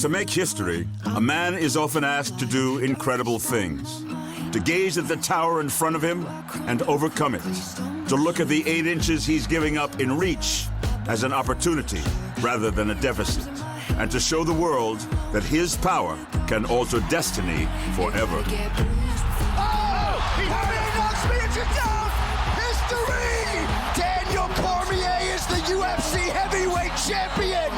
To make history, a man is often asked to do incredible things. To gaze at the tower in front of him and overcome it. To look at the 8 inches he's giving up in reach as an opportunity rather than a deficit. And to show the world that his power can alter destiny forever. Oh! Cormier knocks Miocic down! History! Daniel Cormier is the UFC heavyweight champion!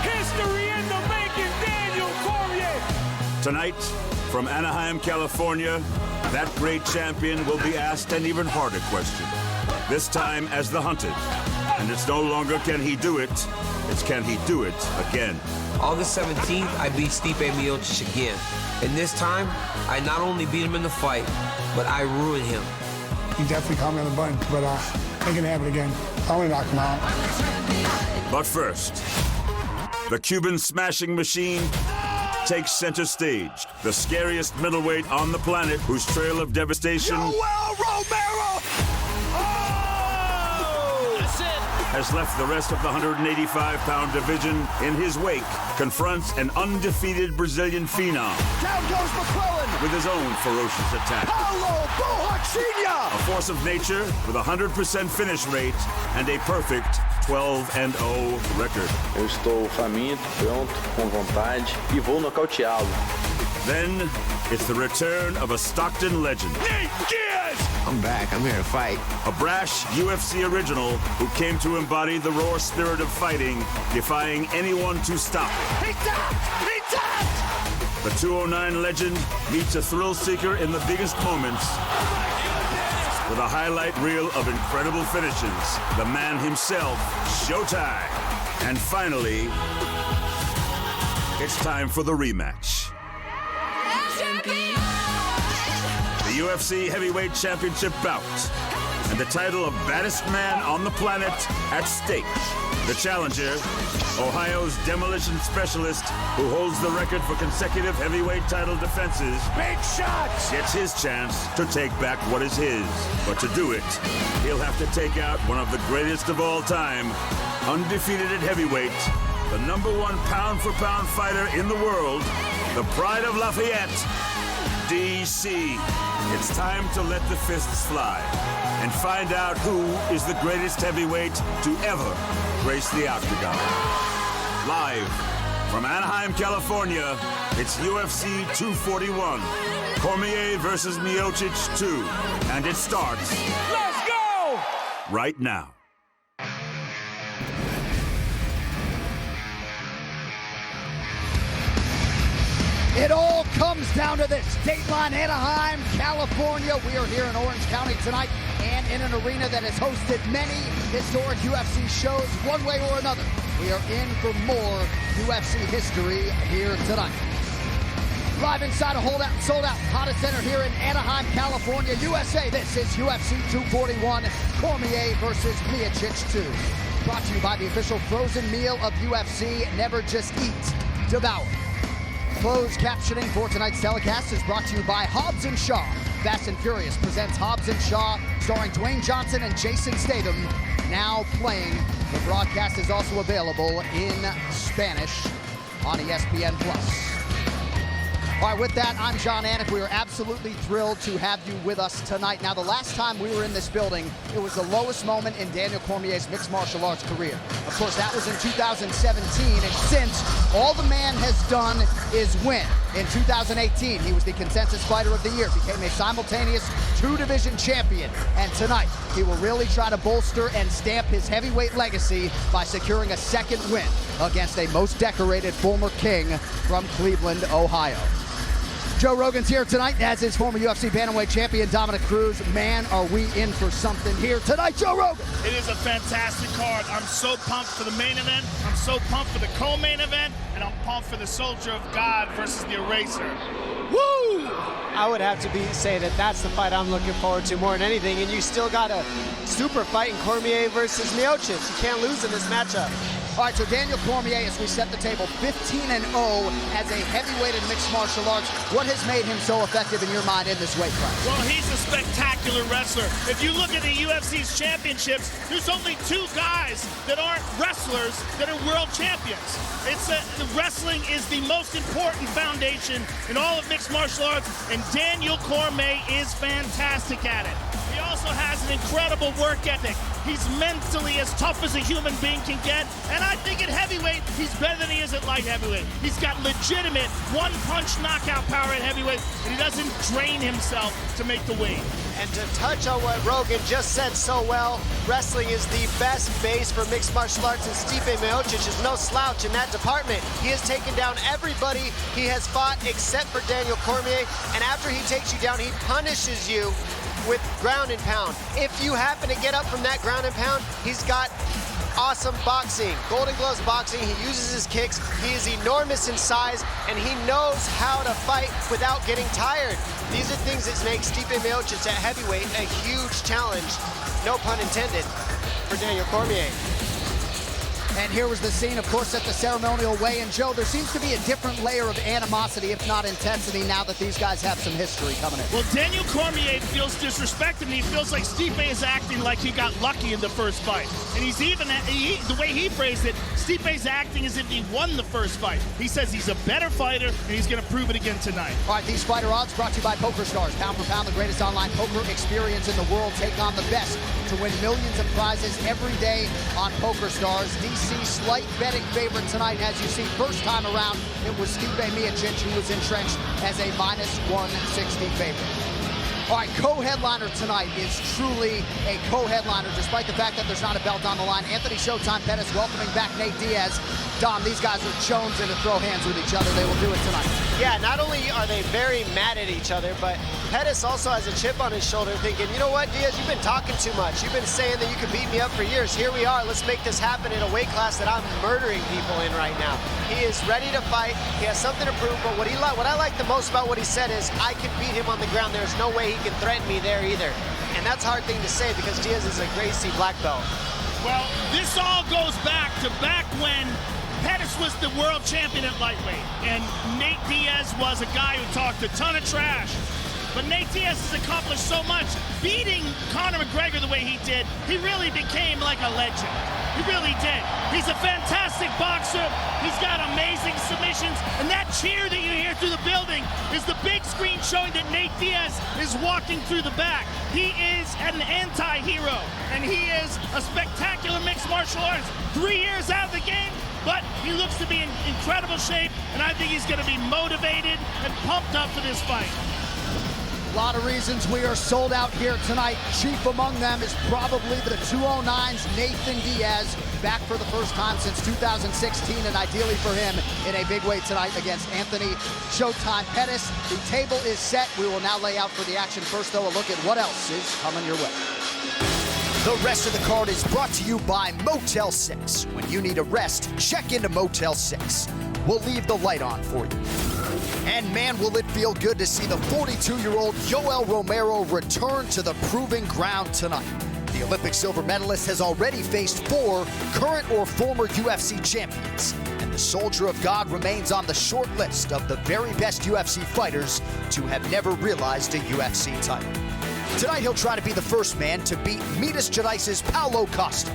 History in the making, Daniel Cormier! Tonight, from Anaheim, California, that great champion will be asked an even harder question. This time as the hunted. And it's no longer can he do it, it's can he do it again. August 17th, I beat Stipe Miocic again. And this time, I not only beat him in the fight, but I ruined him. He definitely caught me on the button, but ain't gonna happen again. I'm gonna knock him out. But first, the Cuban smashing machine takes center stage. The scariest middleweight on the planet, whose trail of devastation Romero! has left the rest of the 185-pound division in his wake, confronts an undefeated Brazilian phenom. Down goes McClellan! With his own ferocious attack. Paulo Bohacinha! A force of nature with a 100% finish rate and a perfect 12-0 record. Eu estou faminto, pronto, com vontade e vou nocauteá-lo. Then, it's the return of a Stockton legend. Nate Diaz! I'm back. I'm here to fight. A brash UFC original who came to embody the raw spirit of fighting, defying anyone to stop. He tapped! He tapped! The 209 legend meets a thrill seeker in the biggest moments with a highlight reel of incredible finishes. The man himself, Showtime. And finally, it's time for the rematch. The UFC Heavyweight Championship bout, and the title of baddest man on the planet at stake. The challenger, Ohio's demolition specialist, who holds the record for consecutive heavyweight title defenses, Big shots! gets his chance to take back what is his. But to do it, he'll have to take out one of the greatest of all time, undefeated at heavyweight, the #1 pound-for-pound fighter in the world, the pride of Lafayette, DC. It's time to let the fists fly and find out who is the greatest heavyweight to ever grace the octagon. Live from Anaheim, California, it's UFC 241. Cormier versus Miocic 2. And it starts... Let's go! right now. It all comes down to this. Dateline, Anaheim, California. We are here in Orange County tonight and in an arena that has hosted many historic UFC shows one way or another. We are in for more UFC history here tonight. Live inside a holdout and sold out hottest center here in Anaheim, California, USA. This is UFC 241, Cormier versus Miocic 2. Brought to you by the official frozen meal of UFC, Never Just Eat, Devour. Closed captioning for tonight's telecast is brought to you by Hobbs & Shaw. Fast and Furious presents Hobbs & Shaw, starring Dwayne Johnson and Jason Statham, now playing. The broadcast is also available in Spanish on ESPN+. All right, with that, I'm John Anik. We are absolutely thrilled to have you with us tonight. Now, the last time we were in this building, it was the lowest moment in Daniel Cormier's mixed martial arts career. Of course, that was in 2017, and since, all the man has done is win. In 2018, he was the consensus fighter of the year, became a simultaneous 2-division champion, and tonight, he will really try to bolster and stamp his heavyweight legacy by securing a second win against a most decorated former king from Cleveland, Ohio. Joe Rogan's here tonight, as is former UFC bantamweight champion Dominic Cruz. Man, are we in for something here tonight, Joe Rogan! It is a fantastic card. I'm so pumped for the main event, I'm so pumped for the co-main event, and I'm pumped for the Soldier of God versus the Eraser. Woo! I would have to say that that's the fight I'm looking forward to more than anything, and you still got a super fight in Cormier versus Miocic. You can't lose in this matchup. All right, so Daniel Cormier, as we set the table, 15-0 as a heavyweight in mixed martial arts. What has made him so effective in your mind in this weight class? Well, he's a spectacular wrestler. If you look at the UFC's championships, there's only 2 guys that aren't wrestlers that are world champions. Wrestling is the most important foundation in all of mixed martial arts, and Daniel Cormier is fantastic at it. He also has an incredible work ethic. He's mentally as tough as a human being can get, and I think at heavyweight, he's better than he is at light heavyweight. He's got legitimate one-punch knockout power at heavyweight, and he doesn't drain himself to make the weight. And to touch on what Rogan just said so well, wrestling is the best base for mixed martial arts, and Stipe Miocic is no slouch in that department. He has taken down everybody he has fought except for Daniel Cormier, and after he takes you down, he punishes you with ground and pound. If you happen to get up from that ground and pound, he's got awesome boxing, Golden Gloves boxing. He uses his kicks. He is enormous in size, and he knows how to fight without getting tired. These are things that make Stipe Miocic at heavyweight a huge challenge, no pun intended, for Daniel Cormier. And here was the scene, of course, at the ceremonial weigh-in. Joe, there seems to be a different layer of animosity, if not intensity, now that these guys have some history coming in. Well, Daniel Cormier feels disrespected, and he feels like Stipe is acting like he got lucky in the first fight. And he's even, the way he phrased it, Stipe's acting as if he won the first fight. He says he's a better fighter, and he's going to prove it again tonight. All right, these fighter odds brought to you by PokerStars. Pound for pound, the greatest online poker experience in the world. Take on the best to win millions of prizes every day on PokerStars. DC slight betting favorite tonight. As you see, first time around, it was Stipe Miocic who was entrenched as a -160 favorite. All right, co-headliner tonight is truly a co-headliner, despite the fact that there's not a belt on the line. Anthony Showtime Pettis welcoming back Nate Diaz. Dom, these guys are jonesing to throw hands with each other. They will do it tonight. Yeah, not only are they very mad at each other, but Pettis also has a chip on his shoulder thinking, you know what, Diaz, you've been talking too much. You've been saying that you could beat me up for years. Here we are. Let's make this happen in a weight class that I'm murdering people in right now. He is ready to fight. He has something to prove, but what I like the most about what he said is, I can beat him on the ground. There's no way he can threaten me there either. And that's a hard thing to say because Diaz is a Gracie black belt. Well, this all goes back when Pettis was the world champion at lightweight, and Nate Diaz was a guy who talked a ton of trash. But Nate Diaz has accomplished so much. Beating Conor McGregor the way he did, he really became like a legend. He really did. He's a fantastic boxer. He's got amazing submissions. And that cheer that you hear through the building is the big screen showing that Nate Diaz is walking through the back. He is an anti-hero, and he is a spectacular mixed martial artist. 3 years out of the game, but he looks to be in incredible shape, and I think he's going to be motivated and pumped up for this fight. A lot of reasons we are sold out here tonight. Chief among them is probably the 209's Nathan Diaz, back for the first time since 2016, and ideally for him in a big weight tonight against Anthony Showtime Pettis. The table is set. We will now lay out for the action. First, though, a look at what else is coming your way. The rest of the card is brought to you by Motel 6. When you need a rest, check into Motel 6. We'll leave the light on for you. And man, will it feel good to see the 42-year-old Yoel Romero return to the proving ground tonight. The Olympic silver medalist has already faced 4 current or former UFC champions, and the Soldier of God remains on the short list of the very best UFC fighters to have never realized a UFC title. Tonight, he'll try to be the first man to beat Midas Gerais' Paulo Costa.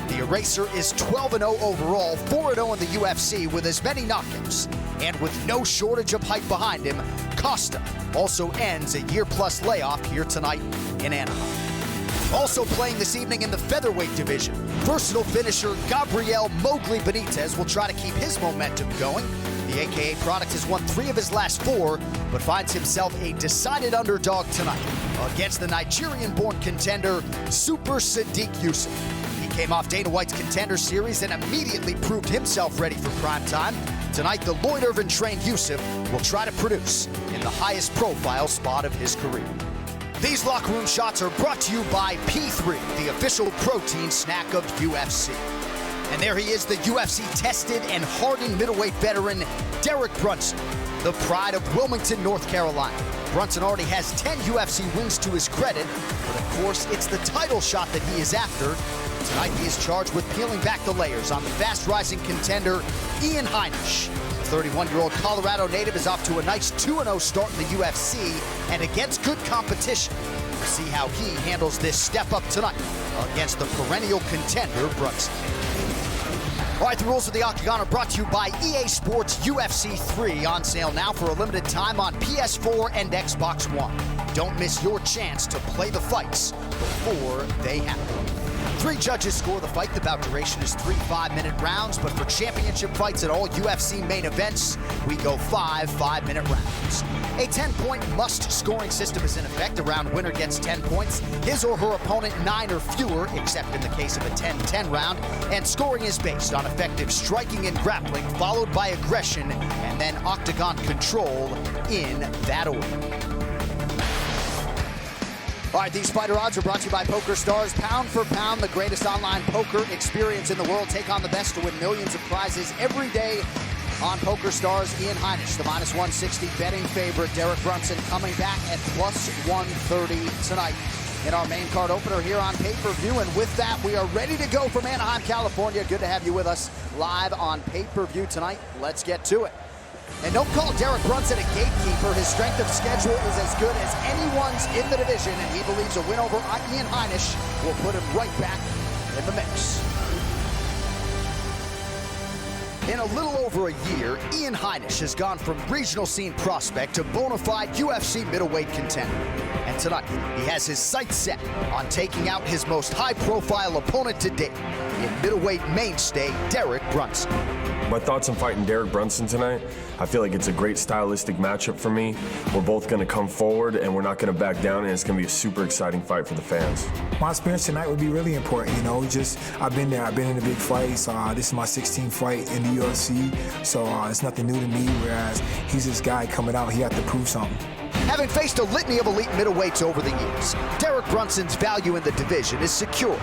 The Eraser is 12-0 overall, 4-0 in the UFC with as many knockouts. And with no shortage of hype behind him, Costa also ends a year-plus layoff here tonight in Anaheim. Also playing this evening in the featherweight division, versatile finisher Gabriel Mowgli Benitez will try to keep his momentum going. The AKA product has won 3 of his last 4, but finds himself a decided underdog tonight against the Nigerian-born contender Super Sadiq Yusuf. He came off Dana White's Contender Series and immediately proved himself ready for prime time. Tonight, the Lloyd Irvin-trained Yusuf will try to produce in the highest profile spot of his career. These locker room shots are brought to you by P3, the official protein snack of UFC. And there he is, the UFC-tested and hardened middleweight veteran, Derek Brunson, the pride of Wilmington, North Carolina. Brunson already has 10 UFC wins to his credit, but of course, it's the title shot that he is after. Tonight, he is charged with peeling back the layers on the fast-rising contender, Ian Heinisch. The 31-year-old Colorado native is off to a nice 2-0 start in the UFC, and against good competition. We'll see how he handles this step up tonight against the perennial contender, Brunson. All right, the rules of the Octagon are brought to you by EA Sports UFC 3, on sale now for a limited time on PS4 and Xbox One. Don't miss your chance to play the fights before they happen. 3 judges score the fight. The bout duration is 3 5-minute rounds, but for championship fights at all UFC main events, we go 5 5-minute rounds. A 10-point must-scoring system is in effect. A round winner gets 10 points, his or her opponent 9 or fewer, except in the case of a 10-10 round, and scoring is based on effective striking and grappling, followed by aggression, and then octagon control in that order. All right, these fighter odds are brought to you by PokerStars. Pound for pound, the greatest online poker experience in the world. Take on the best to win millions of prizes every day on PokerStars. Ian Heinisch, the -160 betting favorite. Derek Brunson coming back at +130 tonight in our main card opener here on pay-per-view. And with that, we are ready to go from Anaheim, California. Good to have you with us live on pay-per-view tonight. Let's get to it. And don't call Derek Brunson a gatekeeper. His strength of schedule is as good as anyone's in the division, and he believes a win over Ian Heinisch will put him right back in the mix. In a little over a year, Ian Heinisch has gone from regional scene prospect to bona fide UFC middleweight contender. And tonight, he has his sights set on taking out his most high-profile opponent to date, in middleweight mainstay Derek Brunson. My thoughts on fighting Derek Brunson tonight, I feel like it's a great stylistic matchup for me. We're both going to come forward, and we're not going to back down, and it's going to be a super exciting fight for the fans. My experience tonight would be really important, you know. I've been there. I've been in the big fights. This is my 16th fight in the UFC, so it's nothing new to me, whereas he's this guy coming out, he had to prove something. Having faced a litany of elite middleweights over the years, Derek Brunson's value in the division is secure.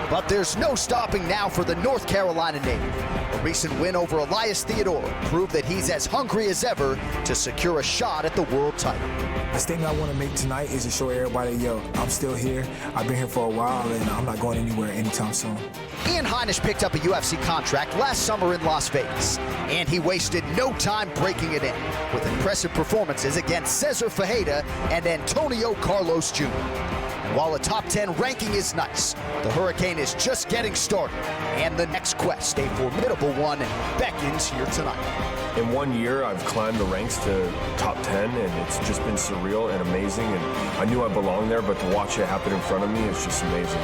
But there's no stopping now for the North Carolina native. A recent win over Elias Theodore proved that he's as hungry as ever to secure a shot at the world title. The statement I want to make tonight is to show everybody, yo, I'm still here. I've been here for a while, and I'm not going anywhere anytime soon. Ian Heinisch picked up a UFC contract last summer in Las Vegas, and he wasted no time breaking it in with impressive performances against Cesar Ferreira and Antonio Carlos Jr. And while a top 10 ranking is nice, the Hurricane is just getting started, and the next quest, a formidable one, beckons here tonight. In 1 year, I've climbed the ranks to top 10, and it's just been surreal and amazing, and I knew I belonged there, but to watch it happen in front of me is just amazing.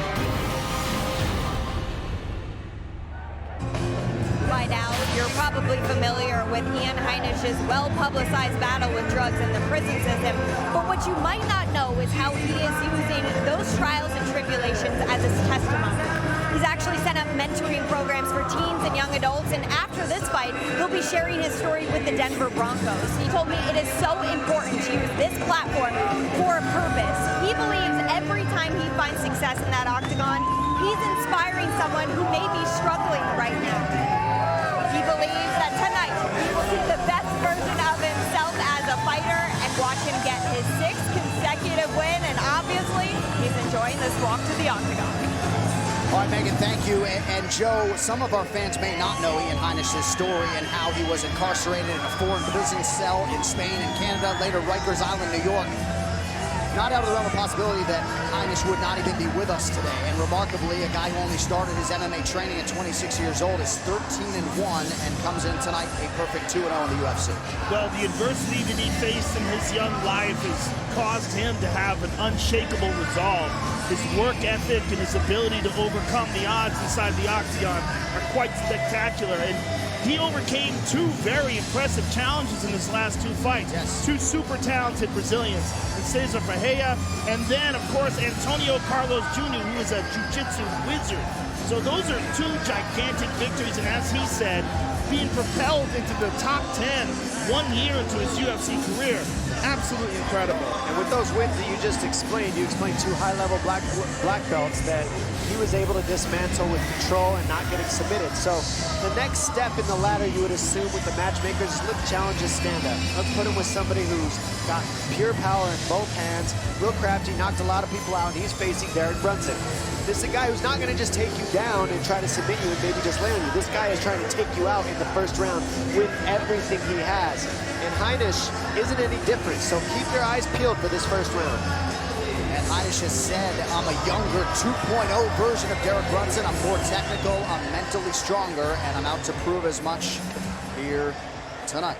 By now, you're probably familiar with Ian Heinisch's well-publicized battle with drugs in the prison system, but what you might not know is how he is using those trials and tribulations as his testimony. He's actually set up mentoring programs for teens and young adults, and after this fight, he'll be sharing his story with the Denver Broncos. He told me it is so important to use this platform for a purpose. He believes every time he finds success in that octagon, he's inspiring someone who may be struggling right now. He believes that tonight he will see the best version of himself as a fighter and watch him get his 6th consecutive win, and obviously, he's enjoying this walk to the octagon. All right, Megan, thank you. And Joe, some of our fans may not know Ian Heinisch's story and how he was incarcerated in a foreign prison cell in Spain and Canada, later Rikers Island, New York. Not out of the realm of possibility that Heinisch would not even be with us today. And remarkably, a guy who only started his MMA training at 26 years old is 13-1 and comes in tonight a perfect 2-0 in the UFC. Well, the adversity that he faced in his young life has caused him to have an unshakable resolve. His work ethic and his ability to overcome the odds inside the octagon are quite spectacular. And he overcame 2 very impressive challenges in his last 2 fights. Yes. 2 super talented Brazilians, Cesar Ferreira, and then, of course, Antonio Carlos Jr., who is a jiu-jitsu wizard. So those are 2 gigantic victories, and as he said, being propelled into the top 10 1 year into his UFC career. Absolutely incredible. And with those wins that you just explained, you explained 2 high-level black belts that he was able to dismantle with control and not getting submitted. So the next step in the ladder, you would assume, with the matchmakers is let's challenge his stand-up. Let's put him with somebody who's got pure power in both hands, real crafty, knocked a lot of people out, and he's facing Derek Brunson. This is a guy who's not going to just take you down and try to submit you and maybe just land you. This guy is trying to take you out in the first round with everything he has. And Heinisch isn't any different, so keep your eyes peeled for this first round. And Heinisch has said, I'm a younger 2.0 version of Derek Brunson. I'm more technical, I'm mentally stronger, and I'm out to prove as much here tonight.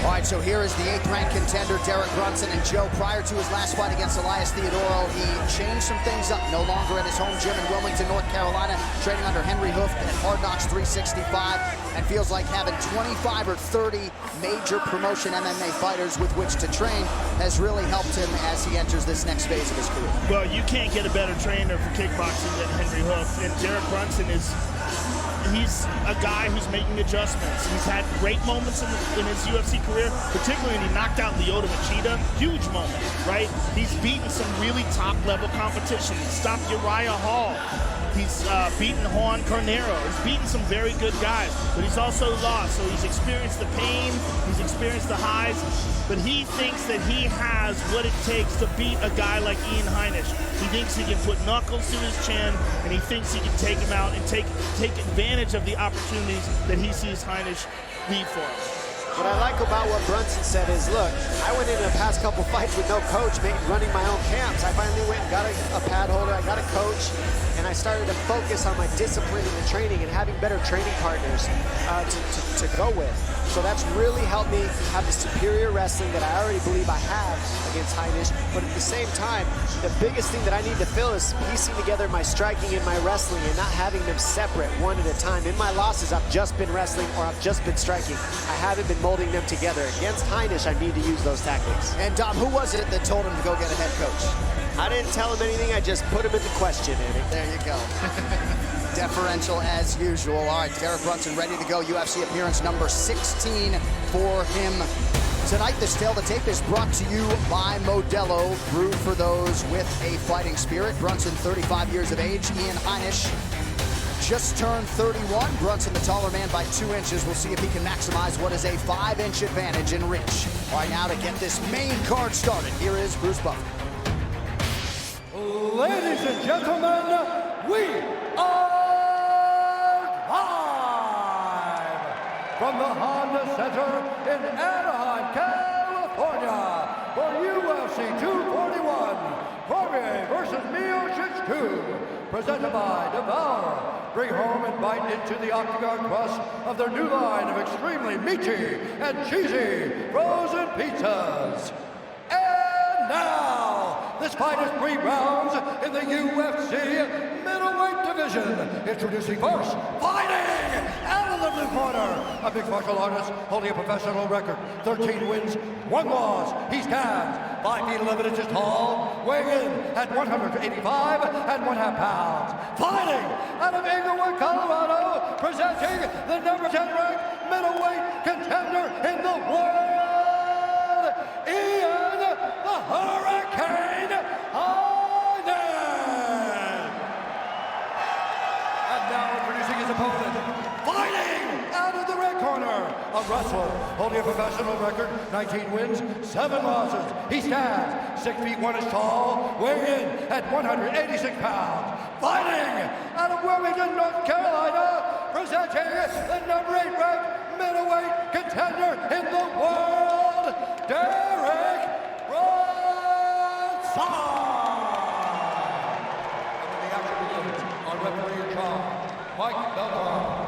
All right, so here is the 8th-ranked contender, Derek Brunson. And Joe, prior to his last fight against Elias Theodorou, he changed some things up. No longer at his home gym in Wilmington, North Carolina, training under Henry Hooft at Hard Knocks 365, and feels like having 25 or 30 major promotion MMA fighters with which to train has really helped him as he enters this next phase of his career. Well, you can't get a better trainer for kickboxing than Henry Hooft, and Derek Brunson he's a guy who's making adjustments. He's had great moments in his UFC career, particularly when he knocked out Lyoto Machida. Huge moment, right? He's beaten some really top-level competition. He stopped Uriah Hall. He's beaten Juan Carnero. He's beaten some very good guys, but he's also lost. So he's experienced the pain, he's experienced the highs, but he thinks that he has what it takes to beat a guy like Ian Heinisch. He thinks he can put knuckles to his chin, and he thinks he can take him out and take advantage of the opportunities that he sees Heinisch leave for him. What I like about what Brunson said is, look, I went into the past couple fights with no coach, running my own camps. I finally went and got a pad holder, I got a coach, and I started to focus on my discipline in the training and having better training partners to go with. So that's really helped me have the superior wrestling that I already believe I have against Heinisch. But at the same time, the biggest thing that I need to feel is piecing together my striking and my wrestling and not having them separate one at a time. In my losses, I've just been wrestling or I've just been striking. I haven't been molding them together. Against Heinisch, I need to use those tactics. And Dom, who was it that told him to go get a head coach? I didn't tell him anything. I just put him in the question, Andy. There you go. Deferential as usual. All right, Derek Brunson ready to go. UFC appearance number 16 for him tonight. This Tale to Tape is brought to you by Modelo, brewed for those with a fighting spirit. Brunson, 35 years of age. Ian Heinisch just turned 31. Brunson, the taller man by 2 inches. We'll see if he can maximize what is a 5-inch advantage in reach. All right, now to get this main card started, here is Bruce Buffer. Ladies and gentlemen, we are live from the Honda Center in Anaheim, California for UFC 241, Cormier versus Miocic 2, presented by Devour. Bring home and bite into the octagon crust of their new line of extremely meaty and cheesy frozen pizzas. And now, this fight is 3 rounds in the UFC middleweight division. Introducing first, fighting out of the blue corner, a mixed martial artist holding a professional record, 13 wins, 1 loss. He stands 5 feet 11 inches tall, weighing in at 185 and 1/2 pounds. Fighting out of Inglewood, Colorado, presenting the number 10 ranked middleweight contender in the world, Ian the Hurricane Heinisch. And now introducing his opponent, fighting out of the red corner, a wrestler holding a professional record, 19 wins, 7 losses. He stands 6 feet 1 inch tall, weighing in at 186 pounds. Fighting out of Wilmington, North Carolina, presenting the number 8 ranked middleweight contender in the world, Derek Brunson. And the action begins on referee in charge, Mike Beltran.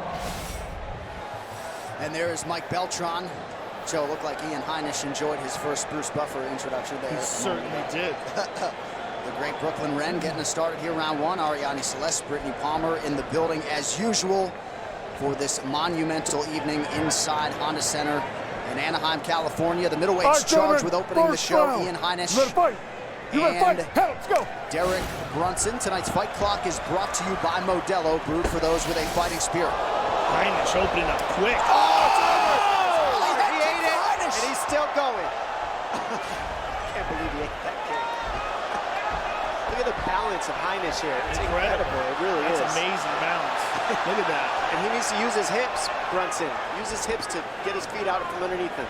And there is Mike Beltran. Joe, looked like Ian Heinisch enjoyed his first Bruce Buffer introduction there. He certainly did. The great Brooklyn Wren getting us started here, round 1. Ariane Celeste, Brittany Palmer in the building as usual for this monumental evening inside Honda Center in Anaheim, California. The middleweights charged with opening the show, Ian Heinisch and Let's go. Derek Brunson. Tonight's fight clock is brought to you by Modelo, brewed for those with a fighting spirit. Heinisch opening up quick. He ate it, and he's still going. Can't believe he ate that kick. Look at the balance balance of Heinisch here. It's incredible. It really is. It's amazing balance. Look at that. And he needs to use his hips, Brunson. Use his hips to get his feet out from underneath him.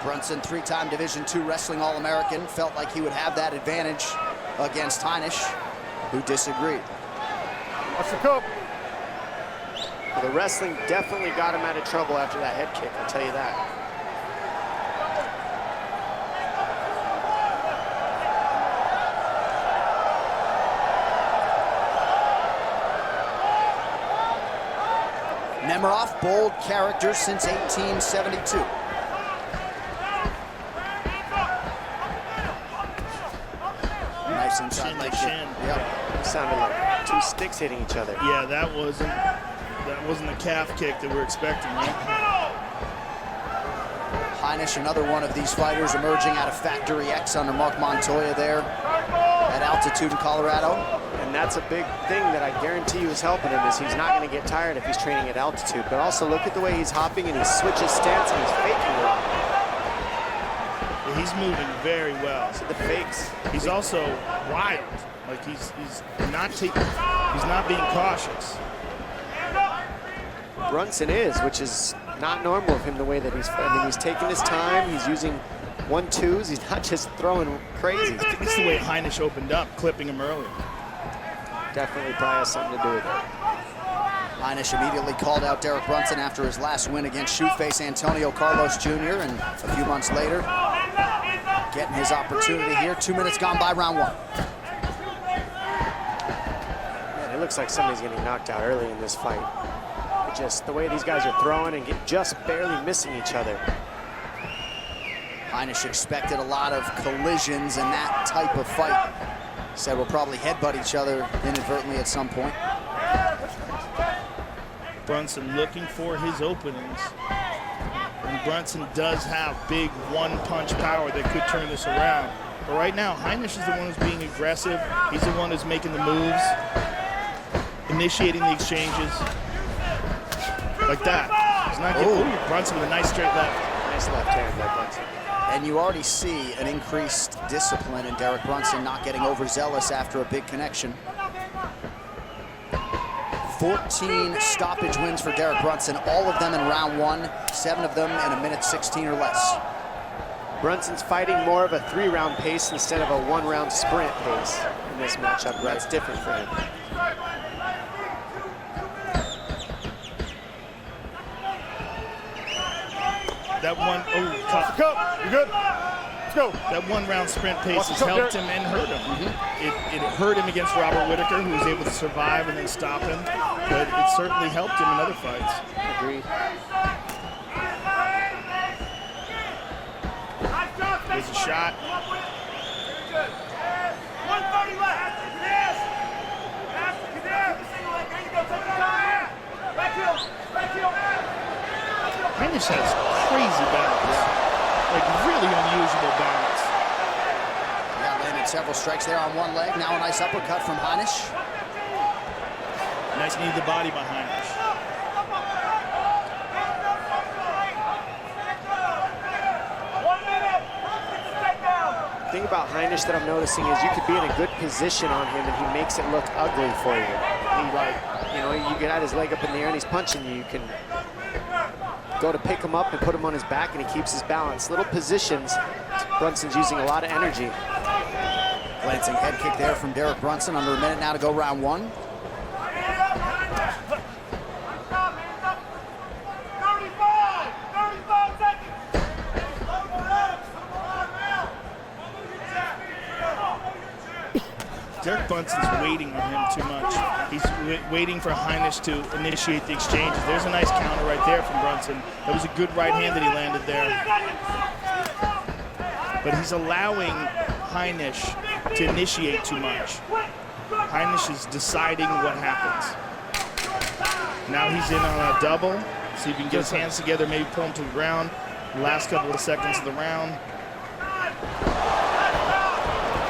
Brunson, three-time Division II Wrestling All-American, felt like he would have that advantage against Heinisch, who disagreed. Watch the cup. Well, the wrestling definitely got him out of trouble after that head kick, I'll tell you that. Nemiroff, bold character since 1872. Nice inside leg kick. Yep. It sounded like two sticks hitting each other. Yeah, that wasn't the calf kick that we're expecting, right? Heinisch, another one of these fighters emerging out of Factory X under Mark Montoya there at altitude in Colorado. And that's a big thing that I guarantee you is helping him, is he's not going to get tired if he's training at altitude. But also look at the way he's hopping and he switches stance and he's faking a lot. He's moving very well. So the fakes. He's also wild. Like he's not being cautious. Brunson is, which is not normal of him the way that he's taking his time. He's using 1-2s. He's not just throwing crazy. I think it's the way Heinisch opened up, clipping him early. Definitely probably has something to do with it. Heinisch immediately called out Derek Brunson after his last win against shoeface Antonio Carlos Jr. and a few months later, getting his opportunity here. 2 minutes gone by round one. Man, it looks like somebody's getting knocked out early in this fight. Just the way these guys are throwing and just barely missing each other. Heinisch expected a lot of collisions in that type of fight. Said we'll probably headbutt each other inadvertently at some point. Brunson looking for his openings. And Brunson does have big one-punch power that could turn this around. But right now, Heinisch is the one who's being aggressive. He's the one who's making the moves, initiating the exchanges. Like that. He's not getting Brunson with a nice straight left. Nice left hand by Brunson. And you already see an increased discipline in Derek Brunson, not getting overzealous after a big connection. 14 stoppage wins for Derek Brunson, all of them in round one, 7 of them in a minute 16 or less. Brunson's fighting more of a 3-round pace instead of a 1-round sprint pace in this matchup. That's different for him. That one, cup, you good? Let's go. That 1-round sprint pace has helped him and hurt him. It hurt him against Robert Whitaker, who was able to survive and then stop him. But it certainly helped him in other fights. Agreed. There's a shot. 130 left. Heinisch has crazy balance. Like really unusual balance. Yeah, landed several strikes there on one leg. Now a nice uppercut from Heinisch. Nice knee to the body by Heinisch. The thing about Heinisch that I'm noticing is you could be in a good position on him and he makes it look ugly for you. You get out his leg up in the air and he's punching you. You can go to pick him up and put him on his back and he keeps his balance. Little positions, Brunson's using a lot of energy. Glancing head kick there from Derek Brunson. Under a minute now to go round one. Derek Brunson's waiting on him too much. He's waiting for Heinisch to initiate the exchanges. There's a nice counter right there from Brunson. That was a good right hand that he landed there. But he's allowing Heinisch to initiate too much. Heinisch is deciding what happens. Now he's in on a double. See if he can get his hands together, maybe pull him to the ground. Last couple of seconds of the round.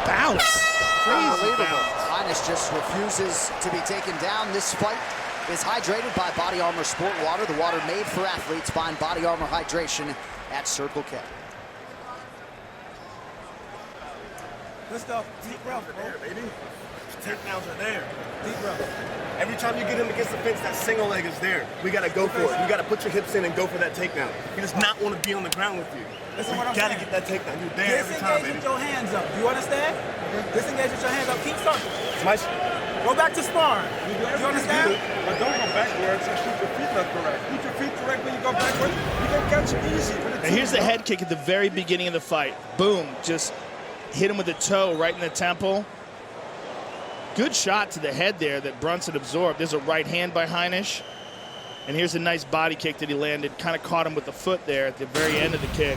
Bounce! Unbelievable. Heinisch just refuses to be taken down. This fight is hydrated by Body Armor Sport Water, the water made for athletes. Find Body Armor Hydration at Circle K. Good stuff. Deep breath, bro. Baby. Takedowns are there. Deep breath. Every time you get him against the fence, that single leg is there. We gotta go for it. You gotta put your hips in and go for that takedown. He does not want to be on the ground with you. Listen what I'm gotta saying. get that takedown. You're there every time, baby. Disengage with your hands up. Do you understand? Disengage with your hands up. Keep circling. Go back to sparring. You understand? But don't go backwards and keep your feet not correct. Keep your feet correct when you go backwards. You can catch it easy. And here's the head kick at the very beginning of the fight. Boom, just hit him with a toe right in the temple. Good shot to the head there that Brunson absorbed. There's a right hand by Heinisch. And here's a nice body kick that he landed. Kind of caught him with the foot there at the very end of the kick.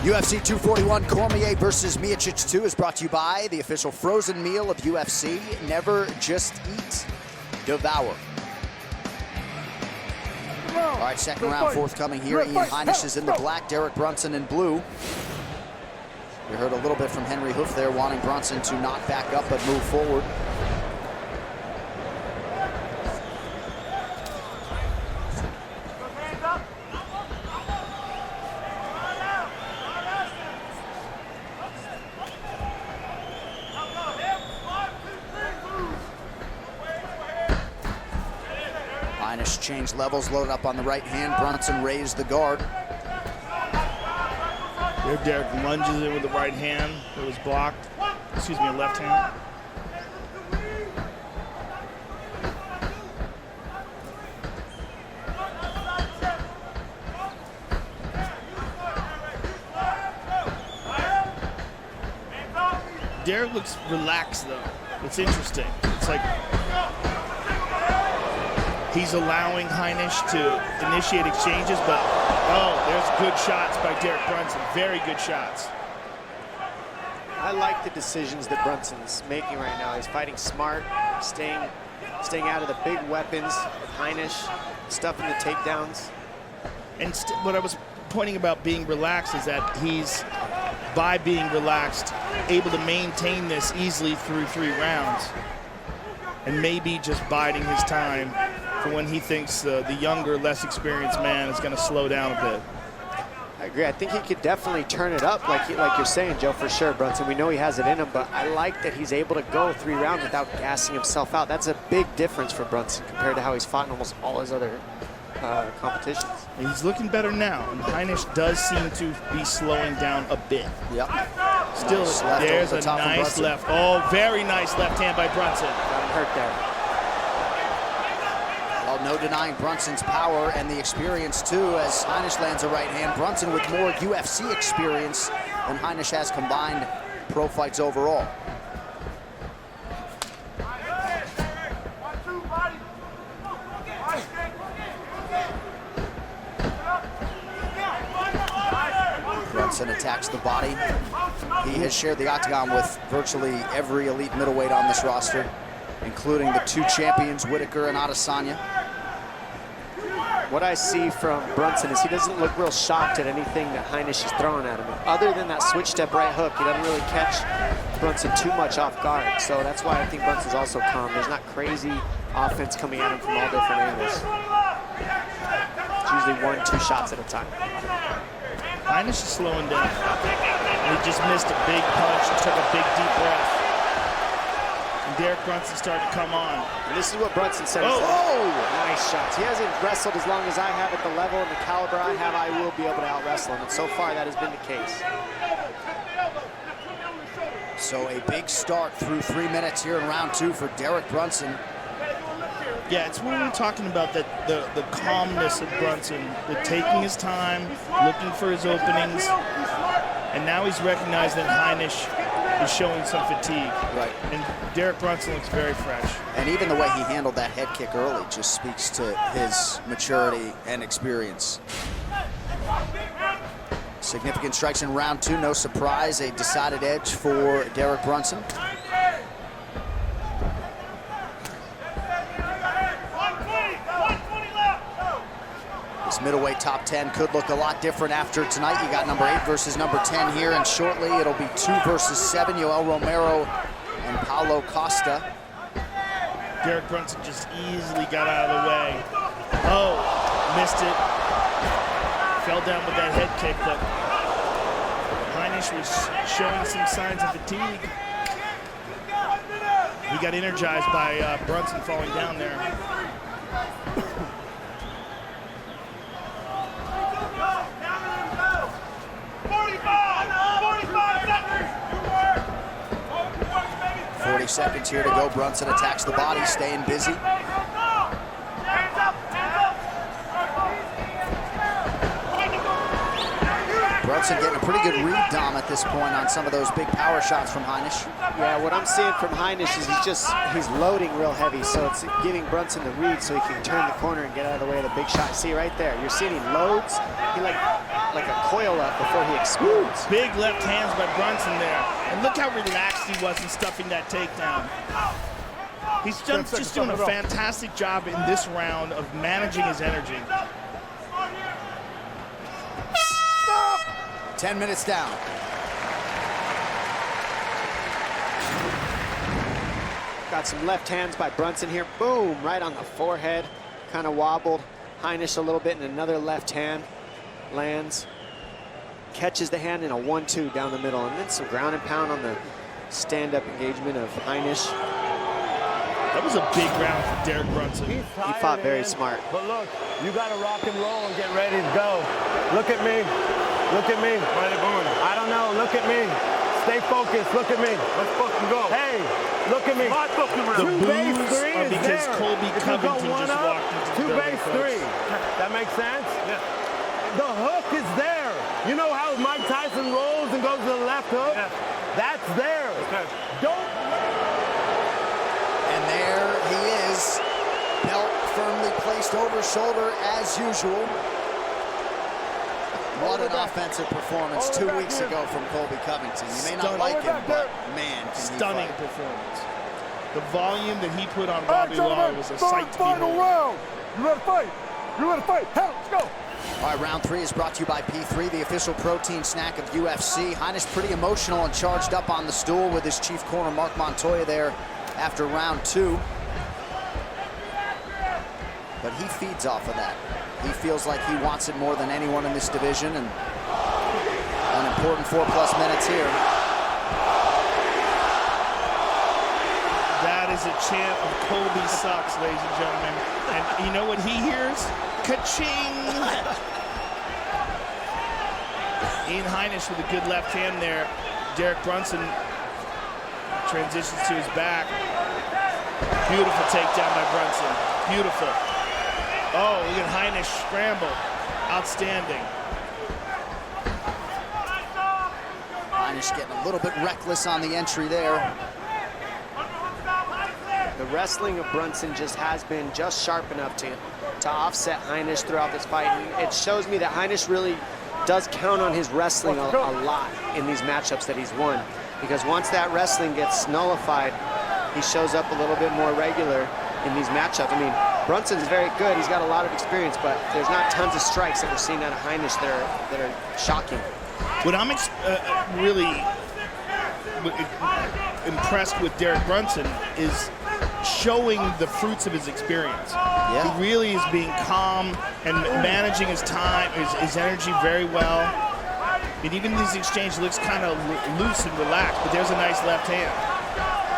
UFC 241 Cormier versus Miocic 2 is brought to you by the official frozen meal of UFC. Never just eat, devour. All right, second round forthcoming here. Ian Heinisch is in the black, Derek Brunson in blue. We heard a little bit from Henry Hoof there, wanting Brunson to not back up but move forward. Heinisch changed levels, loaded up on the right hand. Brunson raised the guard. There, Derek lunges in with the right hand. It was blocked. Excuse me, left hand. Derek looks relaxed, though. It's interesting. It's like he's allowing Heinisch to initiate exchanges, but oh, there's good shots by Derek Brunson. Very good shots. I like the decisions that Brunson's making right now. He's fighting smart, staying out of the big weapons with Heinisch, stuffing the takedowns. And what I was pointing about being relaxed is that he's, by being relaxed, able to maintain this easily through 3 rounds. And maybe just biding his time for when he thinks the younger, less experienced man is going to slow down a bit. I agree. I think he could definitely turn it up, like you're saying, Joe, for sure, Brunson. We know he has it in him, but I like that he's able to go 3 rounds without gassing himself out. That's a big difference for Brunson compared to how he's fought in almost all his other competitions. He's looking better now, and Heinisch does seem to be slowing down a bit. Yep. Still, there's a nice left. Oh, very nice left hand by Brunson. Got him hurt there. Well, no denying Brunson's power and the experience, too, as Heinisch lands a right hand. Brunson with more UFC experience than Heinisch has combined pro fights overall. Brunson attacks the body. He has shared the octagon with virtually every elite middleweight on this roster, including the 2 champions, Whitaker and Adesanya. What I see from Brunson is he doesn't look real shocked at anything that Heinisch is throwing at him. Other than that switch step right hook, he doesn't really catch Brunson too much off guard. So that's why I think Brunson's also calm. There's not crazy offense coming at him from all different angles. It's usually 1-2 shots at a time. Heinisch is slowing down. He just missed a big punch and took a big deep breath. And Derek Brunson started to come on. And this is what Brunson said. Oh! Nice shots. He hasn't wrestled as long as I have at the level and the caliber I have. I will be able to out-wrestle him, and so far that has been the case. So a big start through 3 minutes here in round 2 for Derek Brunson. Yeah, it's what we were talking about, that the calmness of Brunson, the taking his time, looking for his openings, and now he's recognized that Heinisch is showing some fatigue. Right. And Derek Brunson looks very fresh. And even the way he handled that head kick early just speaks to his maturity and experience. Significant strikes in round 2, no surprise, a decided edge for Derek Brunson. This middleweight top 10 could look a lot different after tonight. You got number 8 versus number 10 here, and shortly it'll be 2 versus 7, Yoel Romero and Paulo Costa. Derek Brunson just easily got out of the way. Oh, missed it. Fell down with that head kick, but Heinisch was showing some signs of fatigue. He got energized by Brunson falling down there. Seconds here to go. Brunson attacks the body, staying busy. Brunson getting a pretty good read, Dom, at this point on some of those big power shots from Heinisch. Yeah, what I'm seeing from Heinisch is he's loading real heavy, so it's giving Brunson the read so he can turn the corner and get out of the way of the big shot. See right there, you're seeing he loads, he like a coil up before he explodes. Big left hands by Brunson there. And look how relaxed he was in stuffing that takedown. He's just doing a fantastic job in this round of managing his energy. 10 minutes down. Got some left hands by Brunson here. Boom, right on the forehead. Kind of wobbled Heinisch a little bit, and another left hand lands. Catches the hand in a 1-2 down the middle, and then some ground and pound on the stand-up engagement of Heinisch. That was a big round for Derek Brunson. He fought very smart. But look, you got to rock and roll and get ready to go. Look at me. Look at me. Where are they going? I don't know. Look at me. Stay focused. Look at me. Let's fucking go. Hey, look at me. My fucking round. The boos are because Colby Covington just walked into the building. Base three. That makes sense? Yeah. The hook is there. You know how Mike Tyson rolls and goes to the left hook? Yeah. That's there. Okay. Don't. And there he is. Belt firmly placed over shoulder as usual. What an offensive performance 2 weeks ago from Colby Covington. You may not like him, but man, stunning performance. The volume that he put on Robbie Lawler was a sight to behold. Final round. You ready to fight? You ready to fight? Hell, let's go. All right, round 3 is brought to you by P3, the official protein snack of UFC. Heinisch pretty emotional and charged up on the stool with his chief corner, Mark Montoya, there after round 2. But he feeds off of that. He feels like he wants it more than anyone in this division, and an important 4+ minutes here. That is a chant of Colby sucks, ladies and gentlemen. And you know what he hears? Ka-ching! Ian Heinisch with a good left hand there. Derek Brunson transitions to his back. Beautiful takedown by Brunson. Beautiful. Oh, look at Heinisch scramble. Outstanding. Heinisch getting a little bit reckless on the entry there. The wrestling of Brunson just has been just sharp enough to offset Heinisch throughout this fight. And it shows me that Heinisch really does count on his wrestling a lot in these matchups that he's won. Because once that wrestling gets nullified, he shows up a little bit more regular in these matchups. I mean, Brunson's very good. He's got a lot of experience, but there's not tons of strikes that we're seeing out of Heinisch that are shocking. What I'm really impressed with Derek Brunson is showing the fruits of his experience. Yeah. He really is being calm and managing his time, his energy very well. And even these exchanges looks kind of loose and relaxed, but there's a nice left hand.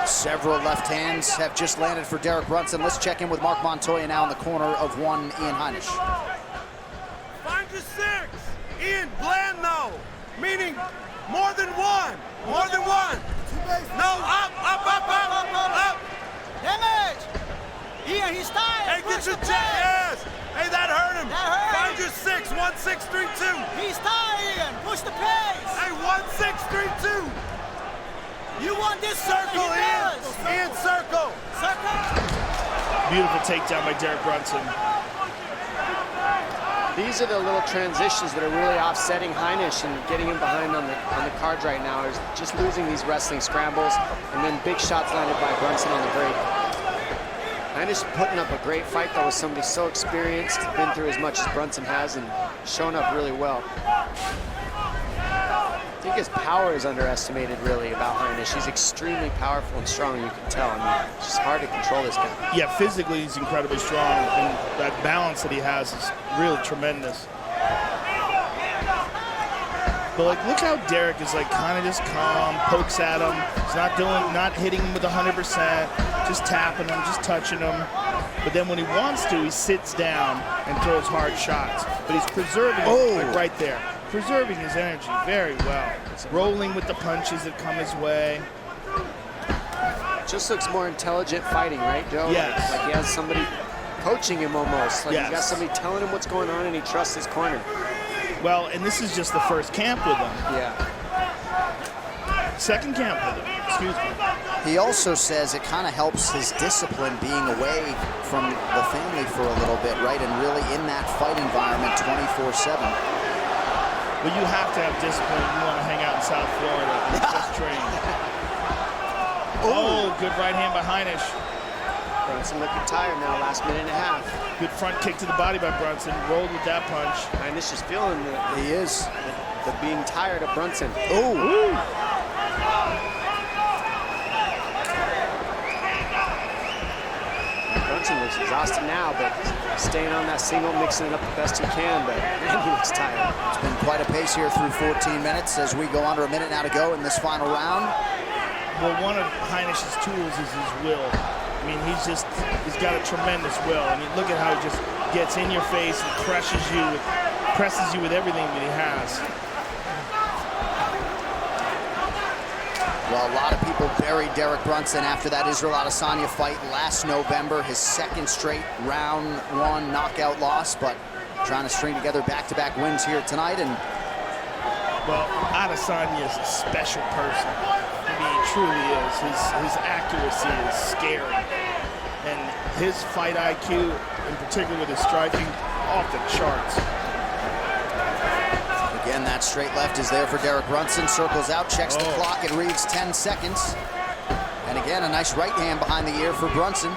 Several left hands have just landed for Derek Brunson. Let's check in with Mark Montoya now in the corner of one Ian Heinisch. Find your 6. Ian, bland though. Meaning more than one. More than one. No, up. Damage! Ian, he's tired. Hey, get your yes. Hey, that hurt him. Find your 6. 1, 6, 3, 2. He's tired, Ian. Push the pace. Hey, 1, 6, 3, 2. You want this circle, Ian. Ian, circle. Circle. Beautiful takedown by Derek Brunson. These are the little transitions that are really offsetting Heinisch and getting him behind on the cards right now. Is just losing these wrestling scrambles and then big shots landed by Brunson on the break. Heinisch putting up a great fight though with somebody so experienced, been through as much as Brunson has and shown up really well. I think his power is underestimated really about Heinisch. He's extremely powerful and strong, you can tell. I mean, it's just hard to control this guy. Yeah, physically he's incredibly strong, and that balance that he has is really tremendous. But like, look how Derek is like kind of just calm, pokes at him. He's not hitting him with 100%, just tapping him, just touching him. But then when he wants to, he sits down and throws hard shots. But he's preserving it, like right there, preserving his energy very well. Rolling with the punches that come his way. Just looks more intelligent fighting, right, Joe? Yes. Like he has somebody coaching him almost. Like yes. He's got somebody telling him what's going on and he trusts his corner. Well, and this is just the first camp with him. Yeah. Second camp with him, excuse me. He also says it kind of helps his discipline being away from the family for a little bit, right? And really in that fight environment 24/7. Well, you have to have discipline if you want to hang out in South Florida and just train. Oh, good right hand by Heinisch. Brunson looking tired now, last minute and a half. Good front kick to the body by Brunson. Rolled with that punch. Heinisch is feeling the being tired of Brunson. Oh. Brunson looks exhausted now, but staying on that single, mixing it up the best he can, but man, he looks tired. It's been quite a pace here through 14 minutes as we go under a minute now to go in this final round. Well, one of Heinisch's tools is his will. I mean, he's got a tremendous will. I mean, look at how he just gets in your face and presses you with everything that he has. Well, a lot of people buried Derek Brunson after that Israel Adesanya fight last November, his second straight round 1 knockout loss, but trying to string together back-to-back wins here tonight. And well, Adesanya is a special person. I mean, he truly is. His accuracy is scary. And his fight IQ, in particular with his striking, off the charts. Again, that straight left is there for Derek Brunson. Circles out, checks the clock, and reads 10 seconds. And again, a nice right hand behind the ear for Brunson.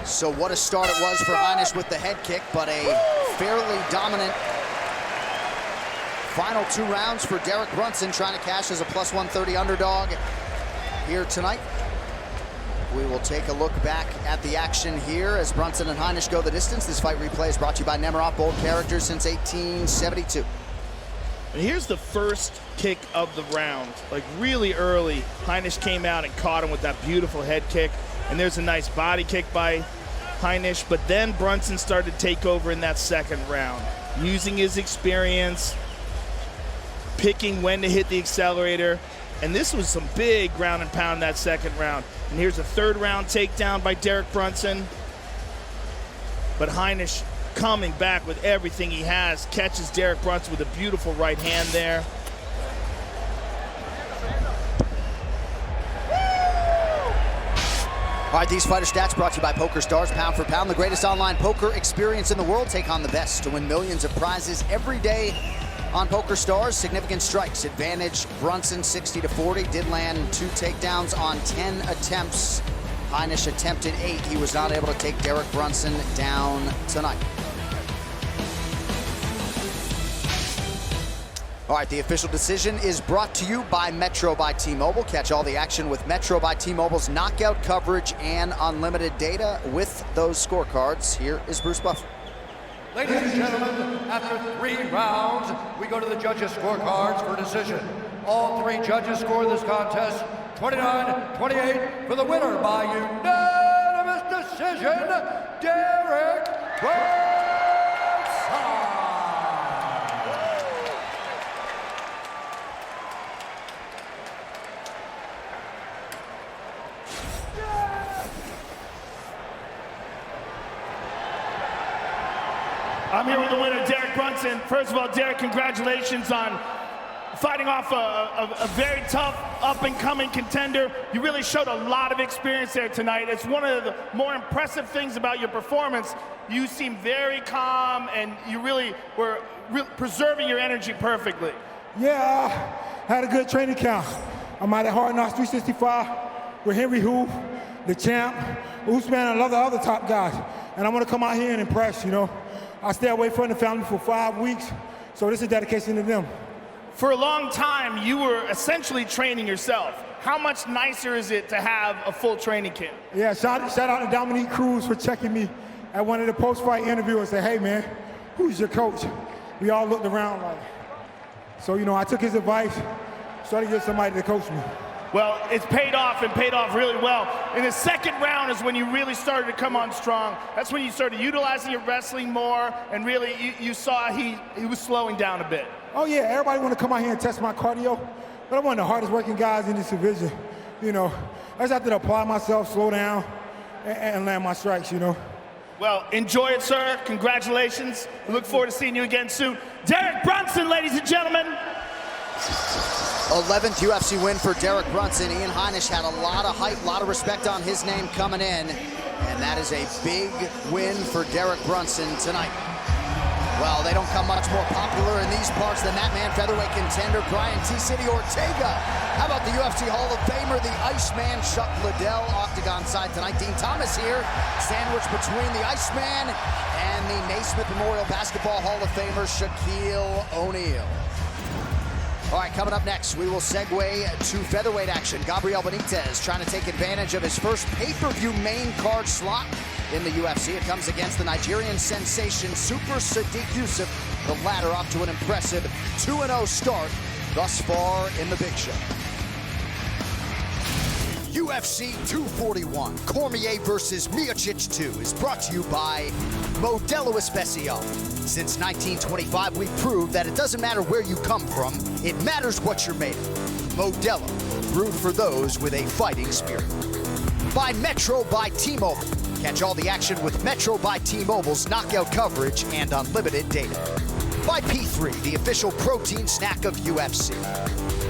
So what a start it was for Heinisch with the head kick, but a fairly dominant final 2 rounds for Derek Brunson, trying to cash as a +130 underdog here tonight. We will take a look back at the action here as Brunson and Heinisch go the distance. This fight replay is brought to you by Nemiroff, bold characters since 1872. And here's the first kick of the round. Like really early, Heinisch came out and caught him with that beautiful head kick. And there's a nice body kick by Heinisch. But then Brunson started to take over in that second round, using his experience, picking when to hit the accelerator. And this was some big ground and pound in that second round. And here's a third round takedown by Derek Brunson. But Heinisch coming back with everything he has, catches Derek Brunson with a beautiful right hand there. All right, these fighter stats brought to you by Poker Stars, pound for pound, the greatest online poker experience in the world. Take on the best to win millions of prizes every day on Poker Stars. Significant strikes, advantage Brunson 60-40, did land 2 takedowns on 10 attempts. Heinisch attempted 8. He was not able to take Derek Brunson down tonight. All right, the official decision is brought to you by Metro by T-Mobile. Catch all the action with Metro by T-Mobile's knockout coverage and unlimited data with those scorecards. Here is Bruce Buffer. Ladies and gentlemen, after 3 rounds, we go to the judges' scorecards for decision. All 3 judges score this contest 29-28 for the winner by unanimous decision, Derek Brunson. I'm here with the winner, Derek Brunson. First of all, Derek, congratulations on fighting off a very tough, up-and-coming contender. You really showed a lot of experience there tonight. It's one of the more impressive things about your performance. You seem very calm, and you really were preserving your energy perfectly. Yeah, I had a good training camp. I'm out at Hard Knocks 365 with Henry Hu, the champ, Usman, and a lot of other top guys. And I want to come out here and impress, you know. I stay away from the family for 5 weeks, so this is a dedication to them. For a long time, you were essentially training yourself. How much nicer is it to have a full training camp? Yeah, shout out to Dominique Cruz for checking me at one of the post-fight interviews and say, hey man, who's your coach? We all looked around like, so, you know, I took his advice, started to get somebody to coach me. Well, it's paid off and paid off really well. In the second round is when you really started to come on strong. That's when you started utilizing your wrestling more, and really you saw he was slowing down a bit. Oh yeah, everybody want to come out here and test my cardio, but I'm one of the hardest working guys in this division. You know, I just have to apply myself, slow down, and land my strikes, you know. Well, enjoy it, sir. Congratulations. We look forward to seeing you again soon. Derek Brunson, ladies and gentlemen. 11th UFC win for Derek Brunson. Ian Heinisch had a lot of hype, a lot of respect on his name coming in, and that is a big win for Derek Brunson tonight. Well, they don't come much more popular in these parts than that man, featherweight contender Brian T-City Ortega. How about the UFC Hall of Famer, the Iceman Chuck Liddell, octagon side tonight. Dean Thomas here, sandwiched between the Iceman and the Naismith Memorial Basketball Hall of Famer Shaquille O'Neal. All right, coming up next, we will segue to featherweight action. Gabriel Benitez trying to take advantage of his first pay-per-view main card slot in the UFC. It comes against the Nigerian sensation, Super Sadiq Yusuf. The latter off to an impressive 2-0 start thus far in the big show. UFC 241, Cormier versus Miocic 2 is brought to you by Modelo Especial. Since 1925, we've proved that it doesn't matter where you come from, it matters what you're made of. Modelo, brewed for those with a fighting spirit. By Metro by T-Mobile. Catch all the action with Metro by T-Mobile's knockout coverage and unlimited data. By P3, the official protein snack of UFC.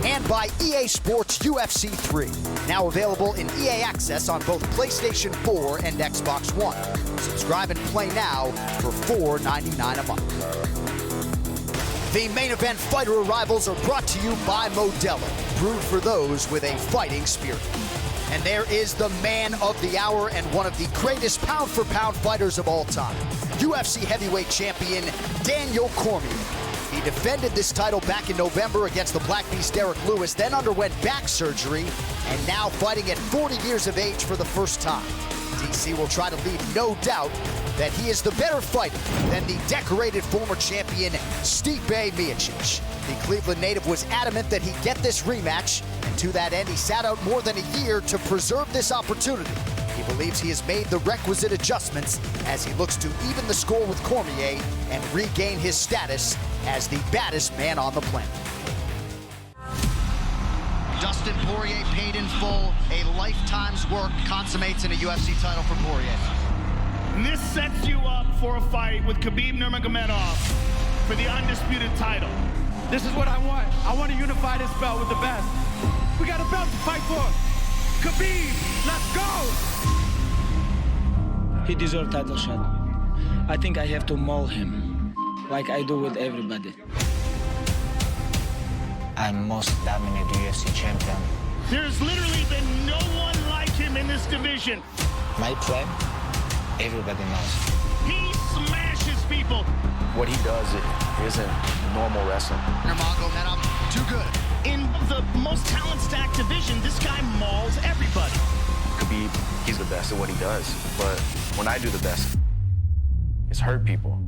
And by EA Sports UFC 3, now available in EA Access on both PlayStation 4 and Xbox One. Subscribe and play now for $4.99 a month. The main event fighter arrivals are brought to you by Modelo, brewed for those with a fighting spirit. And there is the man of the hour and one of the greatest pound-for-pound fighters of all time, UFC heavyweight champion Daniel Cormier. He defended this title back in November against the Black Beast Derek Lewis, then underwent back surgery, and now fighting at 40 years of age for the first time. DC will try to leave no doubt that he is the better fighter than the decorated former champion Stipe Miocic. The Cleveland native was adamant that he'd get this rematch, and to that end, he sat out more than a year to preserve this opportunity. He believes he has made the requisite adjustments as he looks to even the score with Cormier and regain his status as the baddest man on the planet. Dustin Poirier paid in full. A lifetime's work consummates in a UFC title for Poirier. And this sets you up for a fight with Khabib Nurmagomedov for the undisputed title. This is what I want. I want to unify this belt with the best. We got a belt to fight for. Khabib, let's go! He deserves title shot. I think I have to maul him, like I do with everybody. I'm most dominant UFC champion. There's literally been no one like him in this division. My plan, everybody knows. He smashes people. What he does isn't normal wrestling. Nurmagomedov, too good. In the most talent-stacked division, this guy mauls everybody. Khabib, he's the best at what he does. But when I do the best, it's hurt people.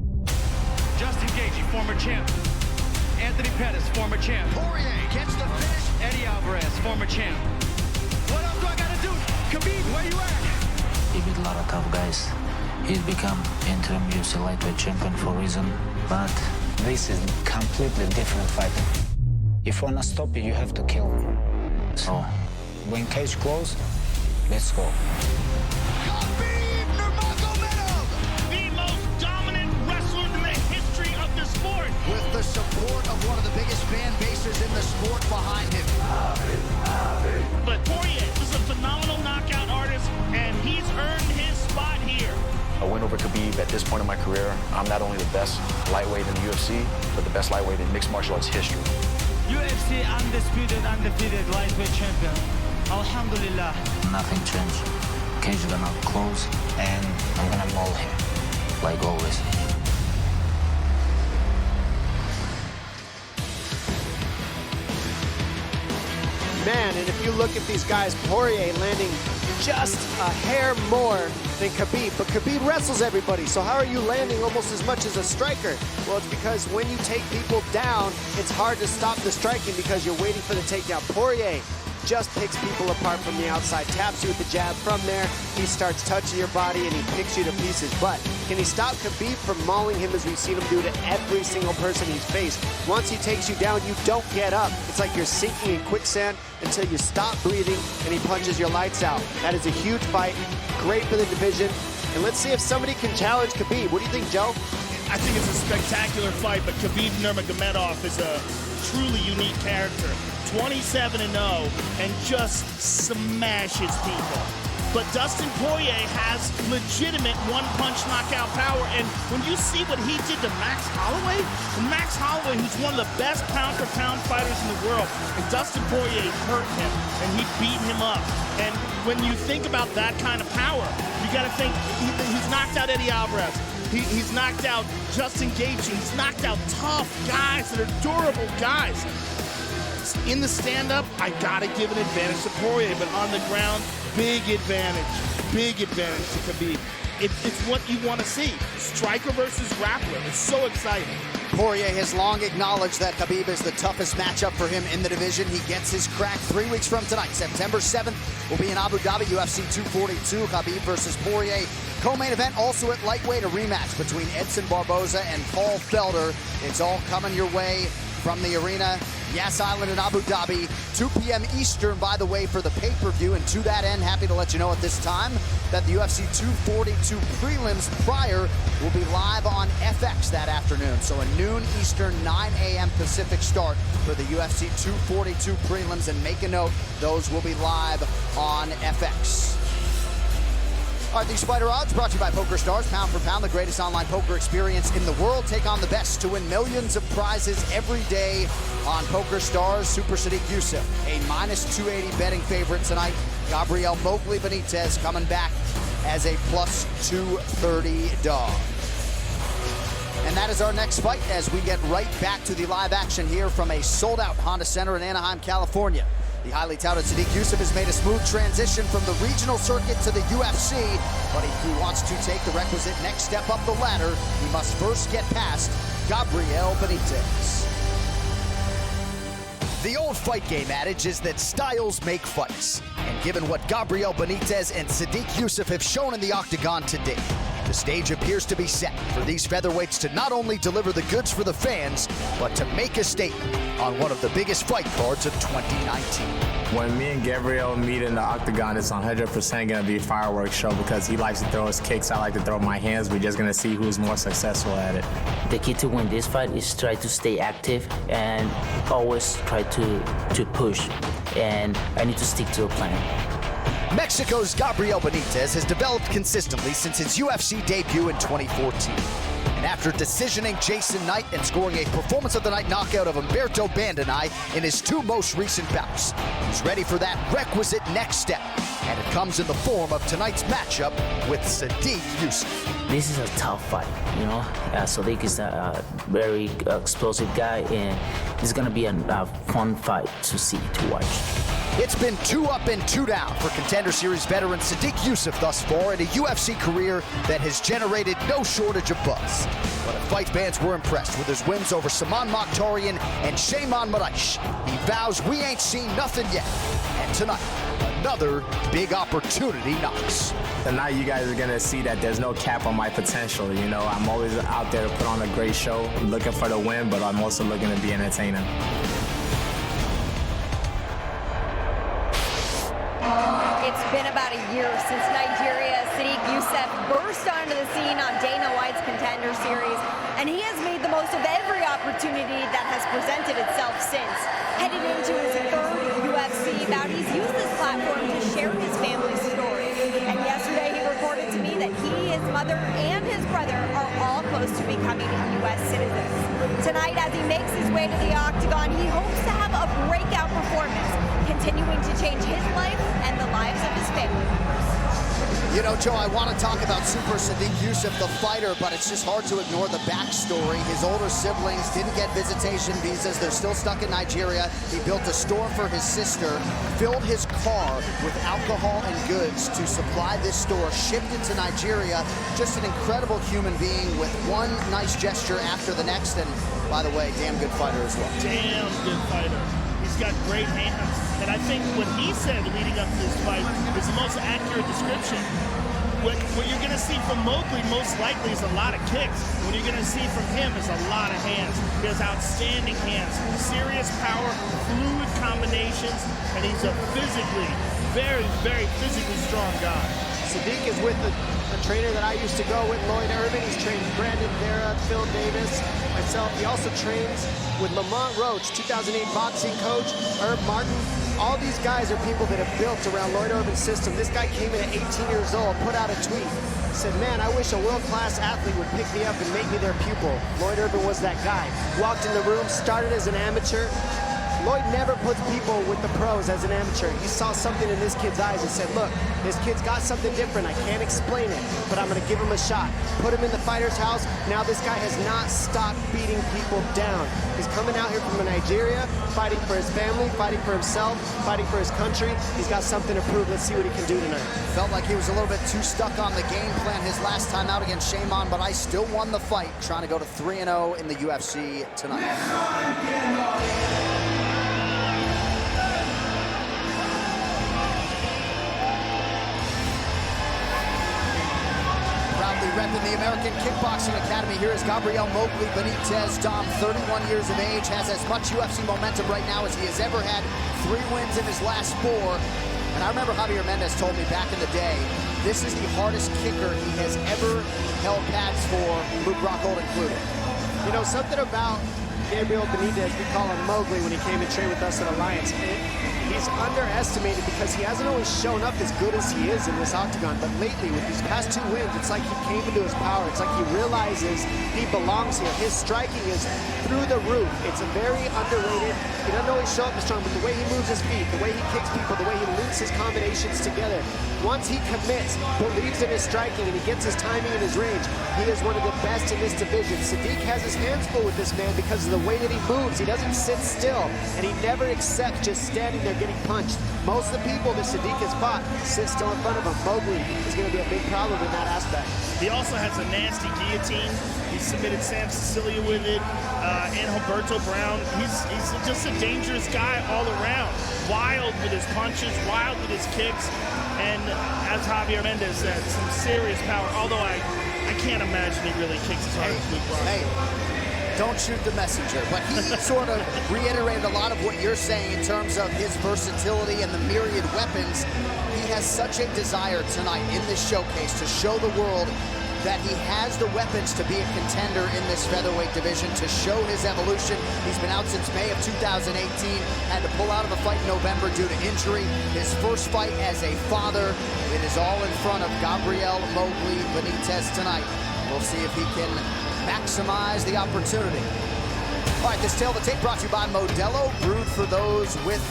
Justin Gaethje, former champ. Anthony Pettis, former champ. Poirier gets the finish. Eddie Alvarez, former champ. What else do I gotta do? Khabib, where you at? He beat a lot of tough guys. He's become interim UFC lightweight champion for a reason, but this is completely different fighting. If you wanna stop it, you have to kill him. So, when cage close, let's go. Khabib Nurmagomedov, the most dominant wrestler in the history of the sport, with the support of one of the biggest fan bases in the sport behind him. But Poirier is a phenomenal knockout artist, and he's earned his spot here. A win over Khabib at this point in my career, I'm not only the best lightweight in the UFC, but the best lightweight in mixed martial arts history. UFC undisputed, undefeated lightweight champion. Alhamdulillah. Nothing changed. Cage gonna close, and I'm gonna maul him, like always. Man, and if you look at these guys, Poirier landing just a hair more than Khabib, but Khabib wrestles everybody, so how are you landing almost as much as a striker? Well, it's because when you take people down, it's hard to stop the striking because you're waiting for the takedown. Poirier just picks people apart from the outside, taps you with the jab. From there, he starts touching your body and he picks you to pieces. But can he stop Khabib from mauling him as we've seen him do to every single person he's faced? Once he takes you down, you don't get up. It's like you're sinking in quicksand until you stop breathing and he punches your lights out. That is a huge fight, great for the division. And let's see if somebody can challenge Khabib. What do you think, Joe? I think it's a spectacular fight, but Khabib Nurmagomedov is a truly unique character. 27-0 and just smashes people. But Dustin Poirier has legitimate one-punch knockout power, and when you see what he did to Max Holloway, who's one of the best pound-for-pound fighters in the world, and Dustin Poirier hurt him, and he beat him up. And when you think about that kind of power, you got to think he's knocked out Eddie Alvarez. He's knocked out Justin Gaethje. He's knocked out tough guys that are durable guys. In the stand-up, I gotta give an advantage to Poirier, but on the ground, big advantage to Khabib. It's what you want to see. Striker versus grappler. It's so exciting. Poirier has long acknowledged that Khabib is the toughest matchup for him in the division. He gets his crack 3 weeks from tonight. September 7th will be in Abu Dhabi, UFC 242, Khabib versus Poirier. Co-main event also at lightweight, a rematch between Edson Barboza and Paul Felder. It's all coming your way from the arena, Yas Island in Abu Dhabi, 2 p.m. Eastern, by the way, for the pay-per-view. And to that end, happy to let you know at this time that the UFC 242 prelims prior will be live on FX that afternoon. So a noon Eastern, 9 a.m. Pacific start for the UFC 242 prelims. And make a note, those will be live on FX. All right, these Spider Odds brought to you by Poker Stars. Pound for pound, the greatest online poker experience in the world. Take on the best to win millions of prizes every day on Poker Stars. Super Sadiq Youssef, a -280 betting favorite tonight. Gabriel Mowgli Benitez coming back as a +230 dog. And that is our next fight as we get right back to the live action here from a sold-out Honda Center in Anaheim, California. The highly touted Sadiq Youssef has made a smooth transition from the regional circuit to the UFC, but if he wants to take the requisite next step up the ladder, he must first get past Gabriel Benitez. The old fight game adage is that styles make fights. And given what Gabriel Benitez and Sadiq Youssef have shown in the octagon today, the stage appears to be set for these featherweights to not only deliver the goods for the fans, but to make a statement on one of the biggest fight cards of 2019. When me and Gabriel meet in the octagon, it's 100% going to be a fireworks show because he likes to throw his kicks. I like to throw my hands. We're just going to see who's more successful at it. The key to win this fight is try to stay active and always try to push. And I need to stick to a plan. Mexico's Gabriel Benitez has developed consistently since his UFC debut in 2014. And after decisioning Jason Knight and scoring a Performance of the Night knockout of Humberto Bandenay in his 2 most recent bouts, he's ready for that requisite next step. And it comes in the form of tonight's matchup with Sadiq Youssef. This is a tough fight, you know. Sadiq is a very explosive guy, and it's gonna be a fun fight to watch. It's been 2 up and 2 down for Contender Series veteran Sadiq Youssef thus far in a UFC career that has generated no shortage of buzz. But if fight fans were impressed with his wins over Saman Mokhtarian and Shayman Moraes, he vows we ain't seen nothing yet. And tonight, another big opportunity knocks. Tonight you guys are going to see that there's no cap on my potential. You know, I'm always out there to put on a great show, looking for the win, but I'm also looking to be entertaining. It's been about a year since Nigeria's Sadiq Youssef burst onto the scene on Dana White's Contender Series, and he has made the most of every opportunity that has presented itself since. Headed into his 3rd UFC bout, he's used this platform to share his family's story. And yesterday he reported to me that he, his mother, and his brother are all close to becoming U.S. citizens. Tonight, as he makes his way to the octagon, he hopes to have a breakout performance, continuing to change his life and the lives of his family members. You know, Joe, I want to talk about Super Sadiq Yusuff, the fighter, but it's just hard to ignore the backstory. His older siblings didn't get visitation visas. They're still stuck in Nigeria. He built a store for his sister, filled his car with alcohol and goods to supply this store, shipped it to Nigeria. Just an incredible human being with one nice gesture after the next. And by the way, damn good fighter as well. Damn good fighter. He's got great hands. And I think what he said leading up to this fight is the most accurate description. What you're going to see from Mowgli most likely is a lot of kicks. What you're going to see from him is a lot of hands. He has outstanding hands, serious power, fluid combinations, and he's a physically, very, very physically strong guy. Sadiq is with a trainer that I used to go with, Lloyd Irvin. He's trained Brandon Vera, Phil Davis, myself. He also trains with Lamont Roach, 2008 boxing coach, Herb Martin. All these guys are people that have built around Lloyd Irvin's system. This guy came in at 18 years old, put out a tweet, said, man, I wish a world-class athlete would pick me up and make me their pupil. Lloyd Irvin was that guy. Walked in the room, started as an amateur. Lloyd never puts people with the pros as an amateur. He saw something in this kid's eyes and said, look, this kid's got something different. I can't explain it, but I'm going to give him a shot. Put him in the fighter's house. Now this guy has not stopped beating people down. He's coming out here from Nigeria, fighting for his family, fighting for himself, fighting for his country. He's got something to prove. Let's see what he can do tonight. Felt like he was a little bit too stuck on the game plan his last time out against Shaman, but I still won the fight, trying to go to 3-0 in the UFC tonight. Repping the American Kickboxing Academy. Here is Gabriel Mowgli Benitez. Dom, 31 years of age, has as much UFC momentum right now as he has ever had. 3 wins in his last 4. And I remember Javier Mendez told me back in the day, this is the hardest kicker he has ever held pads for, Luke Rockhold included. You know, something about Gabriel Benitez, we call him Mowgli when he came and trained with us at Alliance. He's underestimated because he hasn't always shown up as good as he is in this octagon, but lately with these past 2 wins, it's like he came into his power. It's like he realizes he belongs here. His striking is through the roof. It's a very underrated. He doesn't always show up as strong, but the way he moves his feet, the way he kicks people, the way he links his combinations together. Once he commits, believes in his striking, and he gets his timing and his range, he is one of the best in this division. Sadiq has his hands full with this man because of the way that he moves. He doesn't sit still, and he never accepts just standing there getting punched. Most of the people that Sadiq has fought sit still in front of him. Mowgli is going to be a big problem in that aspect. He also has a nasty guillotine. He submitted Sam Sicilia with it, and Humberto Brown. He's just a dangerous guy all around. Wild with his punches, wild with his kicks, and as Javier Mendez said, some serious power, although I can't imagine he really kicks as hard as Luke Rockhold. Don't shoot the messenger. But he sort of reiterated a lot of what you're saying in terms of his versatility and the myriad weapons. He has such a desire tonight in this showcase to show the world that he has the weapons to be a contender in this featherweight division, to show his evolution. He's been out since May of 2018, had to pull out of a fight in November due to injury. His first fight as a father. It is all in front of Gabriel Mowgli Benitez tonight. We'll see if he can maximize the opportunity. All right, this Tale of the Tape brought to you by Modelo, brewed for those with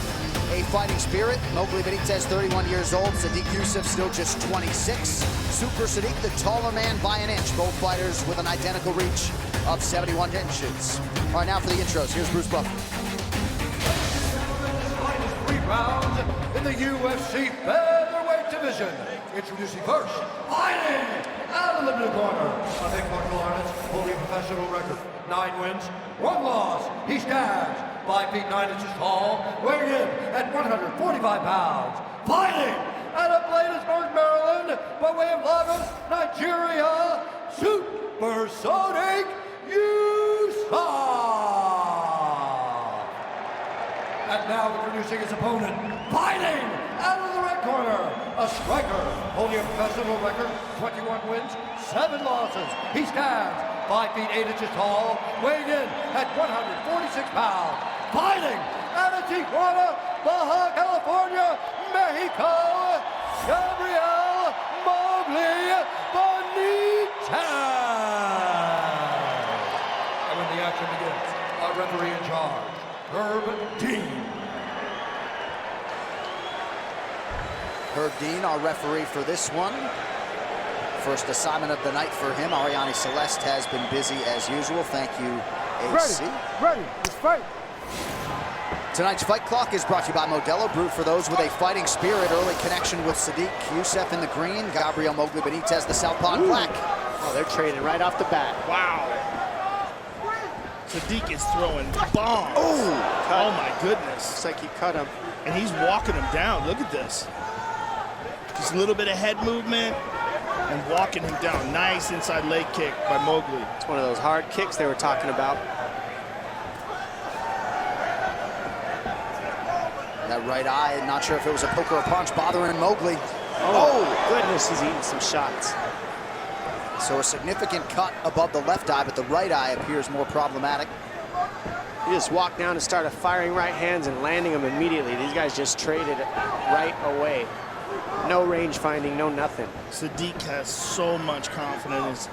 a fighting spirit. Mowgli Benitez, 31 years old. Sadiq Yusuff, still just 26. Super Sadiq, the taller man by an inch. Both fighters with an identical reach of 71 inches. All right, now for the intros. Here's Bruce Buffer. 3 rounds in the UFC featherweight division. Introducing first, fighting out of the blue corner, a big martial artist holding a professional record. 9 wins, 1 loss. He stands 5 feet 9 inches tall, weighing in at 145 pounds. Fighting out of Bladensburg, Maryland, by way of Lagos, Nigeria, Super Sadiq Yusuff. And now introducing his opponent, fighting out of the red corner, a striker holding a professional record, 21 wins, 7 losses. He stands 5 feet 8 inches tall, weighing in at 146 pounds. Fighting out of Tijuana, Baja California, Mexico, Gabriel Mowgli Benitez. And when the action begins, our referee in charge, Herb Dean. Herb Dean, our referee for this one. First assignment of the night for him. Ariane Celeste has been busy as usual. Thank you, AC. Ready, let's fight. Tonight's Fight Clock is brought to you by Modelo, brewed for those with a fighting spirit. Early connection with Sadiq Youssef in the green, Gabriel Mowgli Benitez, the southpaw in black. Oh, they're trading right off the bat. Wow. Sadiq is throwing bombs. Oh my goodness. Looks like he cut him. And he's walking him down. Look at this. Just a little bit of head movement and walking him down. Nice inside leg kick by Mowgli. It's one of those hard kicks they were talking about. That right eye, not sure if it was a poke or a punch, bothering Mowgli. Oh, goodness, he's eating some shots. So a significant cut above the left eye, but the right eye appears more problematic. He just walked down and started firing right hands and landing them immediately. These guys just traded right away. No range finding, no nothing. Sadiq has so much confidence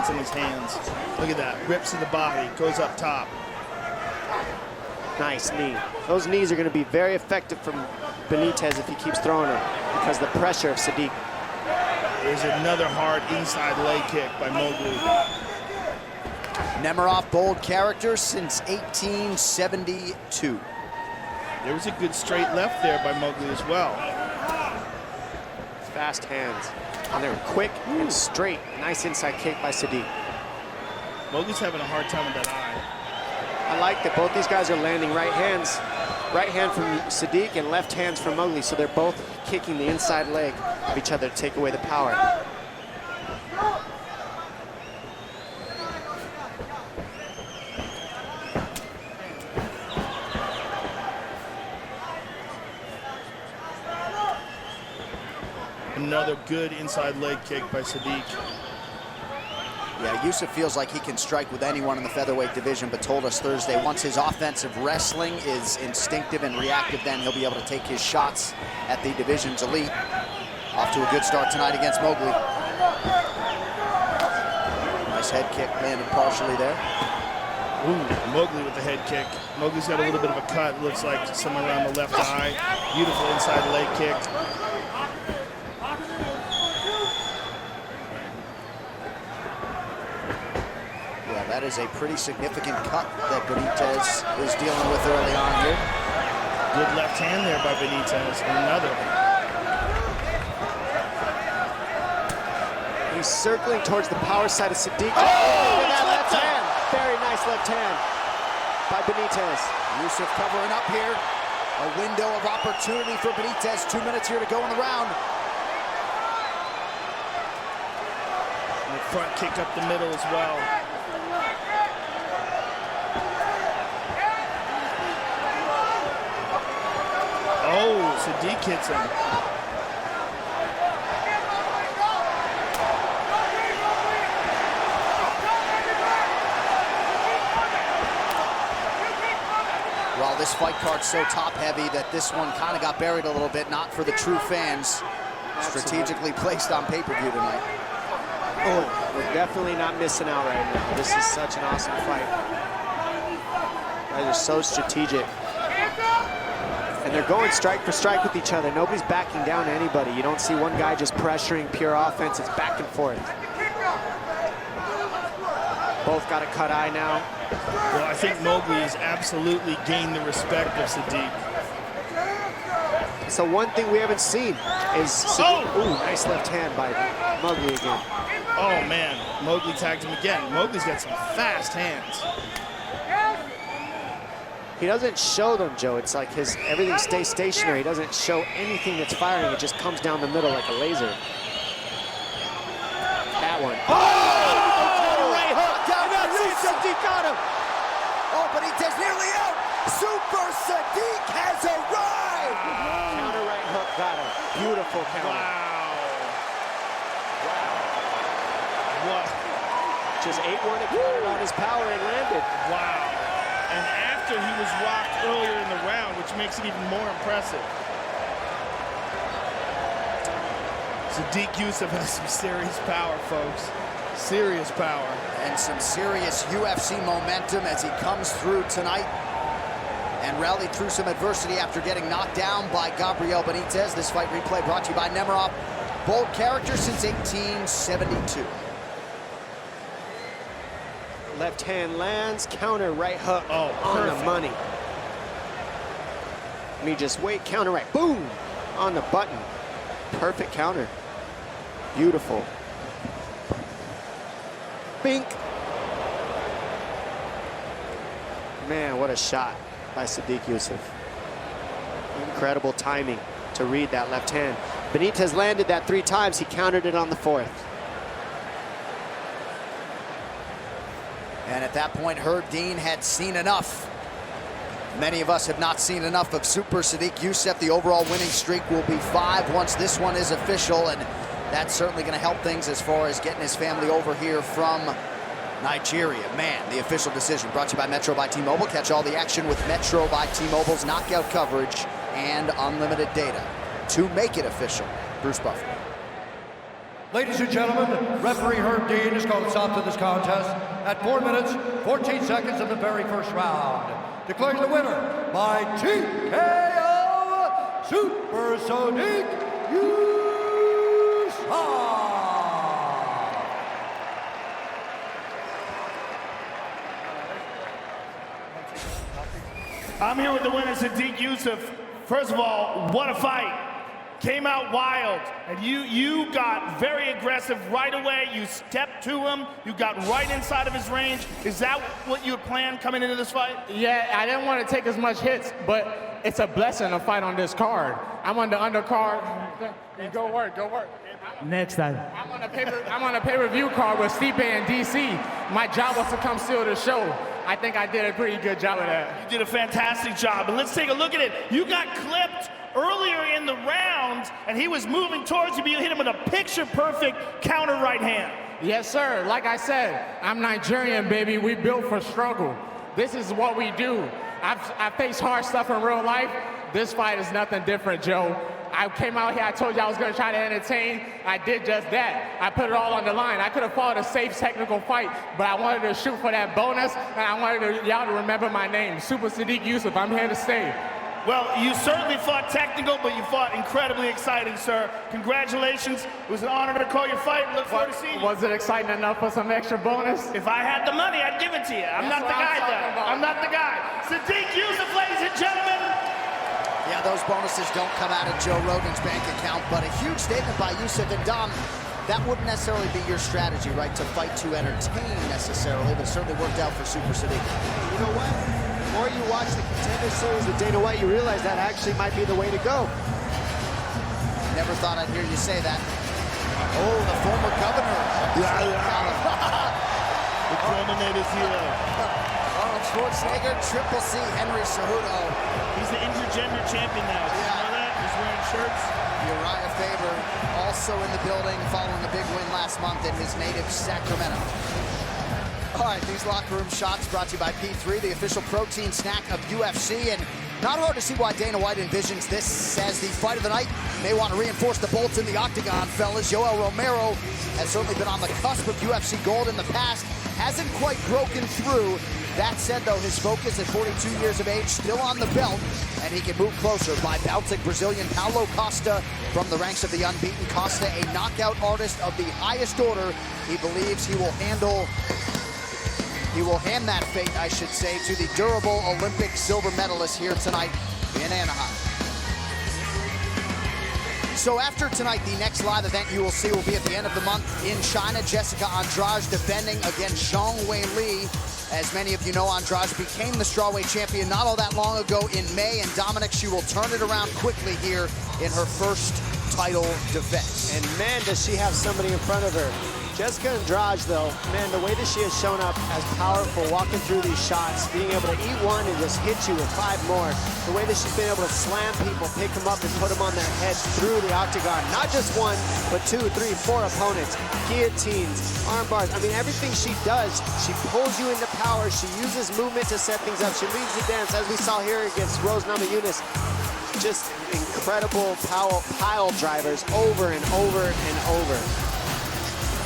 in his hands. Look at that, rips to the body, goes up top. Nice knee. Those knees are going to be very effective from Benitez if he keeps throwing them because the pressure of Sadiq. There's another hard inside leg kick by Mowgli. Nemiroff, bold character since 1872. There was a good straight left there by Mowgli as well. Fast hands. And they're quick and straight. Nice inside kick by Sadiq. Mowgli's having a hard time with that eye. I like that both these guys are landing right hands. Right hand from Sadiq and left hands from Mowgli, so they're both kicking the inside leg of each other to take away the power. Another good inside leg kick by Sadiq. Yeah, Youssef feels like he can strike with anyone in the featherweight division, but told us Thursday once his offensive wrestling is instinctive and reactive, then he'll be able to take his shots at the division's elite. Off to a good start tonight against Mowgli. Nice head kick landed partially there. Ooh, Mowgli with the head kick. Mowgli's got a little bit of a cut, looks like somewhere around the left eye. Beautiful inside leg kick. That is a pretty significant cut that Benitez is dealing with early on here. Good left hand there by Benitez. Another. He's circling towards the power side of Sadiq. Oh, that left hand. Very nice left hand by Benitez. Youssef covering up here. A window of opportunity for Benitez. 2 minutes here to go in the round. And a front kick up the middle as well. Oh, Sadiq hits him. Well, this fight card's so top-heavy that this one kind of got buried a little bit, not for the true fans. Strategically placed on pay-per-view tonight. Oh, we're definitely not missing out right now. This is such an awesome fight. Guys are so strategic. And they're going strike for strike with each other. Nobody's backing down to anybody. You don't see one guy just pressuring pure offense. It's back and forth. Both got a cut eye now. Well, I think Mowgli has absolutely gained the respect of Sadiq. So one thing we haven't seen is Sadiq. Ooh, nice left hand by Mowgli again. Oh, man. Mowgli tagged him again. Mowgli's got some fast hands. He doesn't show them, Joe. It's like everything stays stationary. He doesn't show anything that's firing. It just comes down the middle like a laser. That one. Oh! Right hook down to Sadiq got him. Oh, but Benitez nearly out. Super Sadiq has arrived. Counter right hook got him. Beautiful counter. Wow. What? Just 8-1 it countered on his power and landed. Wow. And after he was rocked earlier in the round, which makes it even more impressive. Sadiq Youssef has some serious power, folks. Serious power. And some serious UFC momentum as he comes through tonight and rallied through some adversity after getting knocked down by Gabriel Benitez. This fight replay brought to you by Nemiroff. bold character since 1872. Left hand lands, counter right hook on the money. Let me just wait, counter right, boom, on the button. Perfect counter. Beautiful. Bink. Man, what a shot by Sadiq Yusuff. Incredible timing to read that left hand. Benitez landed that 3 times. He countered it on the 4th. And at that point, Herb Dean had seen enough. Many of us have not seen enough of Super Sadiq Yusuff. The overall winning streak will be 5 once this one is official, and that's certainly going to help things as far as getting his family over here from Nigeria. Man, the official decision brought to you by Metro by T-Mobile. Catch all the action with Metro by T-Mobile's knockout coverage and unlimited data to make it official. Bruce Buffer. Ladies and gentlemen, referee Herb Dean has called a stop to this contest at 4 minutes, 14 seconds of the very first round. Declaring the winner by TKO, Super Sadiq Yusuff. I'm here with the winner, Sadiq Yusuff. First of all, what a fight. Came out wild, and you got very aggressive right away. You stepped to him, you got right inside of his range. Is that what you had planned coming into this fight? Yeah, I didn't want to take as much hits, but it's a blessing to fight on this card. I'm on the undercard. Go work, go work. Next time. I'm on a pay-per-view card with Stipe and DC. My job was to come steal the show. I think I did a pretty good job of that. You did a fantastic job, and let's take a look at it. You got clipped earlier in the round, and he was moving towards you, but you hit him with a picture-perfect counter right hand. Yes, sir. Like I said, I'm Nigerian, baby. We built for struggle. This is what we do. I've faced hard stuff in real life. This fight is nothing different, Joe. I came out here, I told you I was going to try to entertain. I did just that. I put it all on the line. I could have fought a safe technical fight, but I wanted to shoot for that bonus, and I wanted y'all to remember my name, Super Sadiq Yusuff. I'm here to stay. Well, you certainly fought technical, but you fought incredibly exciting, sir. Congratulations. It was an honor to call your fight. Look forward to seeing you. Was it exciting enough for some extra bonus? If I had the money, I'd give it to you. I'm not the guy, though. I'm not the guy. Sadiq Yusuff, ladies and gentlemen. Yeah, those bonuses don't come out of Joe Rogan's bank account, but a huge statement by Yusuff. And Dom, that wouldn't necessarily be your strategy, right, to fight to entertain necessarily, but it certainly worked out for Super Sadiq. You know what? The more you watch the Contender Series with Dana White, you realize that actually might be the way to go. Never thought I'd hear you say that. Oh, the former governor. The Terminator's here. Arnold Schwarzenegger, Triple C, Henry Cejudo. He's the intergender champion now. Did you know that? He's wearing shirts. Uriah Faber also in the building following a big win last month in his native Sacramento. All right, these locker room shots brought to you by P3, the official protein snack of UFC. And not hard to see why Dana White envisions this as the fight of the night. May want to reinforce the bolts in the octagon, fellas. Yoel Romero has certainly been on the cusp of UFC gold in the past. Hasn't quite broken through. That said, though, his focus at 42 years of age, still on the belt, and he can move closer by bouncing Brazilian Paulo Costa from the ranks of the unbeaten. Costa, a knockout artist of the highest order. He believes he will hand that fate, I should say, to the durable Olympic silver medalist here tonight in Anaheim. So after tonight, the next live event you will see will be at the end of the month in China. Jessica Andrade defending against Zhang Weili. As many of you know, Andrade became the strawweight champion not all that long ago in May, and Dominic, she will turn it around quickly here in her first title defense. And man, does she have somebody in front of her. Jessica Andrade, though, man, the way that she has shown up as powerful, walking through these shots, being able to eat one and just hit you with 5 more, the way that she's been able to slam people, pick them up and put them on their heads through the octagon, not just one, but 2, 3, 4 opponents, guillotines, arm bars. I mean, everything she does, she pulls you into power, she uses movement to set things up, she leads the dance, as we saw here against Rose Namajunas. Just incredible pile drivers over and over and over.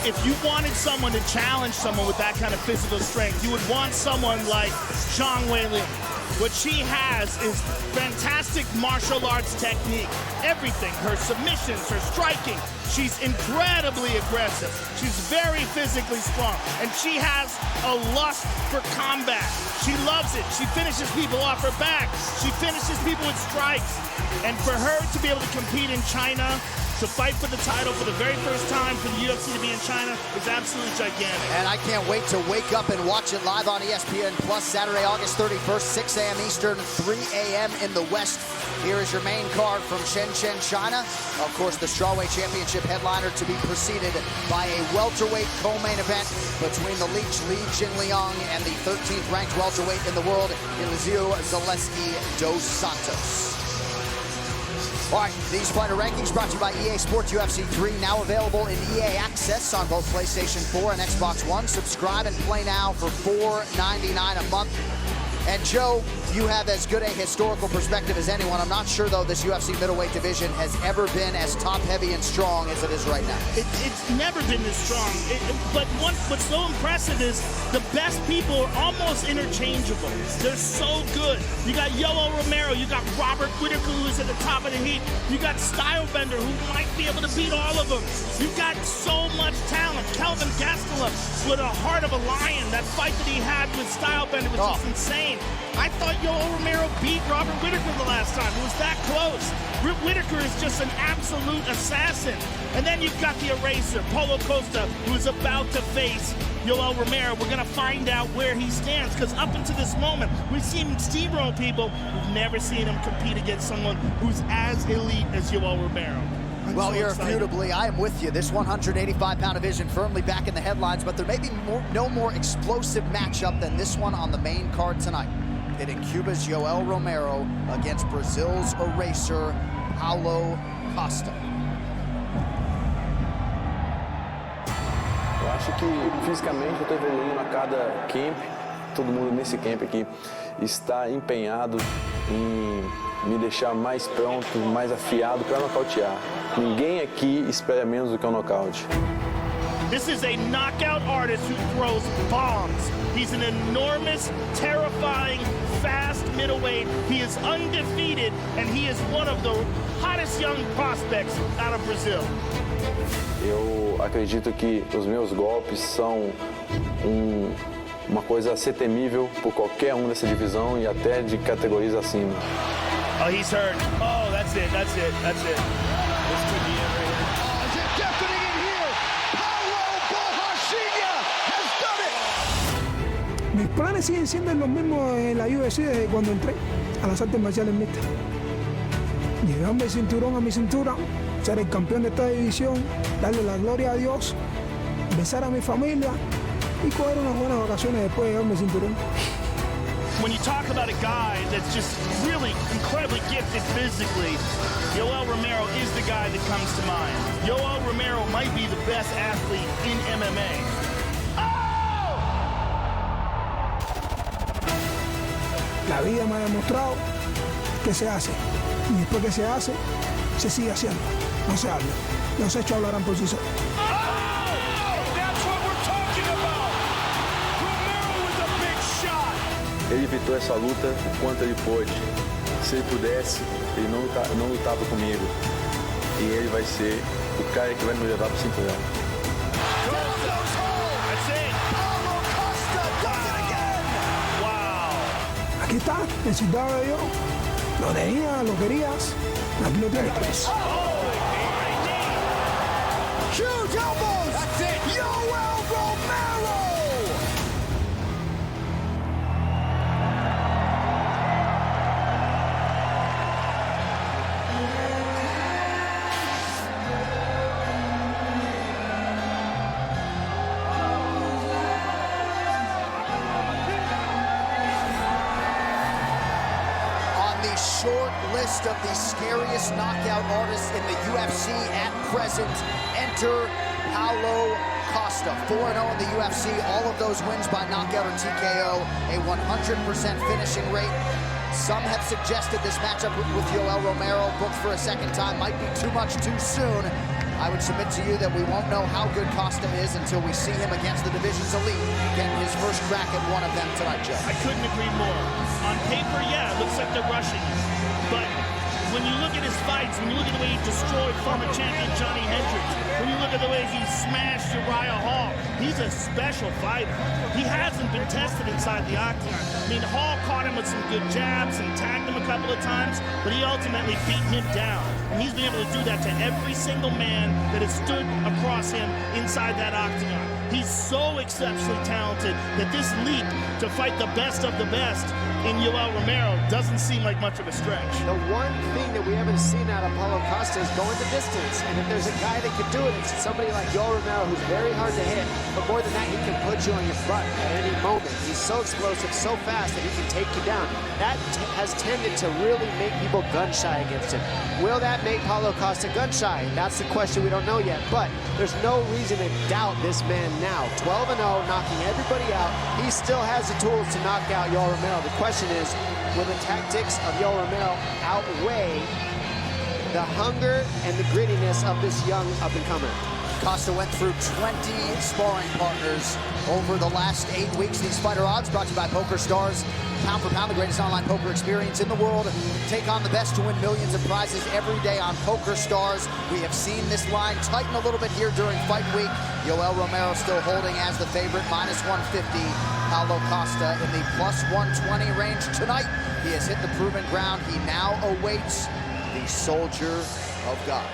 If you wanted someone to challenge someone with that kind of physical strength, you would want someone like Zhang Weili. What she has is fantastic martial arts technique. Everything, her submissions, her striking. She's incredibly aggressive. She's very physically strong. And she has a lust for combat. She loves it. She finishes people off her back. She finishes people with strikes. And for her to be able to compete in China, to fight for the title for the very first time for the UFC to be in China is absolutely gigantic. And I can't wait to wake up and watch it live on ESPN Plus Saturday, August 31st, 6 a.m. Eastern, 3 a.m. in the West. Here is your main card from Shenzhen, China. Of course, the Strawweight Championship headliner to be preceded by a welterweight co-main event between the Leech Li Jingliang and the 13th ranked welterweight in the world, Elizeu Zaleski dos Santos. All right, these fighter rankings brought to you by EA Sports UFC 3, now available in EA Access on both PlayStation 4 and Xbox One. Subscribe and play now for $4.99 a month. And Joe, you have as good a historical perspective as anyone. I'm not sure, though, this UFC middleweight division has ever been as top-heavy and strong as it is right now. It's never been this strong. But what's so impressive is the best people are almost interchangeable. They're so good. You got Yoel Romero. You got Robert Whittaker, who's at the top of the heap. You got Stylebender, who might be able to beat all of them. You got so much talent. Kelvin Gastelum with a heart of a lion. That fight that he had with Stylebender was just insane. I thought Yoel Romero beat Robert Whittaker the last time. It was that close. Whittaker is just an absolute assassin. And then you've got the eraser, Paulo Costa, who is about to face Yoel Romero. We're going to find out where he stands, because up until this moment, we've seen him steamroll people. We've never seen him compete against someone who's as elite as Yoel Romero. Well, irrefutably, I am with you. This 185-pound division firmly back in the headlines, but there may be no more explosive matchup than this one on the main card tonight. Pitting Cuba's Yoel Romero against Brazil's eraser, Paulo Costa. Eu acho que fisicamente eu estou evoluindo a cada camp. Todo mundo nesse camp aqui está empenhado em me deixar mais pronto, mais afiado para nocautear. Ninguém aqui espera menos do que um nocaute. This is a knockout artist who throws bombs. He's an enormous, terrifying, fast middleweight. He is undefeated, and he is one of the hottest young prospects out of Brazil. Eu acredito que os meus golpes são uma coisa a ser temível por qualquer dessa divisão e até de categorias acima. Oh, he's hurt. Oh, that's it. This could be it right here. Oh, is it deafening in here? Paulo Borrachinha has done it! Mis planes siguen siendo los mismos en la UFC desde cuando entré a las artes marciales mixtas. Llevarme el cinturón a mi cintura, ser el campeón de esta división, darle la gloria a Dios, besar a mi familia y coger unas buenas vacaciones después de llevarme el cinturón. When you talk about a guy that's just really incredibly gifted physically, Yoel Romero is the guy that comes to mind. Yoel Romero might be the best athlete in MMA. La vida me ha demostrado que se hace. Y después que se hace, se sigue haciendo. No se habla. Los hechos hablarán por sí solos. Ele evitou essa luta o quanto ele pôde. Se ele pudesse, ele não lutava comigo. E ele vai ser o cara que vai me levar para o cinturão. Aquí está, necesitaba de Dios. Lo tenía, lo querías. Aquí lo tienes, pues. Huge elbows! That's it! Yoel Romero! Short list of the scariest knockout artists in the UFC at present. Enter Paulo Costa, 4-0 in the UFC, all of those wins by knockout or TKO, a 100% finishing rate. Some have suggested this matchup with Yoel Romero, booked for a second time, might be too much too soon. I would submit to you that we won't know how good Costa is until we see him against the division's elite, getting his first crack at one of them tonight, Joe. I couldn't agree more. On paper, yeah, it looks like they're rushing him. But when you look at his fights, when you look at the way he destroyed former champion Johnny Hendricks, when you look at the way he smashed Uriah Hall, he's a special fighter. He hasn't been tested inside the octagon. I mean, Hall caught him with some good jabs and tagged him a couple of times, but he ultimately beat him down. And he's been able to do that to every single man that has stood across him inside that octagon. He's so exceptionally talented that this leap to fight the best of the best in Yoel Romero doesn't seem like much of a stretch. The one thing that we haven't seen out of Paulo Costa is going the distance. And if there's a guy that can do it, it's somebody like Yoel Romero, who's very hard to hit. But more than that, he can put you on your butt at any moment. He's so explosive, so fast that he can take you down. That has tended to really make people gun-shy against him. Will that make Paulo Costa gun-shy? That's the question we don't know yet. But there's no reason to doubt this man now. 12-0, knocking everybody out. He still has the tools to knock out Yoel Romero. The question is, will the tactics of Yoel Romero outweigh the hunger and the grittiness of this young up-and-comer? Costa went through 20 sparring partners over the last 8 weeks. These Fighter Odds brought to you by Poker Stars. Pound for pound, the greatest online poker experience in the world. Take on the best to win millions of prizes every day on Poker Stars. We have seen this line tighten a little bit here during fight week. Yoel Romero still holding as the favorite, -150. Paulo Costa in the +120 range tonight. He has hit the proven ground. He now awaits the Soldier of God.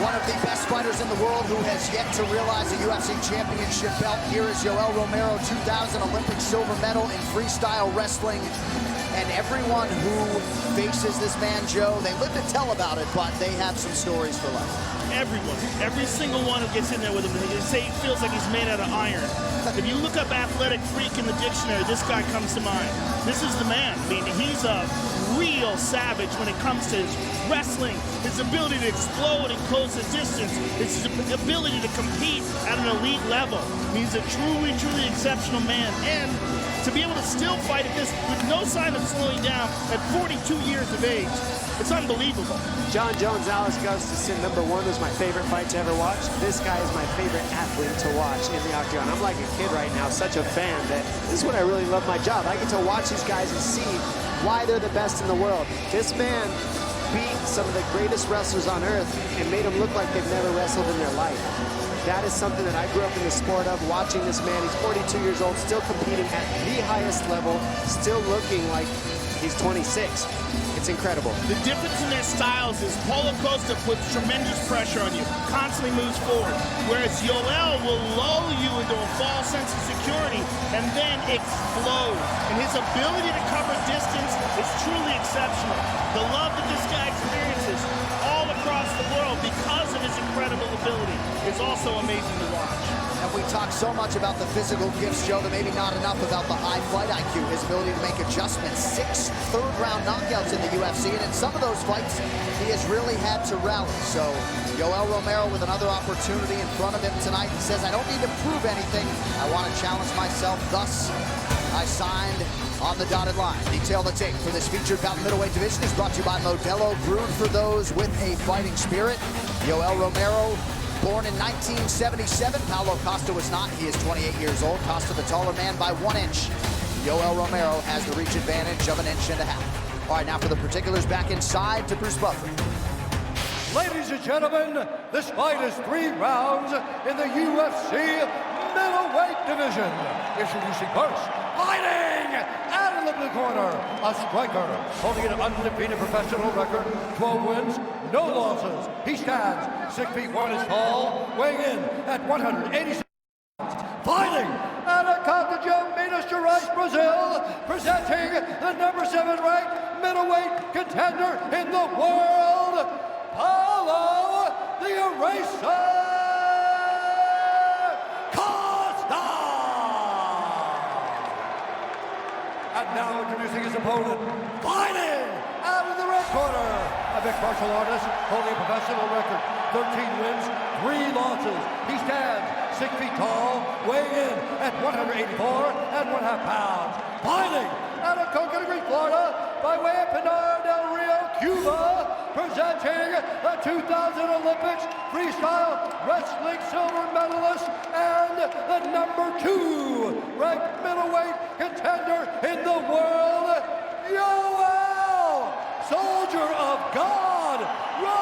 One of the best fighters in the world who has yet to realize a UFC championship belt. Here is Yoel Romero, 2000 Olympic silver medal in freestyle wrestling. And everyone who faces this man, Joe, they live to tell about it, but they have some stories for life. Everyone, every single one who gets in there with him, they say he feels like he's made out of iron. If you look up athletic freak in the dictionary, this guy comes to mind. This is the man. I mean, he's a real savage when it comes to his wrestling, his ability to explode and close the distance, his ability to compete at an elite level. I mean, he's a truly, truly exceptional man. And to be able to still fight at this with no sign of slowing down at 42 years of age, it's unbelievable. John Jones, Alice Gustafson, #1 was my favorite fight to ever watch. This guy is my favorite athlete to watch in the octagon. I'm like a kid right now, such a fan that this is what I really love my job. I get to watch these guys and see why they're the best in the world. This man beat some of the greatest wrestlers on earth and made them look like they've never wrestled in their life. That is something that I grew up in the sport of, watching this man. He's 42 years old, still competing at the highest level, still looking like he's 26. It's incredible. The difference in their styles is Paulo Costa puts tremendous pressure on you, constantly moves forward, whereas Yoel will lull you into a false sense of security and then explode. And his ability to cover distance is truly exceptional. The love that this guy experiences all across the world because of his incredible ability is also amazing to watch. And we talk so much about the physical gifts, Joe, that maybe not enough about the high fight IQ, his ability to make adjustments. 6 third-round knockouts in the UFC, and in some of those fights, he has really had to rally. So Yoel Romero with another opportunity in front of him tonight. He says, I don't need to prove anything. I want to challenge myself. Thus, I signed on the dotted line. Detail the tape for this featured bout middleweight division is brought to you by Modelo, brewed for those with a fighting spirit. Yoel Romero, born in 1977. Paulo Costa was not. He is 28 years old. Costa the taller man by 1 inch. Yoel Romero has the reach advantage of 1.5 inches. All right, now for the particulars, back inside to Bruce Buffer. Ladies and gentlemen, this fight is 3 rounds in the UFC middleweight division. Introducing first, fighting out of the corner, a striker holding an undefeated professional record, 12 wins, no losses. He stands 6 feet 1 inch tall, weighing in at 186 pounds. Fighting out of Cartagena, Minas Gerais, Brazil, presenting the #7 ranked middleweight contender in the world, Paulo the Eraser Costa! And now introducing his opponent, fighting martial artist holding a professional record, 13 wins, 3 losses. He stands 6 feet tall, weighing in at 184.5 pounds. Fighting out of Coconut Green, Florida, by way of Pinar del Rio, Cuba, presenting the 2000 Olympics freestyle wrestling silver medalist and the #2 ranked middleweight contender in the world, Yoel, Soldier of God, Romero.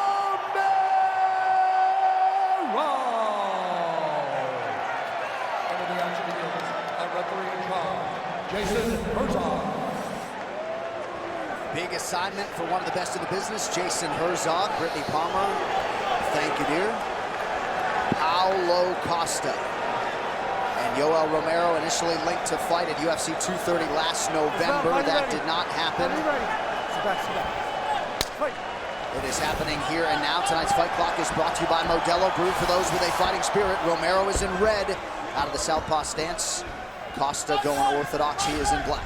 Under the action begins, a referee in charge, Jason Herzog. Big assignment for one of the best in the business, Jason Herzog. Brittany Palmer, thank you, dear. Paulo Costa. And Yoel Romero initially linked to fight at UFC 230 last November. That did not happen. It is happening here and now. Tonight's fight clock is brought to you by Modelo, brewed for those with a fighting spirit. Romero is in red out of the southpaw stance. Costa going orthodox, he is in black.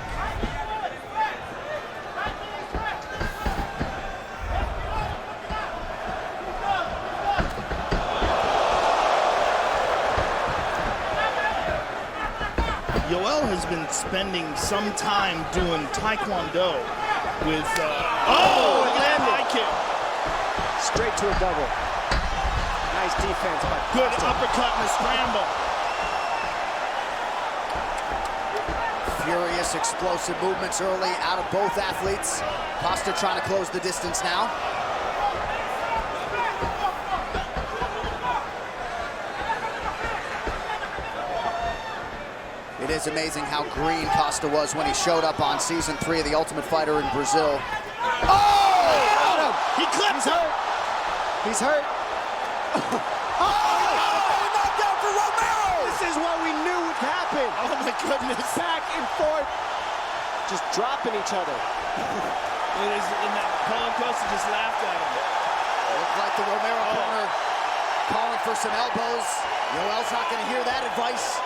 Yoel has been spending some time doing Taekwondo with, oh, high kick. Straight to a double. Nice defense by Good Costa. uppercut and a scramble. Furious, explosive movements early out of both athletes. Costa trying to close the distance now. It is amazing how green Costa was when he showed up on season 3 of The Ultimate Fighter in Brazil. Oh! He clipped him! He's hurt. Knockdown for Romero! This is what we knew would happen. Oh my goodness. Back and forth. Just dropping each other. It is, and Paulo Costa just laughed at him. Looked like the Romero corner calling for some elbows. Yoel's not going to hear that advice.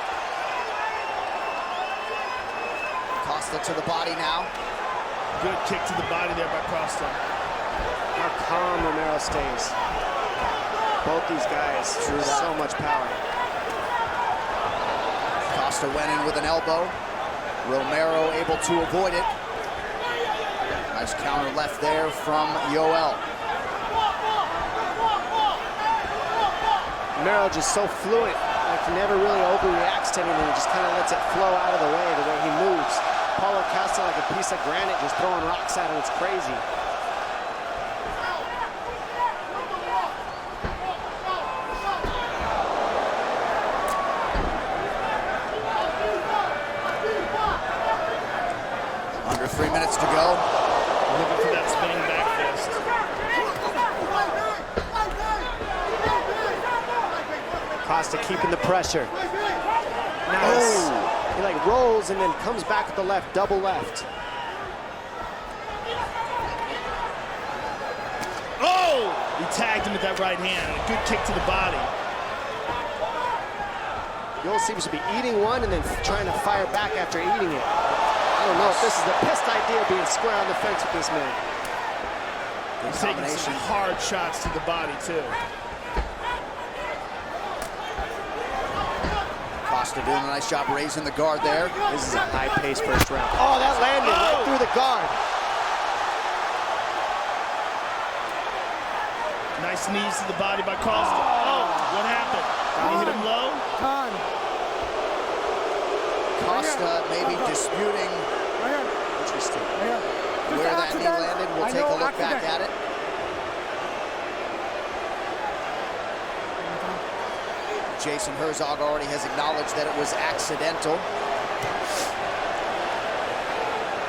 Costa to the body now. Good kick to the body there by Costa. How calm Romero stays. Both these guys, so much power. Costa went in with an elbow. Romero able to avoid it. Nice counter left there from Yoel. Romero just so fluent, like he never really overreacts to anything, just kind of lets it flow out of the way he moves. Paulo Costa like a piece of granite, just throwing rocks at him, it's crazy. Under 3 minutes to go. Looking for that spinning back fist. Costa keeping the pressure. Nice. He like rolls and then comes back with the left, double left. Oh! He tagged him with that right hand. A good kick to the body. Yoel seems to be eating one and then trying to fire back after eating it. I don't know if this is the best idea, being square on the fence with this man. He's taking some hard shots to the body, too. Costa doing a nice job raising the guard there. This is a high-paced first round. Oh, that landed right through the guard. Nice knees to the body by Costa. Oh, what happened? Did he hit him low? Costa maybe disputing Interesting. where that knee landed. We'll take a look back at it. Jason Herzog already has acknowledged that it was accidental.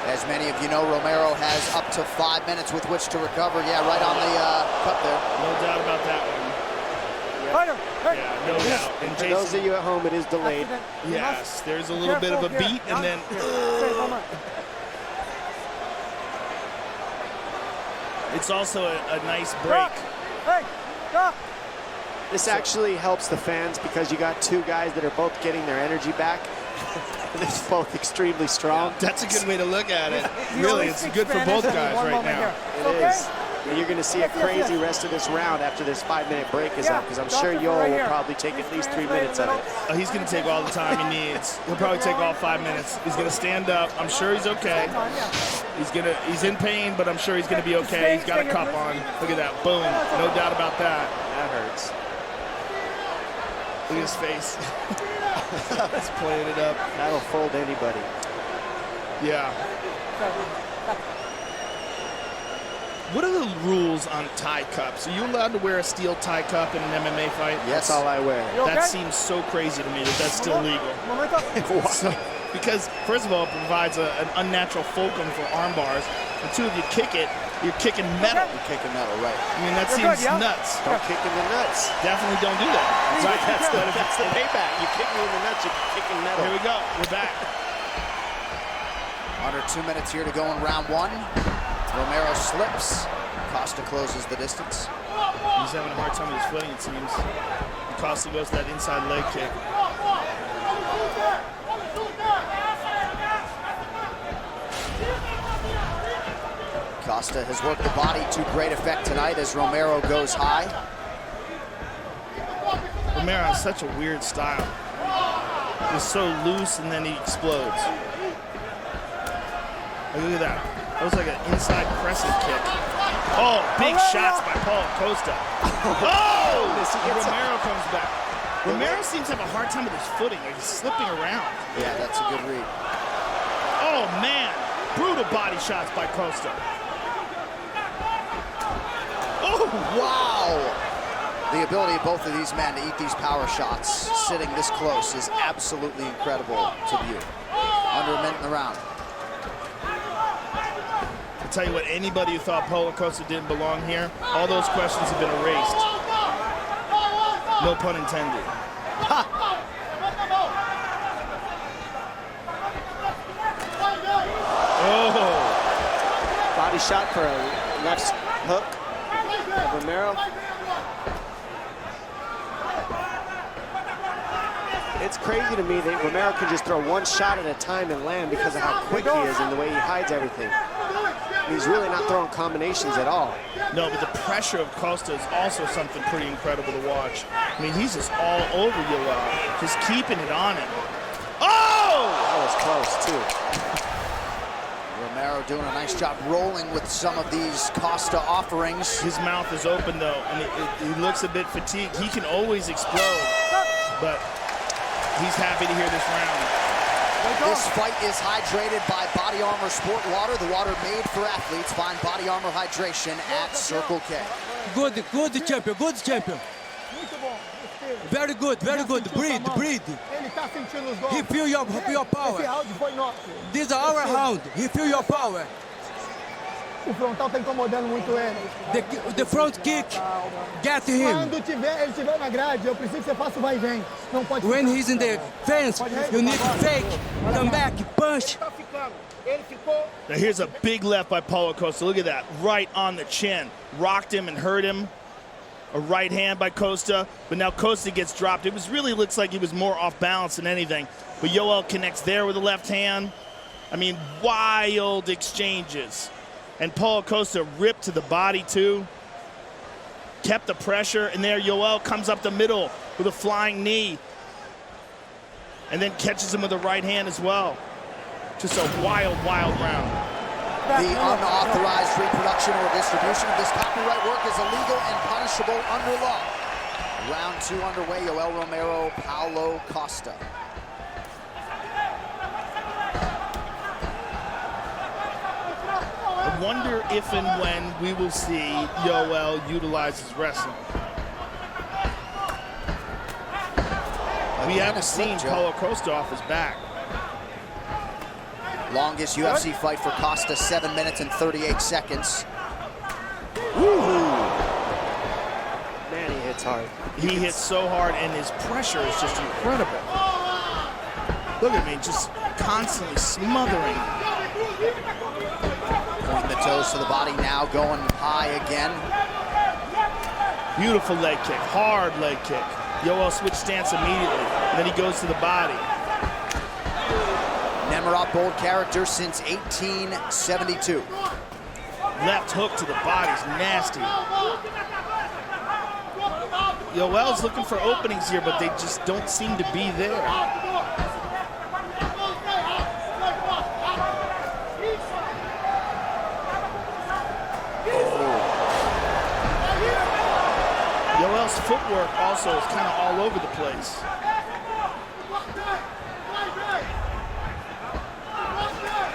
As many of you know, Romero has up to 5 minutes with which to recover. Yeah, right on the cut there. No doubt about that one. Yeah, no doubt. And For those of you at home, it is delayed. Yes, there's a little bit of a beat, and then... It's also a nice break. This actually helps the fans because you got two guys that are both getting their energy back. They're both extremely strong. That's a good way to look at it. Really, it's good for both guys right now. It is. And you're going to see a crazy rest of this round after this 5-minute break is up, because I'm sure Yoel will probably take at least 3 minutes of it. He's going to take all the time he needs. He'll probably take all 5 minutes. He's going to stand up. I'm sure he's okay. He's in pain, but I'm sure he's going to be okay. He's got a cup on. Look at that. Boom. No doubt about that. That hurts. Look at his face. He's playing it up. That'll fold anybody. Yeah. What are the rules on tie cups? Are you allowed to wear a steel tie cup in an MMA fight? Yes. That's all I wear. That seems so crazy to me that that's still legal. So, because, first of all, it provides an unnatural fulcrum for arm bars. And two, if you kick it, you're kicking metal. You're kicking metal, right. I mean, that seems nuts. Don't kick in the nuts. Definitely don't do that. Right, that's the payback. You kick me in the nuts, you're kicking metal. Here we go. We're back. Under 2 minutes here to go in round one. Romero slips. Costa closes the distance. He's having a hard time with his footing, it seems. Costa goes to that inside leg kick. Costa has worked the body to great effect tonight as Romero goes high. Romero has such a weird style. He's so loose and then he explodes. Look at that. That was like an inside crescent kick. Oh, big shots by Paulo Costa. Oh! Romero comes back. Romero seems to have a hard time with his footing. Like he's slipping around. Yeah, that's a good read. Oh, man. Brutal body shots by Costa. Oh, wow. The ability of both of these men to eat these power shots sitting this close is absolutely incredible to view. Under a minute in the round. I'll tell you what, anybody who thought Paulo Costa didn't belong here, all those questions have been erased. No pun intended. Oh! Body shot for a left hook. Romero. It's crazy to me that Romero can just throw one shot at a time and land because of how quick he is and the way he hides everything. He's really not throwing combinations at all. No, but the pressure of Costa is also something pretty incredible to watch. I mean, he's just all over Yoel, just keeping it on him. Oh! That was close, too. Romero doing a nice job rolling with some of these Costa offerings. His mouth is open, though, and he looks a bit fatigued. He can always explode, but he's happy to hear this round. This fight is hydrated by Body Armor Sport Water, the water made for athletes. Find Body Armor hydration at Circle K. Good champion, good champion. Very good, very good. Breathe. He feel your power. This is our round. He feel your power. O frontal tá incomodando muito ele. The front kick, get him. Quando ele estiver na grade, eu preciso que você faça o vai e vem. Não pode. When he's in the fence, you need to fake, come back, punch. Now here's a big left by Paulo Costa. Look at that, right on the chin. Rocked him and hurt him. A right hand by Costa, but now Costa gets dropped. It really looks like he was more off balance than anything. But Yoel connects there with the left hand. I mean, wild exchanges. And Paulo Costa ripped to the body too. Kept the pressure, and there Yoel comes up the middle with a flying knee. And then catches him with the right hand as well. Just a wild, wild round. The unauthorized reproduction or distribution of this copyright work is illegal and punishable under law. Round two underway, Yoel Romero, Paulo Costa. I wonder if and when we will see Yoel utilize his wrestling. We haven't seen Paulo Costa off his back. Longest UFC fight for Costa, 7 minutes and 38 seconds. Woo! Man, he hits hard. He hits so hard, and his pressure is just incredible. Look at me, just constantly smothering. Pointing the toes to the body, now going high again. Beautiful leg kick, hard leg kick. Yoel switched stance immediately, and then he goes to the body. Nemiroff bold character since 1872. left hook to the body is nasty. Yoel's looking for openings here, but they just don't seem to be there. Yoel's footwork also is kind of all over the place.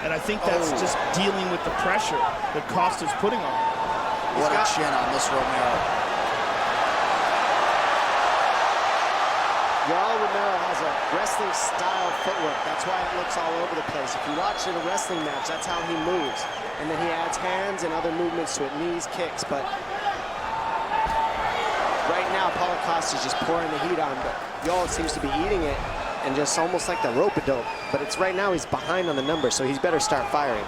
And I think that's just dealing with the pressure that Costa's putting on him. What a chin on this Romero. Yoel Romero has a wrestling-style footwork. That's why it looks all over the place. If you watch in a wrestling match, that's how he moves. And then he adds hands and other movements to it, knees, kicks. But right now, Paulo Costa's just pouring the heat on, but Yoel seems to be eating it and just almost like the rope-a-dope. But it's right now he's behind on the numbers, so he's better start firing.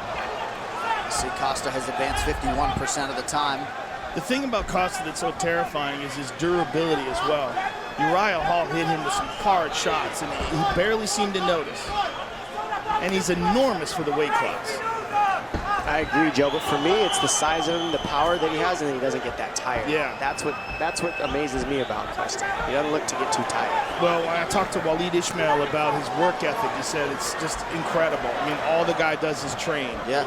See, Costa has advanced 51% of the time. The thing about Costa that's so terrifying is his durability as well. Uriah Hall hit him with some hard shots, and he barely seemed to notice. And he's enormous for the weight class. I agree, Joe, but for me, it's the size of him, the power that he has, and then he doesn't get that tired. Yeah. That's what amazes me about Costa. He doesn't look to get too tired. Well, I talked to Waleed Ismail about his work ethic. He said it's just incredible. I mean, all the guy does is train. Yeah.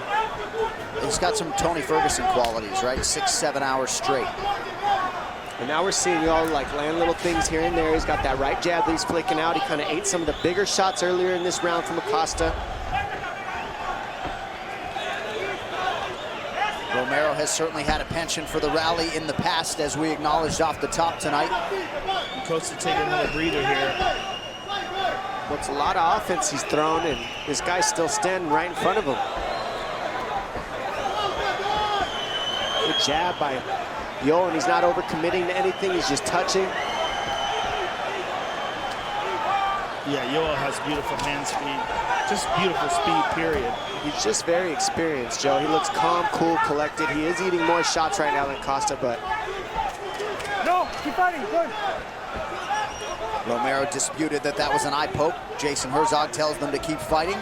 He's got some Tony Ferguson qualities, right? 6-7 hours straight. And now we're seeing Yoel like land little things here and there. He's got that right jab that he's flicking out. He kind of ate some of the bigger shots earlier in this round from Acosta. Romero has certainly had a penchant for the rally in the past, as we acknowledged off the top tonight. Costa taking another breather here. Well, it's a lot of offense he's thrown, and this guy's still standing right in front of him. Good jab by Yoel, and he's not overcommitting to anything. He's just touching. Yeah, Yoel has beautiful hand speed. Just beautiful speed, period. He's just very experienced, Joe. He looks calm, cool, collected. He is eating more shots right now than Costa, but... No, keep fighting, good. Romero disputed that was an eye poke. Jason Herzog tells them to keep fighting.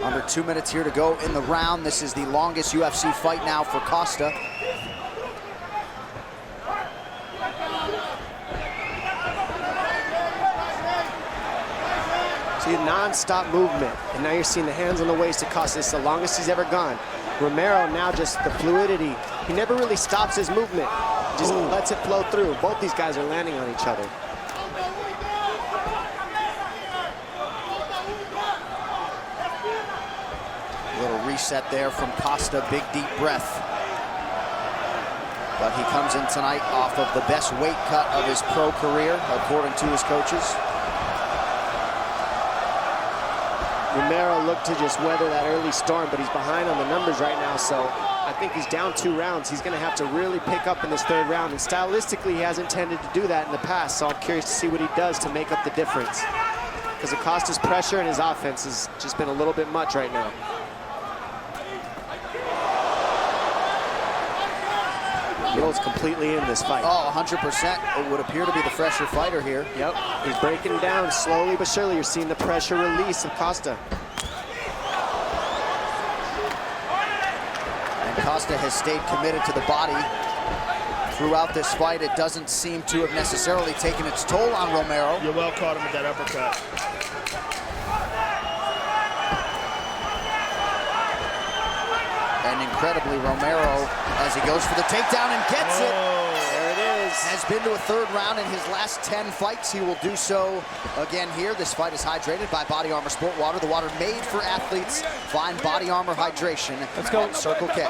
Under 2 minutes here to go in the round. This is the longest UFC fight now for Costa. See, non-stop movement, and now you're seeing the hands on the waist of Costa. It's the longest he's ever gone. Romero now just the fluidity. He never really stops his movement. Just lets it flow through. Both these guys are landing on each other. A little reset there from Costa, big deep breath. But he comes in tonight off of the best weight cut of his pro career, according to his coaches. Romero looked to just weather that early storm, but he's behind on the numbers right now, so I think he's down 2 rounds. He's gonna have to really pick up in this 3rd round, and stylistically, he hasn't tended to do that in the past, so I'm curious to see what he does to make up the difference. Because Acosta's pressure and his offense has just been a little bit much right now. Yoel's completely in this fight. Oh, 100%. It would appear to be the fresher fighter here. Yep, he's breaking down slowly but surely. You're seeing the pressure release of Costa. And Costa has stayed committed to the body throughout this fight. It doesn't seem to have necessarily taken its toll on Romero. Yoel caught him with that uppercut. And incredibly, Romero, as he goes for the takedown and gets it. There it is. Has been to a 3rd round in his last 10 fights. He will do so again here. This fight is hydrated by Body Armor Sport Water, the water made for athletes. Find Body Armor Hydration. Let's go. Circle K.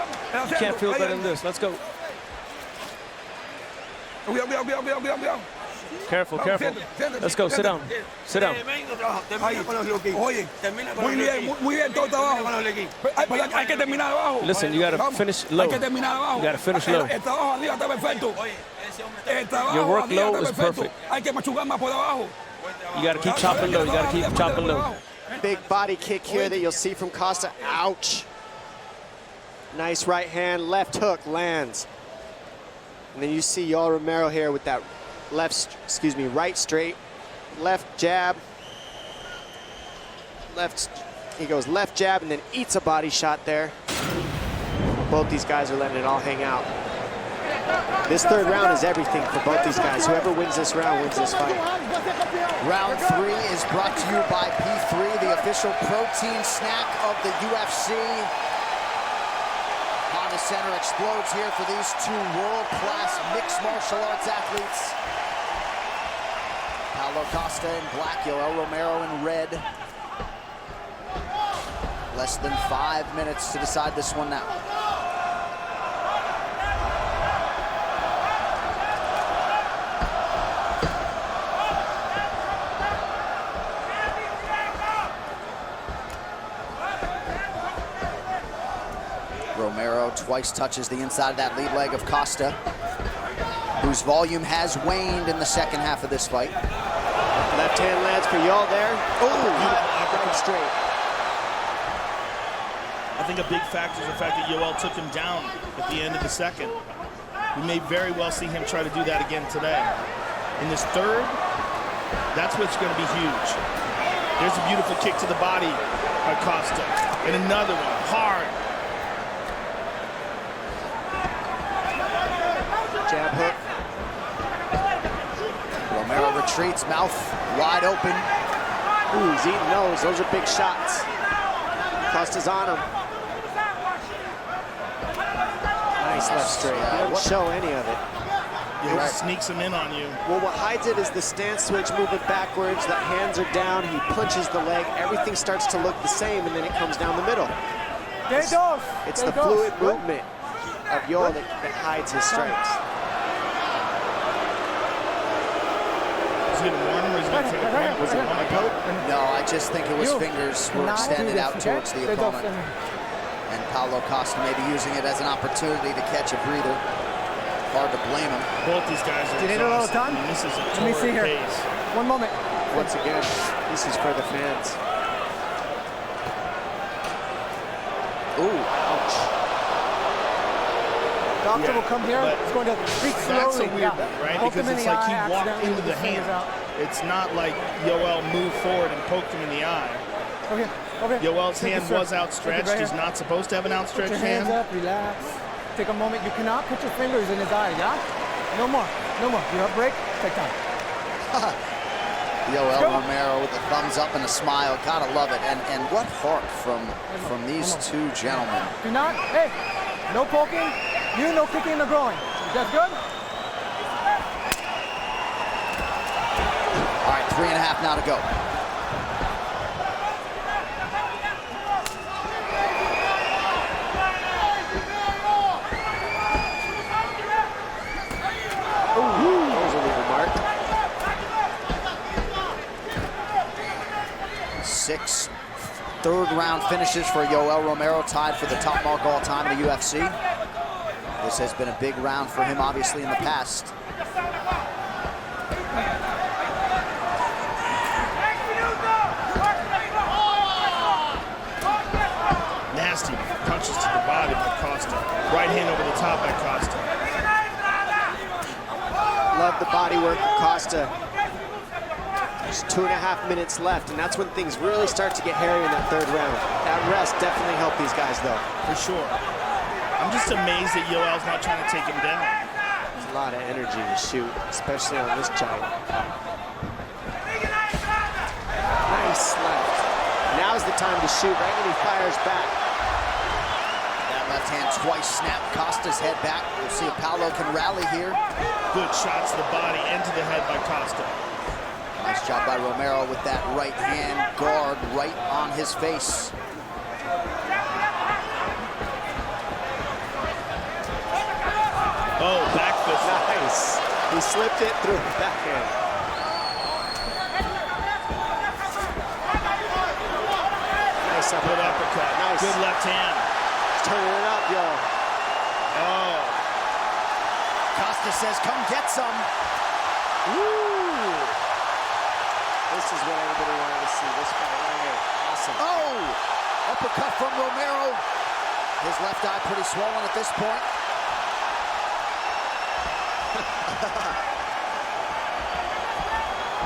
You can't feel better than this. Let's go. Careful, careful. Let's go. Sit down. Sit down. Listen, you gotta finish low. You gotta finish low. Your work low is perfect. You gotta keep chopping low. You gotta keep chopping low. Big body kick here that you'll see from Costa. Ouch. Nice right hand, left hook lands. And then you see Yoel Romero here with that right straight, left jab, he goes left jab and then eats a body shot there. both these guys are letting it all hang out. This third round is everything for both these guys. Whoever wins this round wins this fight. Round 3 is brought to you by P3, the official protein snack of the UFC. Honda Center explodes here for these two world-class mixed martial arts athletes. Paulo Costa in black, Yoel Romero in red. Less than 5 minutes to decide this one now. Romero twice touches the inside of that lead leg of Costa, whose volume has waned in the second half of this fight. Left hand lands for Yoel there. Oh, right straight. I think a big factor is the fact that Yoel took him down at the end of the second. We may very well see him try to do that again today. In this third, that's what's going to be huge. There's a beautiful kick to the body by Costa. And another one, hard. Jab hook. Romero retreats, mouth wide open. Ooh, he's eating those. Those are big shots. Costa's on him. Nice left straight. He doesn't show any of it. It sneaks him in on you. Well, what hides it is the stance switch moving backwards. The hands are down. He punches the leg. Everything starts to look the same, and then it comes down the middle. It's the fluid movement of Yoel that hides his strengths. Is he going to warn him or is he going to take a point? Was it on my coat? No, I just think it was fingers were extended out towards the opponent. And Paulo Costa may be using it as an opportunity to catch a breather. Hard to blame him. Both these guys are exhausted. This is a torrid pace. One moment. Once again, this is for the fans. Ooh, ouch. Doctor will come here. It's going to speak slowly. That's a weird one, right? Because it's like he walked into the hand. It's not like Yoel moved forward and poked him in the eye. Okay. Yoel's hand was outstretched. He's not supposed to have an outstretched hand. Put your hands up, relax. Take a moment. You cannot put your fingers in his eye, yeah? No more. You have a break? Take time. Yoel Romero with a thumbs up and a smile. Gotta love it. And what heart from these two gentlemen. Do not, hey, no poking. You no kicking in the groin. That's good? All right, 3.5 now to go. There's a legal mark. 6 third-round finishes for Yoel Romero, tied for the top mark all time in the UFC. This has been a big round for him, obviously, in the past. Nasty punches to the body by Costa. Right hand over the top by Costa. Love the body work of Costa. There's 2.5 minutes left, and that's when things really start to get hairy in that third round. That rest definitely helped these guys, though. For sure. I'm just amazed that Yoel's not trying to take him down. There's a lot of energy to shoot, especially on this giant. Nice left. Now's the time to shoot, right when he fires back. That left hand twice snapped Costa's head back. We'll see if Paulo can rally here. Good shots to the body and to the head by Costa. Nice job by Romero with that right hand guard right on his face. Oh, back fist. Nice. He slipped it through the backhand. Nice Good uppercut. Nice. Good left hand. Turning it up, yo. Oh. Costa says, come get some. Woo. This is what everybody wanted to see. This fight right here. Awesome. Oh! Uppercut from Romero. His left eye pretty swollen at this point.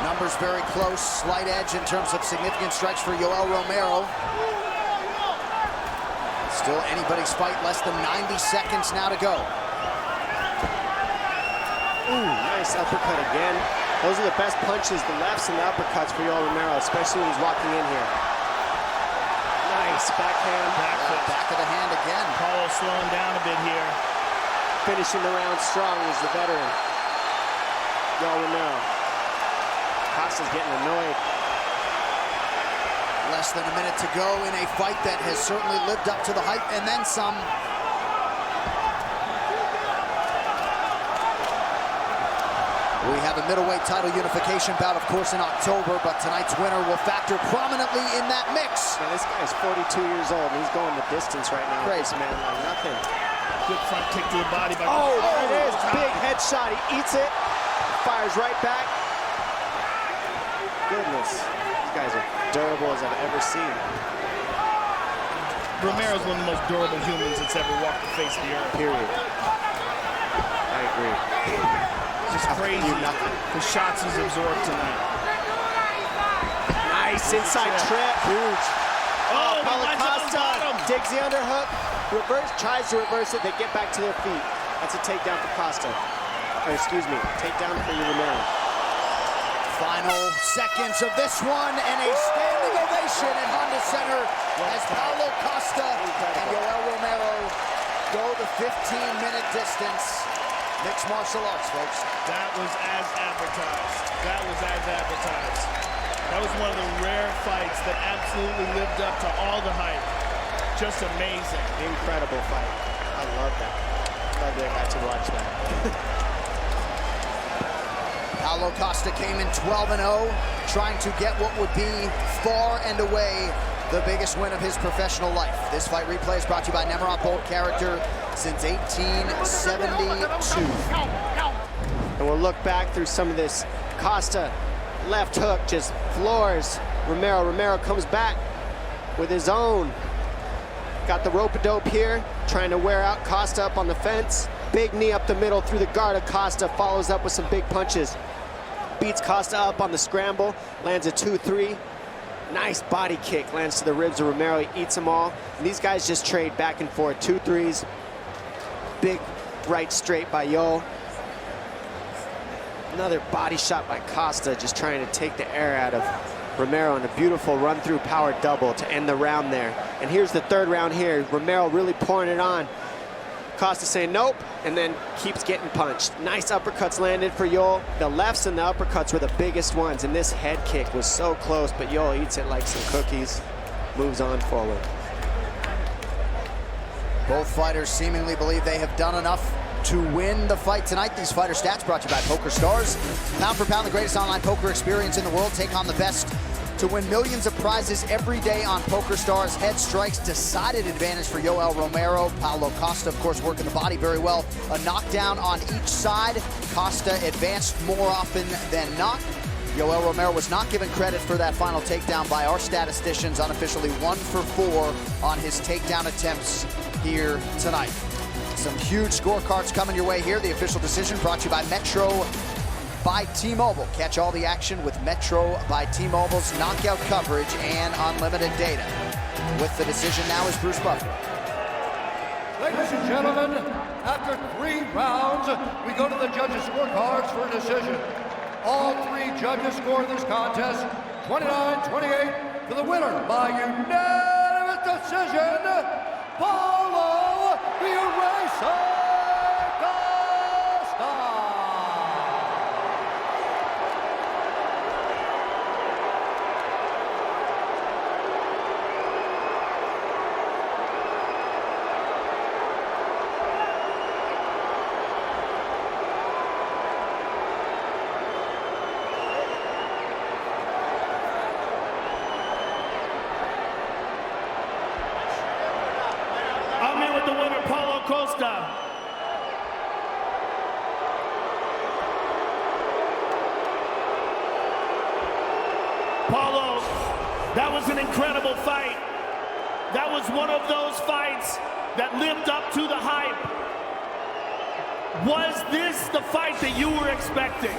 Numbers very close. Slight edge in terms of significant strikes for Yoel Romero. Still anybody's fight, less than 90 seconds now to go. Ooh, nice uppercut again. Those are the best punches, the lefts and the uppercuts for Yoel Romero, especially when he's walking in here. Nice backhand. Back of the hand again. Paulo slowing down a bit here. Finishing the round strong is the veteran. Yoel Romero. Costa's getting annoyed. Less than a minute to go in a fight that has certainly lived up to the hype and then some. We have a middleweight title unification bout, of course, in October, but tonight's winner will factor prominently in that mix. Now, this guy's 42 years old, and he's going the distance right now. Crazy, man, like nothing. Good front kick to the body. Oh, there it is. Big headshot. He eats it. Fires right back. Goodness. These guys are durable as I've ever seen. Romero's one of the most durable humans that's ever walked the face of the earth. Period. I agree. Just crazy. The shots he's absorbed tonight. Nice inside trip. Huge. Oh, Paulo Costa digs the underhook. Tries to reverse it. They get back to their feet. That's a takedown for Costa. Or excuse me, takedown for Romero. Final seconds of this one, and a standing ovation in Honda Center as Paulo Costa and Yoel Romero go the 15-minute distance. Mixed martial arts, folks. That was as advertised. That was as advertised. That was one of the rare fights that absolutely lived up to all the hype. Just amazing. Incredible fight. I love that. Glad that I got to watch that. Paulo Costa came in 12-0, trying to get what would be far and away the biggest win of his professional life. This fight replay is brought to you by Nemerov Bolt Character since 1872. And we'll look back through some of this. Costa, left hook, just floors Romero. Romero comes back with his own. Got the rope-a-dope here, trying to wear out Costa up on the fence. Big knee up the middle through the guard of Costa, follows up with some big punches. Beats Costa up on the scramble, lands a 2-3. Nice body kick, lands to the ribs of Romero, he eats them all. And these guys just trade back and forth, 2-3s. Big right straight by Yoel. Another body shot by Costa, just trying to take the air out of Romero, and a beautiful run-through power double to end the round there. And here's the third round here. Romero really pouring it on. Costa saying nope, and then keeps getting punched. Nice uppercuts landed for Yoel. The lefts and the uppercuts were the biggest ones, and this head kick was so close, but Yoel eats it like some cookies, moves on forward. Both fighters seemingly believe they have done enough to win the fight tonight. These fighter stats brought to you by Poker Stars. Pound for pound, the greatest online poker experience in the world. Take on the best to win millions of prizes every day on Poker Stars. Head strikes, decided advantage for Yoel Romero. Paulo Costa, of course, working the body very well. A knockdown on each side. Costa advanced more often than not. Yoel Romero was not given credit for that final takedown by our statisticians, unofficially 1 for 4 on his takedown attempts here tonight. Some huge scorecards coming your way here. The official decision brought to you by Metro by T-Mobile. Catch all the action with Metro by T-Mobile's knockout coverage and unlimited data. With the decision now is Bruce Buffer. Ladies and gentlemen, after 3 rounds, we go to the judges' scorecards for a decision. All 3 judges scored this contest 29-28 for the winner by unanimous decision, Paulo the Eraser Costa. I'm here with the winner, Paulo Costa. Paulo, that was an incredible fight. That was one of those fights that lived up to the hype. Was this the fight that you were expecting?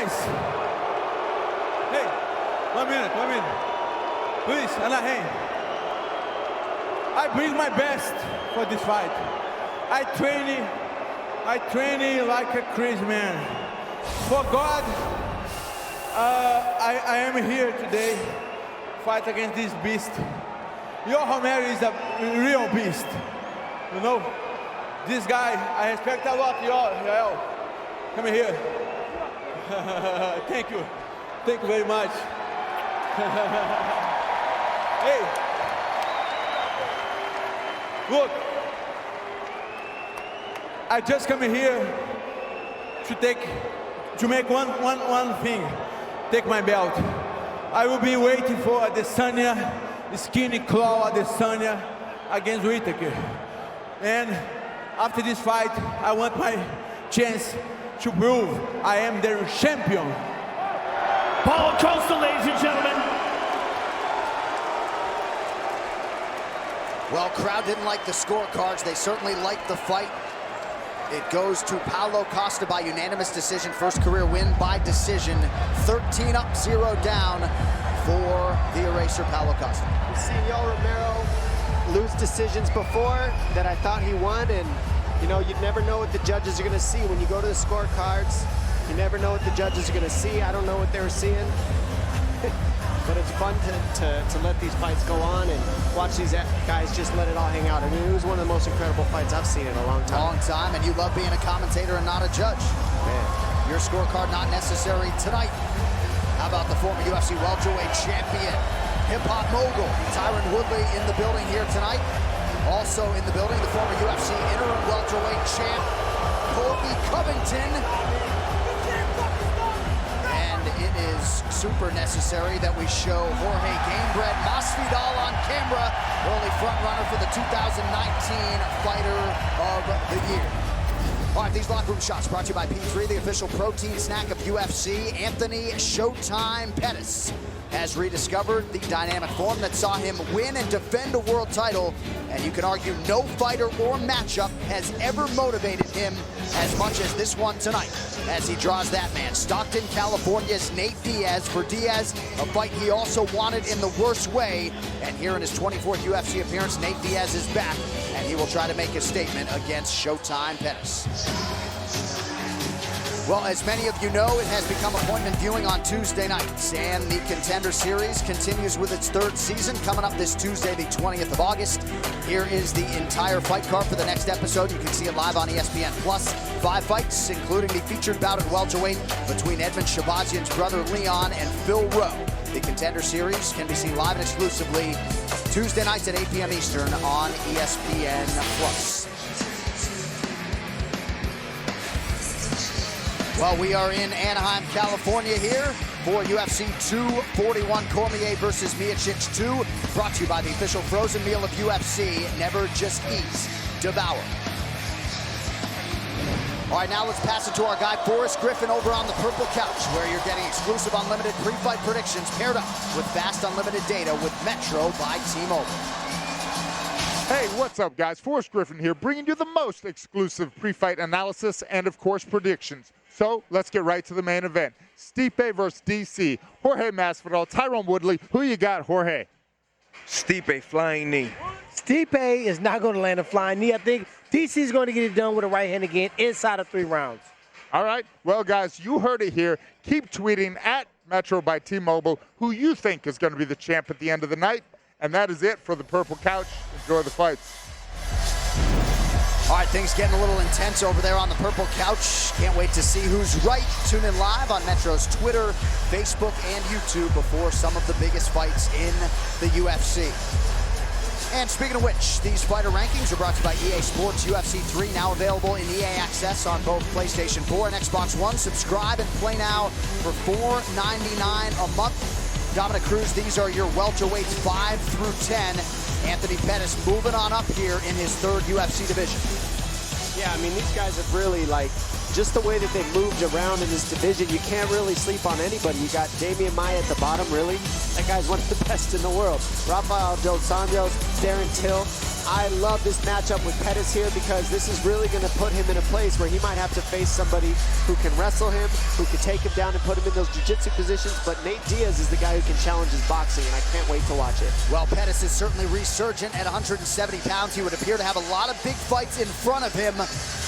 guys. Hey, 1 minute. Please, Anaheim. I bring my best for this fight. I train like a crazy man. For God, I am here today, fight against this beast. Your Romero is a real beast. You know, this guy, I respect a lot, y'all. Come here. Thank you very much. Hey, look, I just come here to make one thing, take my belt. I will be waiting for Adesanya, skinny claw Adesanya against Whittaker. And after this fight, I want my chance to prove I am their champion. Paulo Costa, ladies and gentlemen. Well, crowd didn't like the scorecards. They certainly liked the fight. It goes to Paulo Costa by unanimous decision. First career win by decision. 13 up, 0 down for the eraser, Paulo Costa. We've seen Yoel Romero lose decisions before that I thought he won, and you know, you'd never know what the judges are going to see when you go to the scorecards. You never know what the judges are going to see. I don't know what they were seeing. But it's fun to let these fights go on and watch these guys just let it all hang out. I mean, it was one of the most incredible fights I've seen in a long time. Long time, and you love being a commentator and not a judge. Man. Your scorecard not necessary tonight. How about the former UFC welterweight champion, hip-hop mogul, Tyron Woodley in the building here tonight. Also in the building, the former UFC interim welterweight champ, Colby Covington. It is super necessary that we show Jorge Gamebred Masvidal on camera, early front runner for the 2019 Fighter of the Year. All right, these locker room shots brought to you by P3, the official protein snack of UFC. Anthony Showtime Pettis has rediscovered the dynamic form that saw him win and defend a world title, and you can argue no fighter or matchup has ever motivated him as much as this one tonight, as he draws that man, Stockton, California's Nate Diaz. For Diaz, a fight he also wanted in the worst way, and here in his 24th UFC appearance, Nate Diaz is back, and he will try to make a statement against Showtime Pettis. Well, as many of you know, it has become appointment viewing on Tuesday nights, and the Contender Series continues with its third season, coming up this Tuesday, the 20th of August. Here is the entire fight card for the next episode. You can see it live on ESPN+. 5 fights, including the featured bout at welterweight between Edmund Shabazian's brother Leon and Phil Rowe. The Contender Series can be seen live and exclusively Tuesday nights at 8 p.m. Eastern on ESPN+. Well, we are in Anaheim, California here for UFC 241, Cormier versus Miocic 2, brought to you by the official frozen meal of UFC, Never Just Eat, Devour. All right, now let's pass it to our guy, Forrest Griffin, over on the Purple Couch, where you're getting exclusive unlimited pre-fight predictions paired up with fast unlimited data with Metro by T-Mobile. Hey, what's up, guys? Forrest Griffin here, bringing you the most exclusive pre-fight analysis and, of course, predictions. So let's get right to the main event. Stipe versus DC. Jorge Masvidal, Tyron Woodley. Who you got, Jorge? Stipe, flying knee. Stipe is not going to land a flying knee. I think DC is going to get it done with a right hand again inside of 3 rounds. All right. Well, guys, you heard it here. Keep tweeting at Metro by T-Mobile who you think is going to be the champ at the end of the night. And that is it for the Purple Couch. Enjoy the fights. All right, things getting a little intense over there on the Purple Couch. Can't wait to see who's right. Tune in live on Metro's Twitter, Facebook, and YouTube before some of the biggest fights in the UFC. And speaking of which, these fighter rankings are brought to you by EA Sports. UFC 3 now available in EA Access on both PlayStation 4 and Xbox One. Subscribe and play now for $4.99 a month. Dominic Cruz, these are your welterweights 5 through 10. Anthony Pettis moving on up here in his 3rd UFC division. Yeah, I mean, these guys have really, like, just the way that they've moved around in this division, you can't really sleep on anybody. You got Damian Maia at the bottom, really. That guy's one of the best in the world. Rafael Dos Anjos, Darren Till. I love this matchup with Pettis here because this is really going to put him in a place where he might have to face somebody who can wrestle him, who can take him down and put him in those jiu-jitsu positions, but Nate Diaz is the guy who can challenge his boxing, and I can't wait to watch it. Well, Pettis is certainly resurgent at 170 pounds. He would appear to have a lot of big fights in front of him,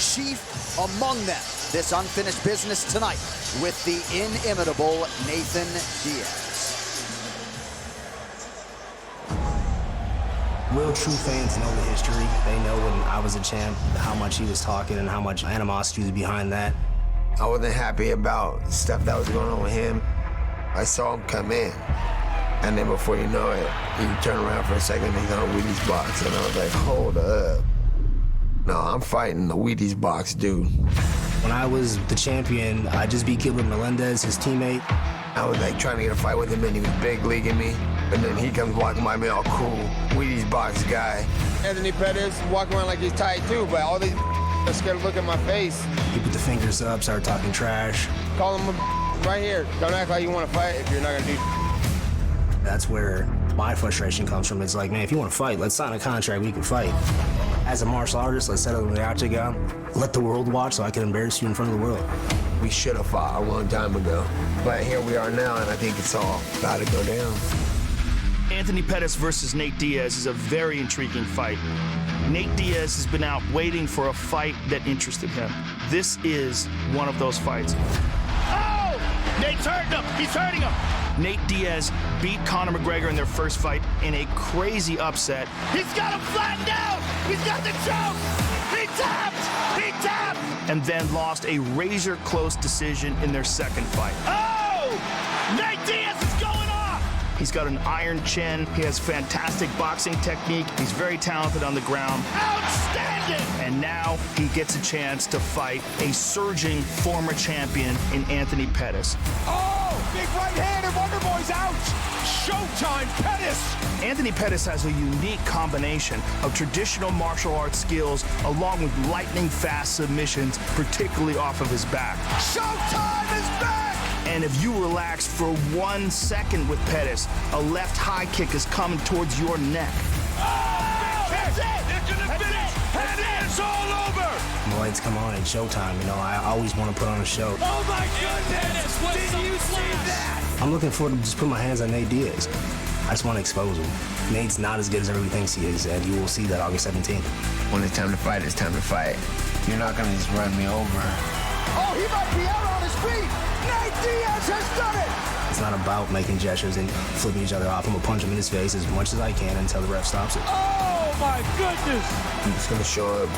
chief among them. This unfinished business tonight with the inimitable Nathan Diaz. Real true fans know the history. They know when I was a champ, how much he was talking and how much animosity was behind that. I wasn't happy about stuff that was going on with him. I saw him come in, and then before you know it, he turned around for a second and he's on a Wheaties box, and I was like, hold up. No, I'm fighting the Wheaties box dude. When I was the champion, I just beat Gilbert Melendez, his teammate. I was like trying to get a fight with him, and he was big leaguing me. And then he comes walking by me all cool, Wheaties box guy. Anthony Pettis walking around like he's tight too, but all these are scared to look at my face. He put the fingers up, started talking trash. Call him right here. Don't act like you want to fight if you're not gonna do. That's where my frustration comes from. It's like, man, if you want to fight, let's sign a contract, we can fight. As a martial artist, let's settle in the octagon. Let the world watch so I can embarrass you in front of the world. We should have fought a long time ago, but here we are now, and I think it's all about to go down. Anthony Pettis versus Nate Diaz is a very intriguing fight. Nate Diaz has been out waiting for a fight that interested him. This is one of those fights. Oh! Nate's hurting him! He's hurting him! Nate Diaz beat Conor McGregor in their first fight in a crazy upset. He's got him flattened out! He's got the choke! He tapped! He tapped! And then lost a razor-close decision in their second fight. Oh! Nate Diaz is going off! He's got an iron chin. He has fantastic boxing technique. He's very talented on the ground. Outstanding! And now he gets a chance to fight a surging former champion in Anthony Pettis. Oh! Big right hand and Wonder Boy's out! Showtime, Pettis! Anthony Pettis has a unique combination of traditional martial arts skills along with lightning-fast submissions, particularly off of his back. Showtime is back! And if you relax for 1 second with Pettis, a left high kick is coming towards your neck. Oh! That's it! They're gonna finish! And it's all over! When the lights come on, it's showtime. You know, I always want to put on a show. Oh my goodness! Did you see that? I'm looking forward to just put my hands on Nate Diaz. I just want to expose him. Nate's not as good as everybody thinks he is, and you will see that August 17th. When it's time to fight, it's time to fight. You're not gonna just run me over. Oh, he might be out on his feet! Nate Diaz has done it! It's not about making gestures and flipping each other off. I'm gonna punch him in his face as much as I can until the ref stops it. Oh my goodness! I'm just gonna show up,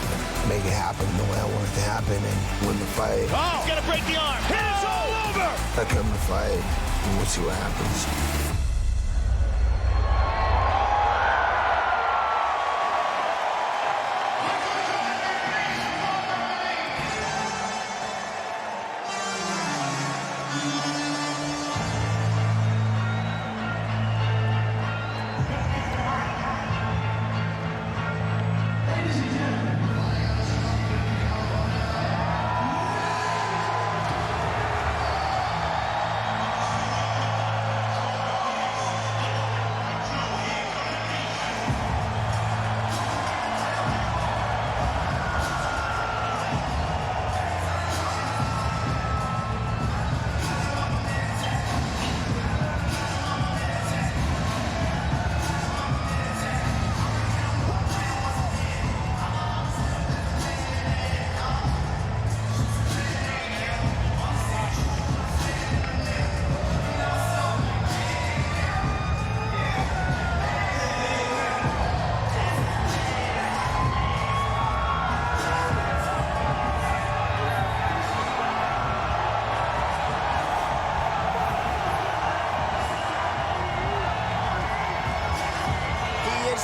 make it happen the way I want it to happen, and win the fight. Oh! He's gonna break the arm! It's all over! I come to fight, and we'll see what happens.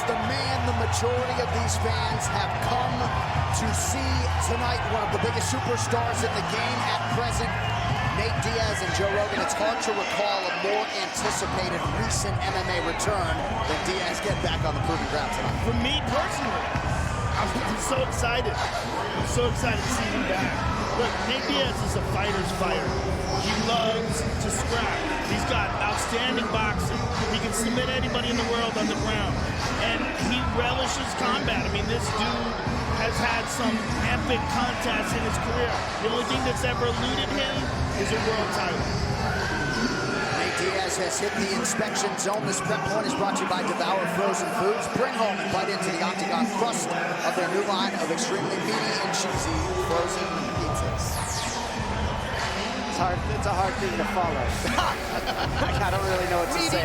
The man the majority of these fans have come to see tonight, one of the biggest superstars in the game at present, Nate Diaz and Joe Rogan. It's hard to recall a more anticipated recent MMA return than Diaz getting back on the proving ground tonight. For me personally, I'm so excited. I'm so excited to see him back. Look, Nate Diaz is a fighter's fighter. He loves to scrap. He's got outstanding boxing. He can submit anybody in the world on the ground. and he relishes combat. I mean, this dude has had some epic contests in his career. The only thing that's ever eluded him is a world title. Nate Diaz has hit the inspection zone. This prep point is brought to you by Devour Frozen Foods. Bring home and bite into the Octagon crust of their new line of extremely meaty and cheesy frozen pizzas. It's a hard thing to follow. I don't really know what to say.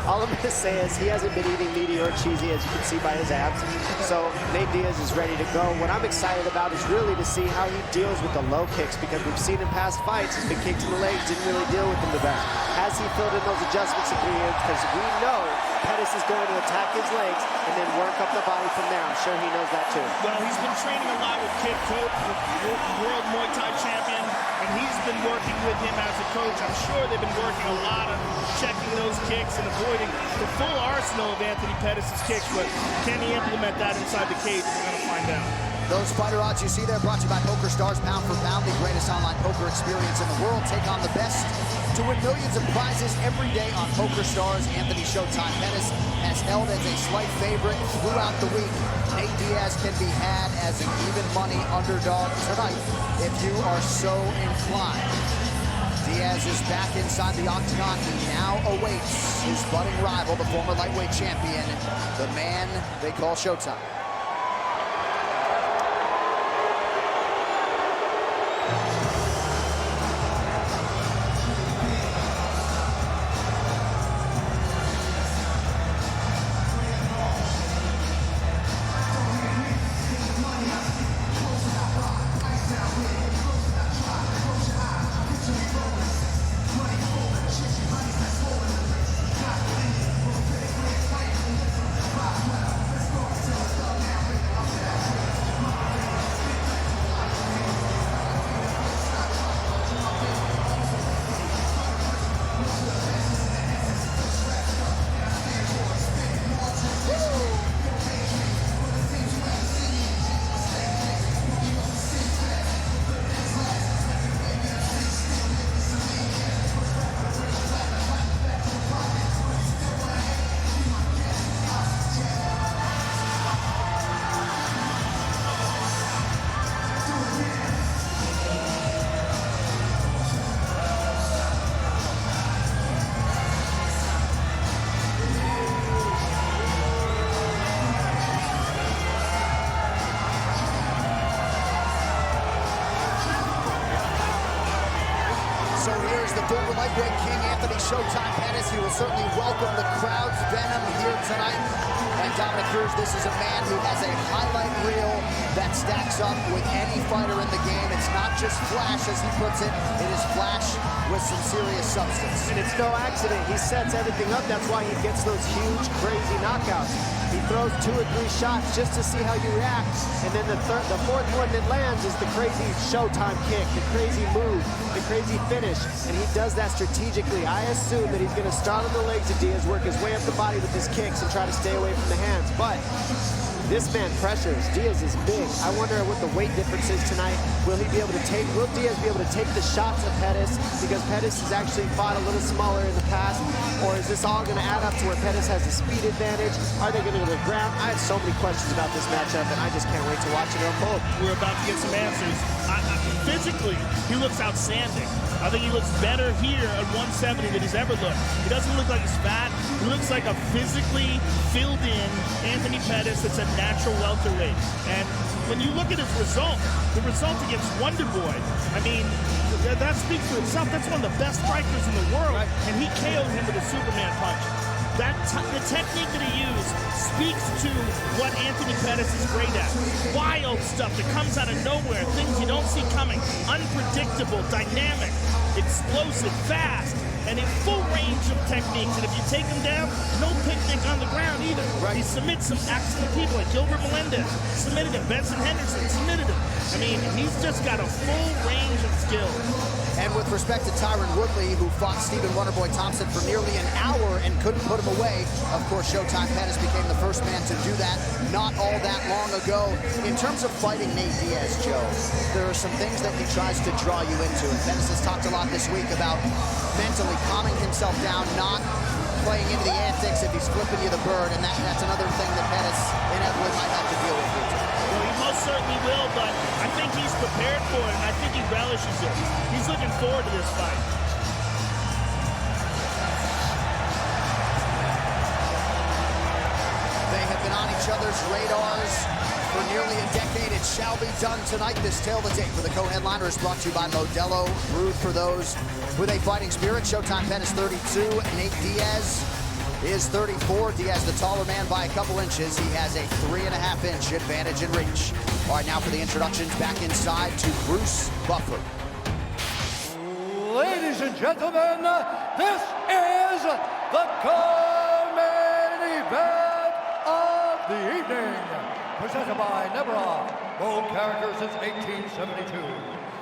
All I'm going to say is he hasn't been eating meaty or cheesy, as you can see by his abs. So Nate Diaz is ready to go. What I'm excited about is really to see how he deals with the low kicks, because we've seen in past fights, he's been kicked in the legs, didn't really deal with them the best. Has he filled in those adjustments in 3 years? Because we know Pettis is going to attack his legs and then work up the body from there. I'm sure he knows that too. Well, he's been training a lot with Kid Cope, world Muay Thai champion, and he's been working with him as a coach. I'm sure they've been working a lot on checking those kicks and avoiding the full arsenal of Anthony Pettis' kicks, but can he implement that inside the cage? We're going to find out. Those fighter odds you see there brought to you by Poker Stars, pound for pound, the greatest online poker experience in the world. Take on the best to win millions of prizes every day on Poker Stars. Anthony Showtime Pettis has held as a slight favorite throughout the week. Nate Diaz can be had as an even money underdog tonight if you are so inclined. Diaz is back inside the octagon. He now awaits his budding rival, the former lightweight champion, the man they call Showtime. So here's the former lightweight king, Anthony Showtime Pettis. He will certainly welcome the crowd's venom here tonight. And Dominic Cruz, this is a man who has a highlight reel that stacks up with any fighter in the game. It's not just flash, as he puts it. It is flash with some serious substance. And it's no accident. He sets everything up. That's why he gets those huge, crazy knockouts. He throws 2 or 3 shots just to see how you react. And then the fourth one that lands is the crazy Showtime kick, the crazy move, the crazy finish. And he does that strategically. I assume that he's going to start on the legs of Diaz, work his way up the body with his kicks, and try to stay away from the hands. But this man pressures. Diaz is big. I wonder what the weight difference is tonight. Will Diaz be able to take the shots of Pettis, because Pettis has actually fought a little smaller in the past? Or is this all going to add up to where Pettis has a speed advantage? Are they going to go to the ground? I have so many questions about this matchup, and I just can't wait to watch it unfold. We're about to get some answers. Physically, he looks outstanding. I think he looks better here at 170 than he's ever looked. He doesn't look like he's fat. He looks like a physically filled-in Anthony Pettis that's a natural welterweight. And when you look at his result, the result against Wonder Boy, I mean, that speaks for itself. That's one of the best strikers in the world, and he KO'd him with a Superman punch. The technique that he used speaks to what Anthony Pettis is great at. Wild stuff that comes out of nowhere, things you don't see coming, unpredictable, dynamic, explosive, fast, and in full range of techniques. And if you take him down, no picnic on the ground either. He submits some excellent people like Gilbert Melendez, submitted him. Benson Henderson submitted him. I mean, he's just got a full range of skill. And with respect to Tyron Woodley, who fought Stephen Wonderboy Thompson for nearly an hour and couldn't put him away, of course, Showtime Pettis became the first man to do that not all that long ago. In terms of fighting Nate Diaz, Joe, there are some things that he tries to draw you into. And Pettis has talked a lot this week about mentally calming himself down, not playing into the antics, if he's flipping you the bird, and that's another thing that Pettis inevitably might have to deal with here too. Well, he most certainly will, but I think he's prepared for it, and I think he relishes it. He's looking forward to this fight. They have been on each other's radars for nearly a decade. It shall be done tonight. This tail of the tape for the co-headliner is brought to you by Modelo, brewed for those with a fighting spirit. Showtime Pettis 32, Nate Diaz is 34. Diaz the taller man by a couple inches. He has a 3.5-inch advantage in reach. All right, now for the introductions, back inside to Bruce Buffer. Ladies and gentlemen, this is the co-main event of the evening. Presented by Neverov, bold character since 1872.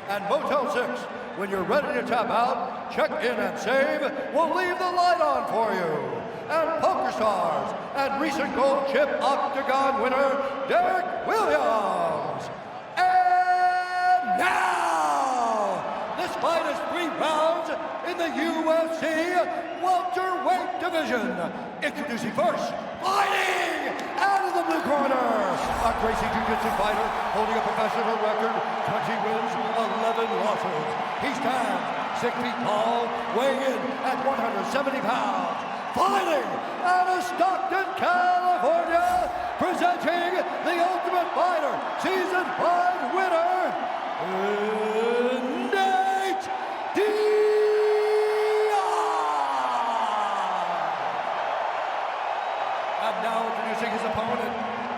And Motel 6, when you're ready to tap out, check in and save, we'll leave the light on for you. And Poker Stars, and recent Gold Chip Octagon winner, Derek Williams. And now, this fight is 3 rounds in the UFC welterweight division. Introducing first, fighting out of the blue corner, a Gracie Jiu-Jitsu fighter holding a professional record, 20 wins, 11 losses. He stands 6 feet tall, weighing in at 170 pounds. Fighting out of Stockton, California, presenting the Ultimate Fighter Season 5 winner, Nate Diaz. And now introducing his opponent,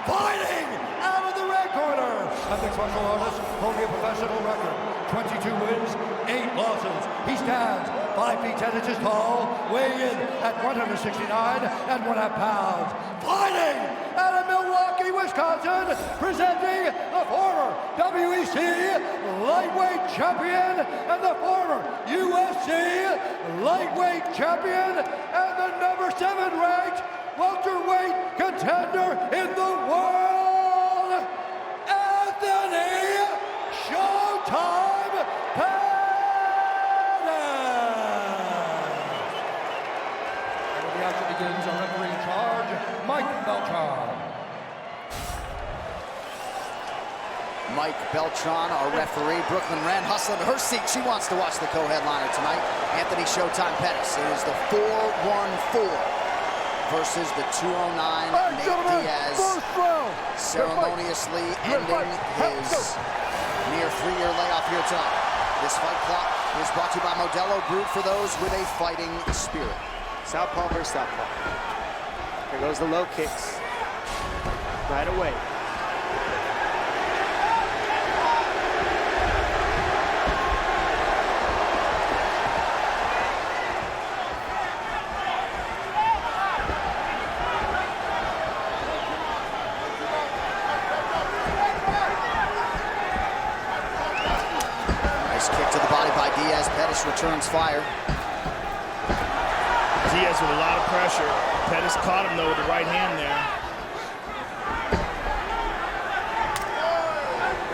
fighting out of the red corner, a mixed martial artist holding a professional record, 22 wins, 8 losses. He stands 5 feet 10 inches tall, weighing in at 169.5 pounds. Fighting out of Milwaukee, Wisconsin, presenting the former WEC lightweight champion and the former UFC lightweight champion and the #7 ranked welterweight contender in the world, Anthony Showtime Pettis. And the action begins, our referee in charge, Mike Beltran. Mike Beltran, our referee. Brooklyn Wren hustling to her seat. She wants to watch the co-headliner tonight. Anthony Showtime Pettis. It is the 4-1-4 versus the 209 Nate Diaz. Ceremoniously ending his near 3-year layoff here tonight. This fight clock is brought to you by Modelo, brewed for those with a fighting spirit. Southpaw versus southpaw. There goes the low kicks. Right away. Pettis returns fire. Diaz with a lot of pressure. Pettis caught him though with the right hand there.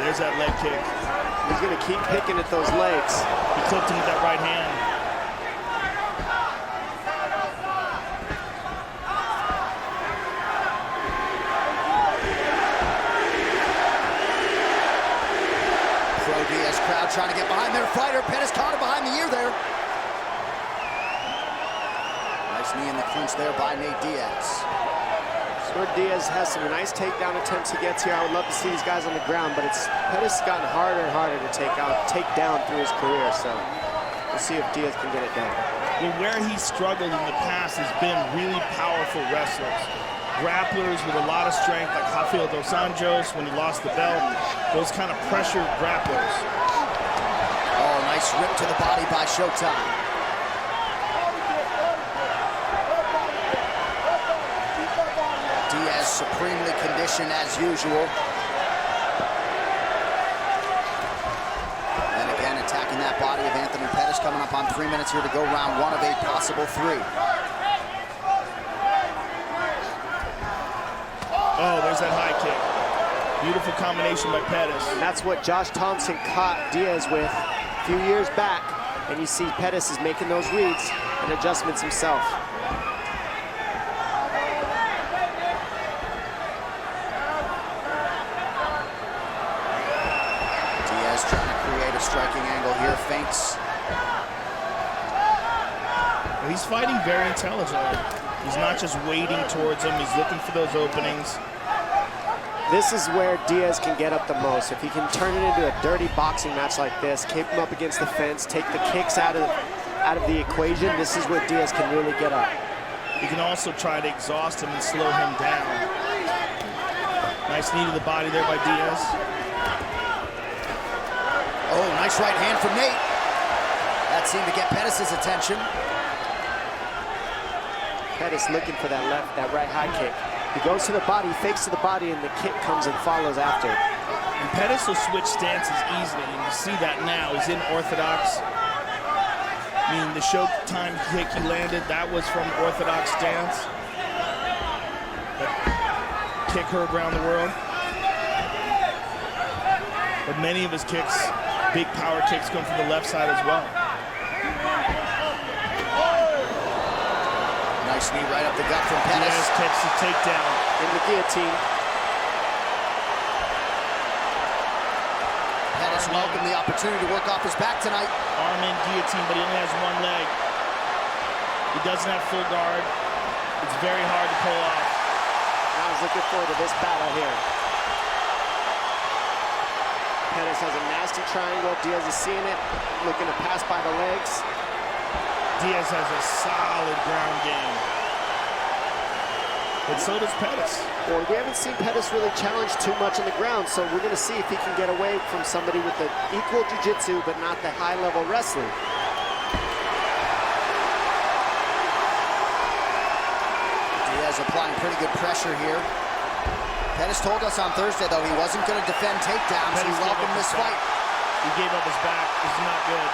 There's that leg kick. He's going to keep picking at those legs. He clipped him with that right hand. Pro-Diaz crowd trying to get behind their fighter. Pettis caught him behind the ear there. Nice knee in the clinch there by Nate Diaz. Sure, Diaz has some nice takedown attempts he gets here. I would love to see these guys on the ground, but Pettis has gotten harder and harder to take down through his career, so we'll see if Diaz can get it done. Well, where he's struggled in the past has been really powerful wrestlers. Grapplers with a lot of strength, like Rafael Dos Anjos when he lost the belt. Those kind of pressured grapplers. Oh, nice rip to the body by Showtime. Diaz supremely conditioned as usual. And again, attacking that body of Anthony Pettis, coming up on 3 minutes here to go, round one of a possible 3. Oh, there's that high kick. Beautiful combination by Pettis. And that's what Josh Thompson caught Diaz with a few years back. And you see Pettis is making those reads and adjustments himself. feints. He's fighting very intelligently. He's not just wading towards him. He's looking for those openings. This is where Diaz can get up the most. If he can turn it into a dirty boxing match like this, keep him up against the fence, take the kicks out of the equation, this is where Diaz can really get up. You can also try to exhaust him and slow him down. Nice knee to the body there by Diaz. Oh, nice right hand from Nate. That seemed to get Pettis' attention. Pettis looking for that right high kick. He goes to the body, fakes to the body, and the kick comes and follows after. And Pettis will switch stances easily, and you see that now. He's in orthodox. I mean, the Showtime kick he landed, that was from orthodox stance. That kick heard around the world. But many of his kicks, big power kicks, come from the left side as well. Nice knee right up the gut from Pettis. Diaz catches the takedown. In the guillotine. Pettis welcomed the opportunity to work off his back tonight. Arm in guillotine, but he only has one leg. He doesn't have full guard. It's very hard to pull off. I was looking forward to this battle here. Pettis has a nasty triangle. Diaz is seeing it, looking to pass by the legs. Diaz has a solid ground game. But so does Pettis. Well, we haven't seen Pettis really challenge too much on the ground, so we're going to see if he can get away from somebody with the equal jiu-jitsu, but not the high-level wrestling. Diaz applying pretty good pressure here. Pettis told us on Thursday, though, he wasn't going to defend takedowns. He welcomed this fight. He gave up his back. This is not good.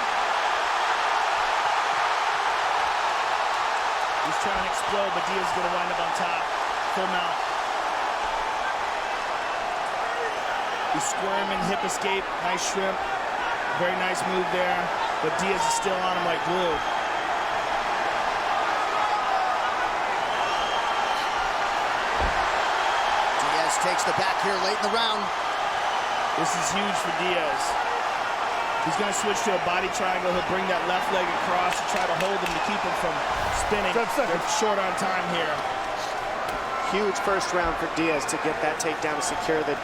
He's trying to explode, but Diaz is going to wind up on top. Full mount. He's squirming, hip escape, nice shrimp. Very nice move there, but Diaz is still on him like glue. Diaz takes the back here late in the round. This is huge for Diaz. He's going to switch to a body triangle. He'll bring that left leg across to try to hold him to keep him from spinning. They're short on time here. Huge first round for Diaz to get that takedown, to secure the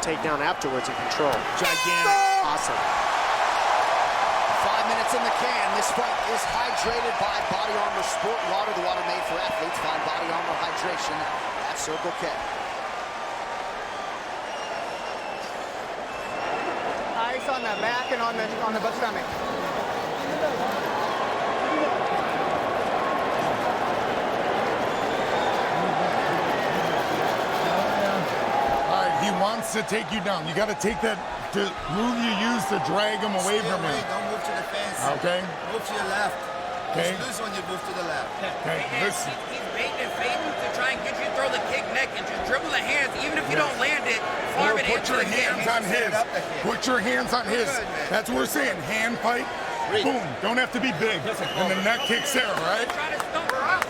takedown afterwards in control. Gigantic. Awesome. 5 minutes in the can. This fight is hydrated by Body Armor Sport Water, the water made for athletes. Find Body Armor Hydration at Circle K. Ice on the back and on the stomach. He wants to take you down. You got to take that move you use to drag him away from you. Don't move to the fence. Okay. Move to your left. Okay. It's loose when you move to the left. Okay. Listen. He's baiting and fading to try and get you to throw the kick neck and just dribble the hands. Even if you don't land it, farm it into the kick. Put your hands on his. Put your hands on his. That's what we're saying. Hand fight. Boom. Don't have to be big. And the neck kicks there, right? Try to stump her out.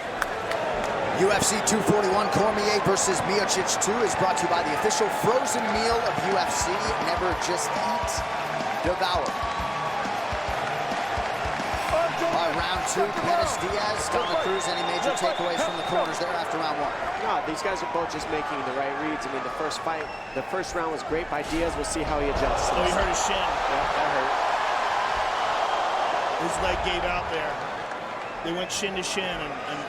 UFC 241 Cormier versus Miocic 2 is brought to you by the official frozen meal of UFC. Never just eat, devour. All right, round 2, Pettis Diaz, Donna Cruz. Any major takeaways from the corners there after round 1? No, these guys are both just making the right reads. I mean, the first round was great by Diaz. We'll see how he adjusts. Oh, he hurt his shin. Yeah, that hurt. His leg gave out there. They went shin to shin, and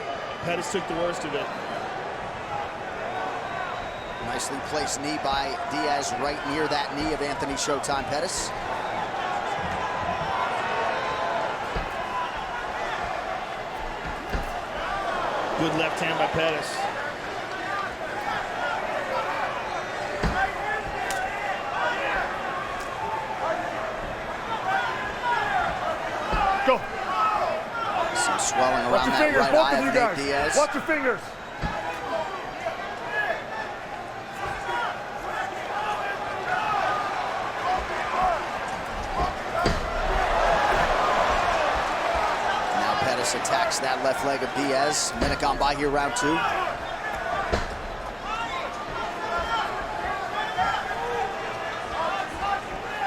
Pettis took the worst of it. Nicely placed knee by Diaz right near that knee of Anthony Showtime Pettis. Good left hand by Pettis. Go. Some swelling around Watch your that fingers, right both eye of you of Nate guys. Diaz. Watch your fingers. Now Pettis attacks that left leg of Diaz. Minute gone by here, round 2.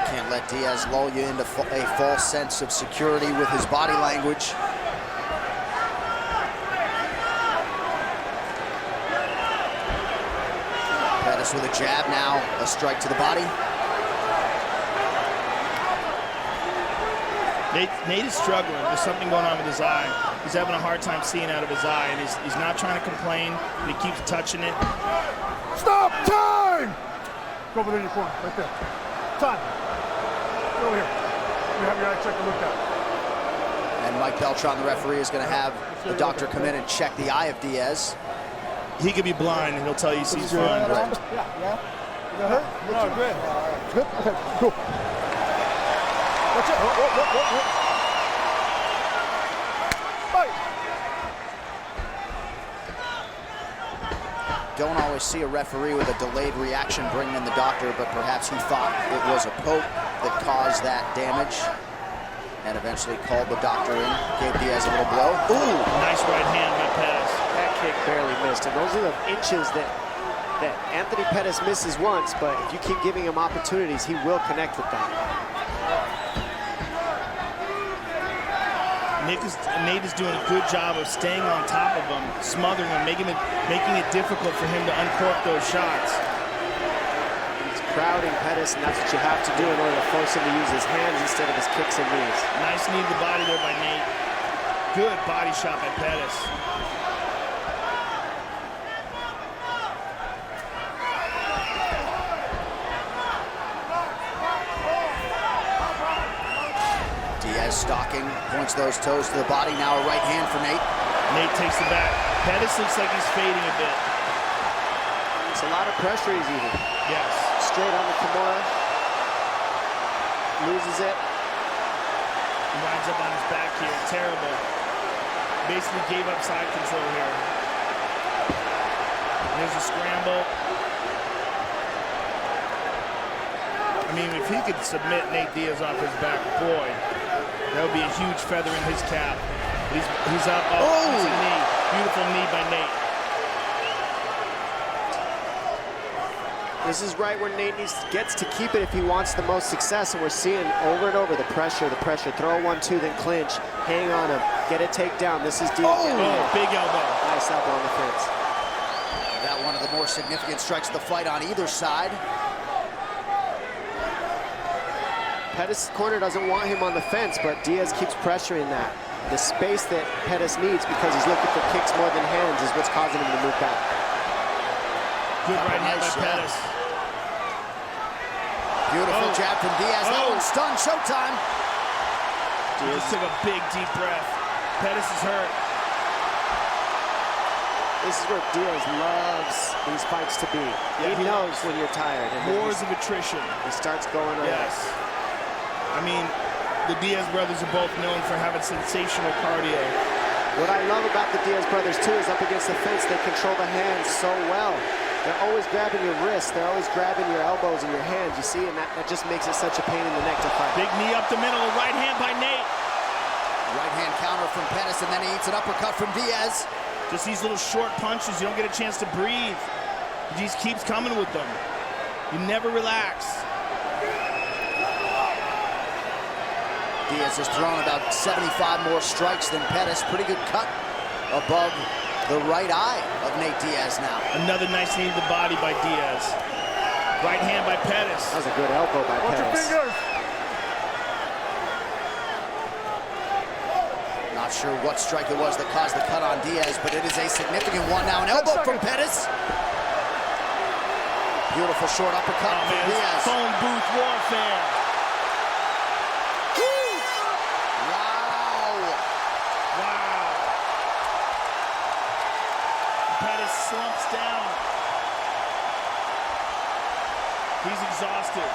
Can't let let Diaz lull you into a false sense of security with his body language. Pettis with a jab now, a strike to the body. Nate is struggling. There's something going on with his eye. He's having a hard time seeing out of his eye, and he's not trying to complain, but he keeps touching it. Stop! Time! Go over there in your corner, right there. Time. Go over here. You have your eye check and looked at. And Mike Beltran, the referee, is going to have the doctor come in and check the eye of Diaz. He could be blind, and he'll tell you he sees fine. Yeah. Is that hurt? No, good. Good? Okay, cool. Watch it. Fight. Don't always see a referee with a delayed reaction bringing in the doctor, but perhaps he thought it was a poke that caused that damage and eventually called the doctor in, gave Diaz a little blow. Ooh! Nice right hand by Pettis. That kick barely missed, and those are the inches that Anthony Pettis misses once, but if you keep giving him opportunities, he will connect with that. Nate is doing a good job of staying on top of him, smothering him, making it difficult for him to uncork those shots. He's crowding Pettis, and that's what you have to do in order to force him to use his hands instead of his kicks and knees. Nice knee to the body there by Nate. Good body shot by Pettis. Diaz stalking, points those toes to the body. Now a right hand for Nate. Nate takes the back. Pettis looks like he's fading a bit. It's a lot of pressure he's eating. Yes. Straight on the Kimura. Loses it. He winds up on his back here. Terrible. Basically gave up side control here. There's a scramble. I mean, if he could submit Nate Diaz off his back, boy, that would be a huge feather in his cap. He's up. Oh, it's a knee. Beautiful knee by Nate. This is right where Nate gets to keep it if he wants the most success, and we're seeing over and over the pressure. Throw 1-2, then clinch, hang on him, get a takedown. This is Diaz. Oh, big elbow. Nice elbow on the fence. That one of the more significant strikes of the fight on either side. Pettis' corner doesn't want him on the fence, but Diaz keeps pressuring that. The space that Pettis needs, because he's looking for kicks more than hands, is what's causing him to move back. Good right hand by Pettis. Beautiful jab from Diaz. That one's stunned. Showtime. Diaz took a big, deep breath. Pettis is hurt. This is where Diaz loves these fights to be. Yeah, he knows when you're tired. And wars of attrition. He starts going on. Yes. I mean, the Diaz brothers are both known for having sensational cardio. What I love about the Diaz brothers, too, is up against the fence, they control the hands so well. They're always grabbing your wrists. They're always grabbing your elbows and your hands, you see, and that just makes it such a pain in the neck to fight. Big knee up the middle, right hand by Nate. Right hand counter from Pettis, and then he eats an uppercut from Diaz. Just these little short punches, you don't get a chance to breathe. He just keeps coming with them. You never relax. Diaz has thrown about 75 more strikes than Pettis. Pretty good cut above the right eye of Nate Diaz now. Another nice knee to the body by Diaz. Right hand by Pettis. That was a good elbow by Pettis. Watch your fingers. Not sure what strike it was that caused the cut on Diaz, but it is a significant one now. An elbow from Pettis. Beautiful short uppercut from Diaz. Phone booth warfare. Slumps down. He's exhausted.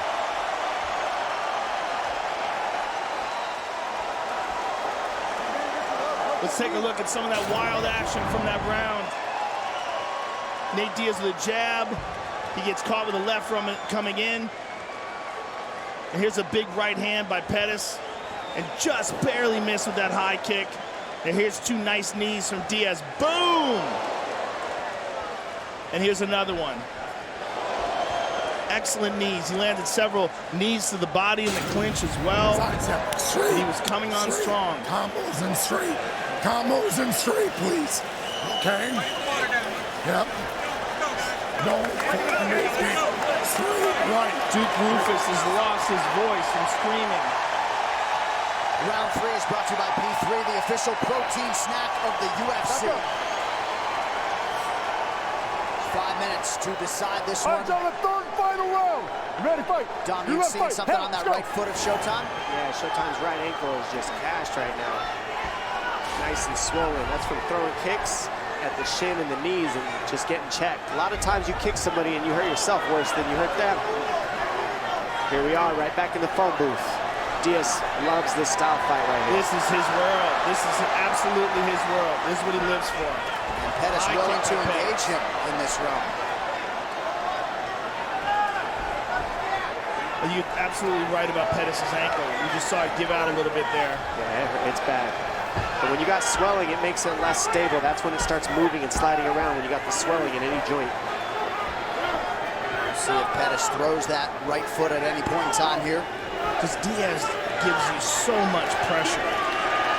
Let's take a look at some of that wild action from that round. Nate Diaz with a jab. He gets caught with a left from it coming in. And here's a big right hand by Pettis. And just barely missed with that high kick. And here's two nice knees from Diaz. Boom! And here's another one. excellent knees. He landed several knees to the body in the clinch as well. He was coming on strong. Combos and straight. Combos and straight, please. Okay? Yep. No, straight. Right. Duke Rufus has lost his voice from screaming. Round 3 is brought to you by P3, the official protein snack of the UFC. 5 minutes to decide this one. On the third final round. Ready, fight. Dom, you've seen something on that right foot of Showtime? Yeah, Showtime's right ankle is just cashed right now. Nice and swollen. That's from throwing kicks at the shin and the knees and just getting checked. A lot of times you kick somebody and you hurt yourself worse than you hurt them. Here we are, right back in the phone booth. Diaz loves this style fight right here. This is his world. This is absolutely his world. This is what he lives for. And Pettis willing to engage him in this round. You're absolutely right about Pettis' ankle. You just saw it give out a little bit there. Yeah, it's bad. But when you got swelling, it makes it less stable. That's when it starts moving and sliding around, when you got the swelling in any joint. See if Pettis throws that right foot at any point in time here. Because Diaz gives you so much pressure.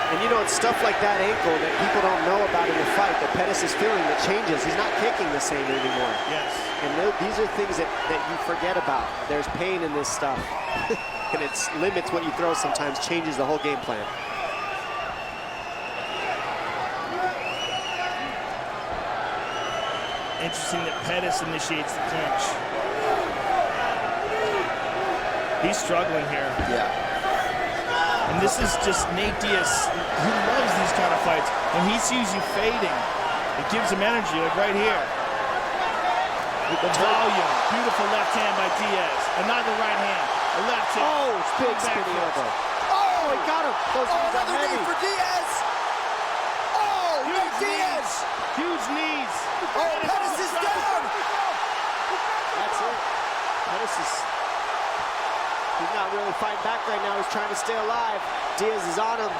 And you know, it's stuff like that ankle that people don't know about in the fight, that Pettis is feeling that changes. He's not kicking the same anymore. Yes. And these are things that you forget about. There's pain in this stuff. And it limits what you throw sometimes, changes the whole game plan. Interesting that Pettis initiates the clinch. He's struggling here. Yeah. And this is just Nate Diaz, who loves these kind of fights. When he sees you fading, it gives him energy, like right here. With the volume. Beautiful left hand by Diaz. Another right hand. A left hand. Oh, big spinning elbow. Oh, he got him. Those another knee for Diaz. Oh, Nate Diaz. Huge knees. Oh, Pettis is down. That's it. Pettis is... He's not really fighting back right now. He's trying to stay alive. Diaz is on him.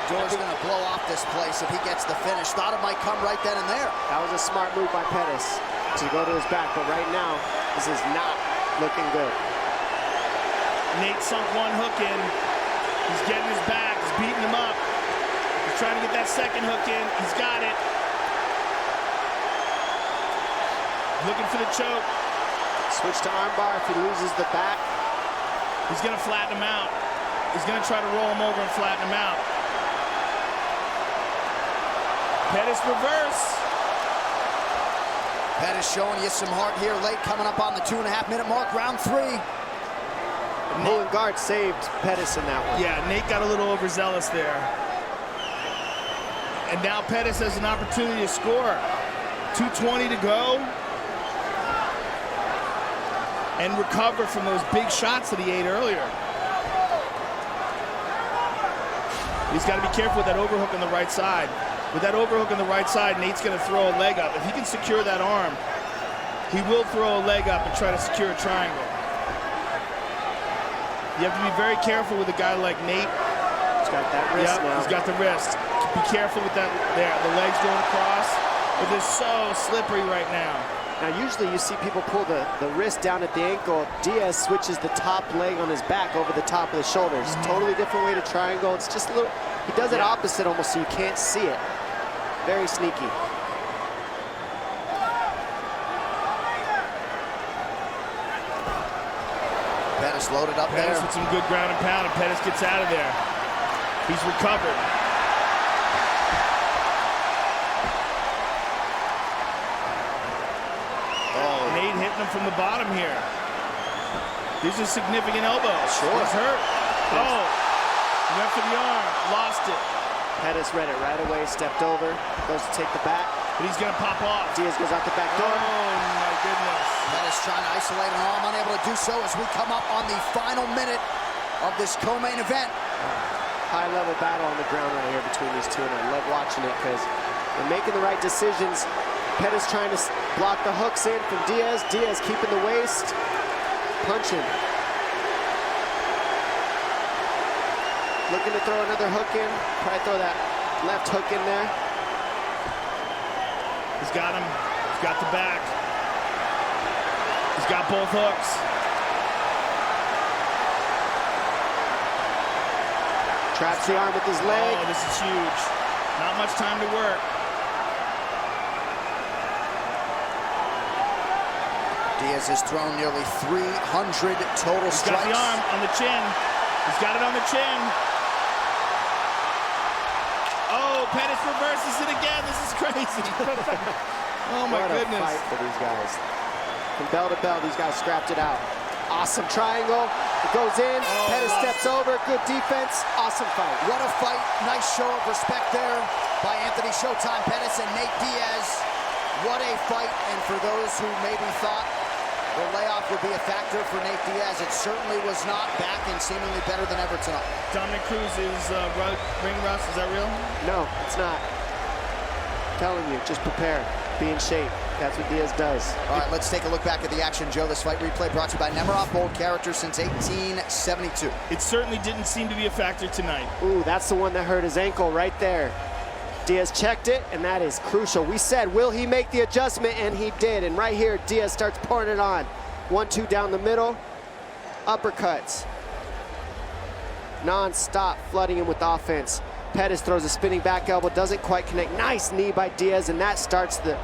George's going to blow off this place if he gets the finish. Thought it might come right then and there. That was a smart move by Pettis to go to his back, but right now, this is not looking good. Nate sunk one hook in. He's getting his back. He's beating him up. He's trying to get that second hook in. He's got it. Looking for the choke. Switch to armbar if he loses the back. He's going to flatten him out. He's going to try to roll him over and flatten him out. Pettis reverse. Pettis showing you some heart here late, coming up on the 2.5-minute mark, round 3. Pulling guard saved Pettis in that one. Yeah, Nate got a little overzealous there. And now Pettis has an opportunity to score. 2:20 to go. And recover from those big shots that he ate earlier. He's got to be careful with that overhook on the right side. With that overhook on the right side, Nate's going to throw a leg up. If he can secure that arm, he will throw a leg up and try to secure a triangle. You have to be very careful with a guy like Nate. He's got that wrist now. He's got the wrist. Be careful with that there. The legs going across. But they're so slippery right now. Now, usually you see people pull the wrist down at the ankle. Diaz switches the top leg on his back over the top of the shoulders. Totally different way to triangle. It's just a little, he does it opposite almost so you can't see it. Very sneaky. Pettis loaded up Pettis there. with some good ground and pound, and Pettis gets out of there. He's recovered. Nate hitting him from the bottom here. These are significant elbows. Sure. He's hurt. Oh, went for the arm, lost it. Pettis read it right away, stepped over, goes to take the back. But he's going to pop off. Diaz goes out the back door. Oh, my goodness. Pettis trying to isolate an arm, unable to do so as we come up on the final minute of this co-main event. High-level battle on the ground right here between these two, and I love watching it because they're making the right decisions. Pettis trying to block the hooks in from Diaz. Diaz keeping the waist, punching. Looking to throw another hook in. Probably throw that left hook in there. He's got him. He's got the back. He's He's got both hooks. Traps the arm with his leg. Oh, this is huge. Not much time to work. Diaz has thrown nearly 300 total strikes. He's got the arm on the chin. He's got it on the chin. Oh, Pettis reverses it again. This is crazy. Oh my goodness. What a fight for these guys. From bell to bell, these guys scrapped it out. Awesome triangle. It goes in. Pettis steps over. Good defense. Awesome fight. What a fight. Nice show of respect there by Anthony Showtime Pettis and Nate Diaz. What a fight. And for those who maybe thought the layoff would be a factor for Nate Diaz, it certainly was not. Back and seemingly better than ever tonight. Dominic Cruz's ring rust, is that real? No, it's not. I'm telling you, just prepare. Be in shape. That's what Diaz does. All right, let's take a look back at the action, Joe. This fight replay brought to you by Nemiroff, bold character since 1872. It certainly didn't seem to be a factor tonight. Ooh, that's the one that hurt his ankle right there. Diaz checked it, and that is crucial. We said, will he make the adjustment? And he did. And right here, Diaz starts pouring it on. 1-2 down the middle. Uppercuts. Non-stop, flooding him with offense. Pettis throws a spinning back elbow, doesn't quite connect. Nice knee by Diaz, and that starts the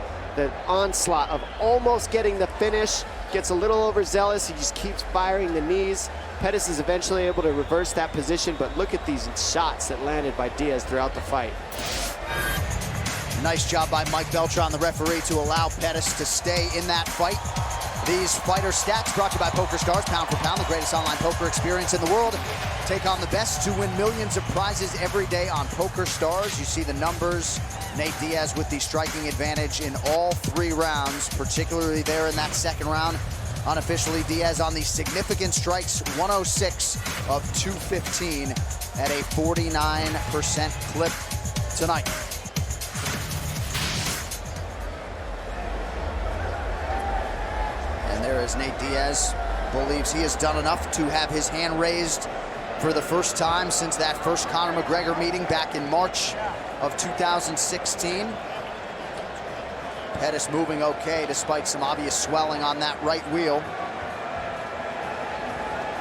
onslaught of almost getting the finish. Gets a little overzealous. He just keeps firing the knees. Pettis is eventually able to reverse that position, but look at these shots that landed by Diaz throughout the fight. Nice job by Mike Beltran, the referee, to allow Pettis to stay in that fight. These fighter stats brought to you by Poker Stars, pound for pound, the greatest online poker experience in the world. Take on the best to win millions of prizes every day on Poker Stars. You see the numbers. Nate Diaz with the striking advantage in all 3 rounds, particularly there in that second round. Unofficially, Diaz on the significant strikes, 106 of 215 at a 49% clip tonight. And there is Nate Diaz, believes he has done enough to have his hand raised for the first time since that first Conor McGregor meeting back in March of 2016. Pettis moving okay despite some obvious swelling on that right wheel.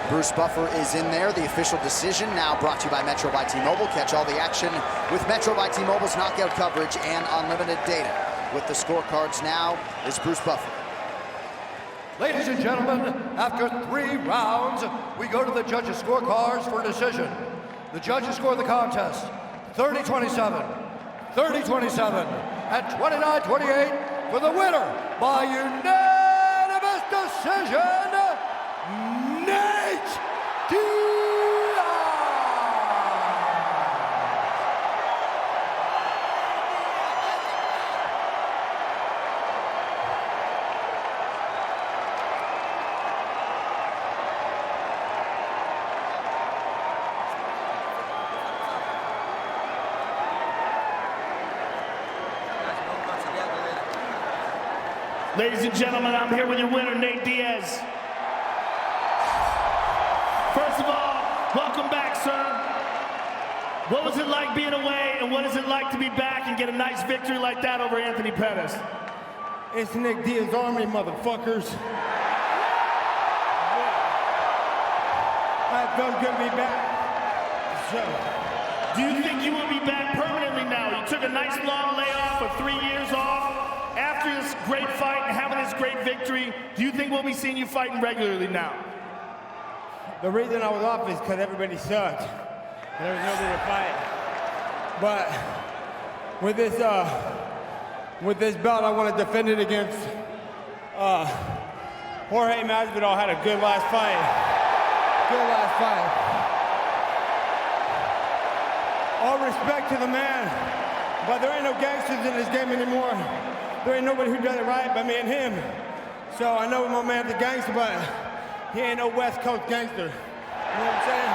Bruce Buffer is in there. The official decision now brought to you by Metro by T-Mobile. Catch all the action with Metro by T-Mobile's knockout coverage and unlimited data. With the scorecards now is Bruce Buffer. Ladies and gentlemen, after 3 rounds, we go to the judges' scorecards for a decision. The judges score the contest 30-27, 30-27, and 29-28 for the winner by unanimous decision, Nate Diaz. Ladies and gentlemen, I'm here with your winner, Nate Diaz. First of all, welcome back, sir. What was it like being away, and what is it like to be back and get a nice victory like that over Anthony Pettis? It's Nick Diaz Army, motherfuckers. I felt good to be back. So, do you think you will be back permanently now? You took a nice long layoff of 3 years off. After this great fight and having this great victory, do you think we'll be seeing you fighting regularly now? the reason I was off is because everybody sucked. And there was nobody to fight. But with this belt, I want to defend it against Jorge Masvidal. Had a good last fight. Good last fight. All respect to the man, but there ain't no gangsters in this game anymore. There ain't nobody who does it right but me and him. So I know my man's a gangster, but he ain't no West Coast gangster. You know what I'm saying?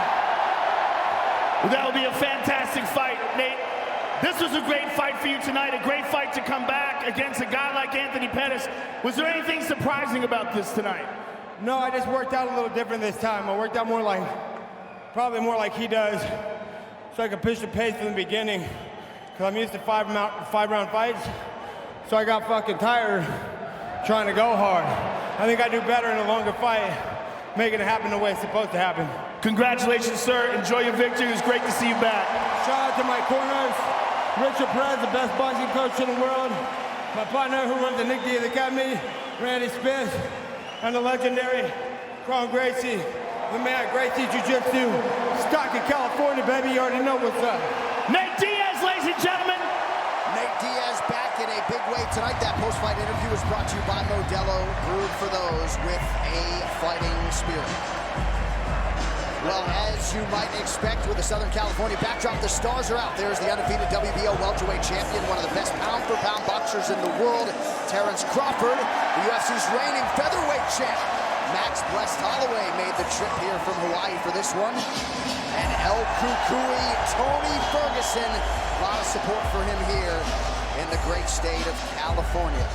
Well, that would be a fantastic fight, Nate. This was a great fight for you tonight, a great fight to come back against a guy like Anthony Pettis. Was there anything surprising about this tonight? No, I just worked out a little different this time. I worked out probably more like he does, so I could push the pace from the beginning, because I'm used to five-round fights, so I got fucking tired trying to go hard. I think I do better in a longer fight, making it happen the way it's supposed to happen. Congratulations, sir. Enjoy your victory. It was great to see you back. Shout out to my corners, Richard Perez, the best boxing coach in the world, my partner who runs the Nick Diaz Academy, Randy Smith, and the legendary Ron Gracie, the man Gracie Jiu-Jitsu, Stockton, California, baby. You already know what's up. Nate Diaz, ladies and gentlemen. Nate Diaz back in a big way tonight. That post-fight interview was brought to you by Modelo, brewed for those with a fighting spirit. Well, as you might expect with the Southern California backdrop, the stars are out. There's the undefeated WBO welterweight champion, one of the best pound-for-pound boxers in the world, Terrence Crawford, the UFC's reigning featherweight champ. Max Blessed Holloway made the trip here from Hawaii for this one. And El Cucuy, Tony Ferguson. A lot of support for him here in the great state of California.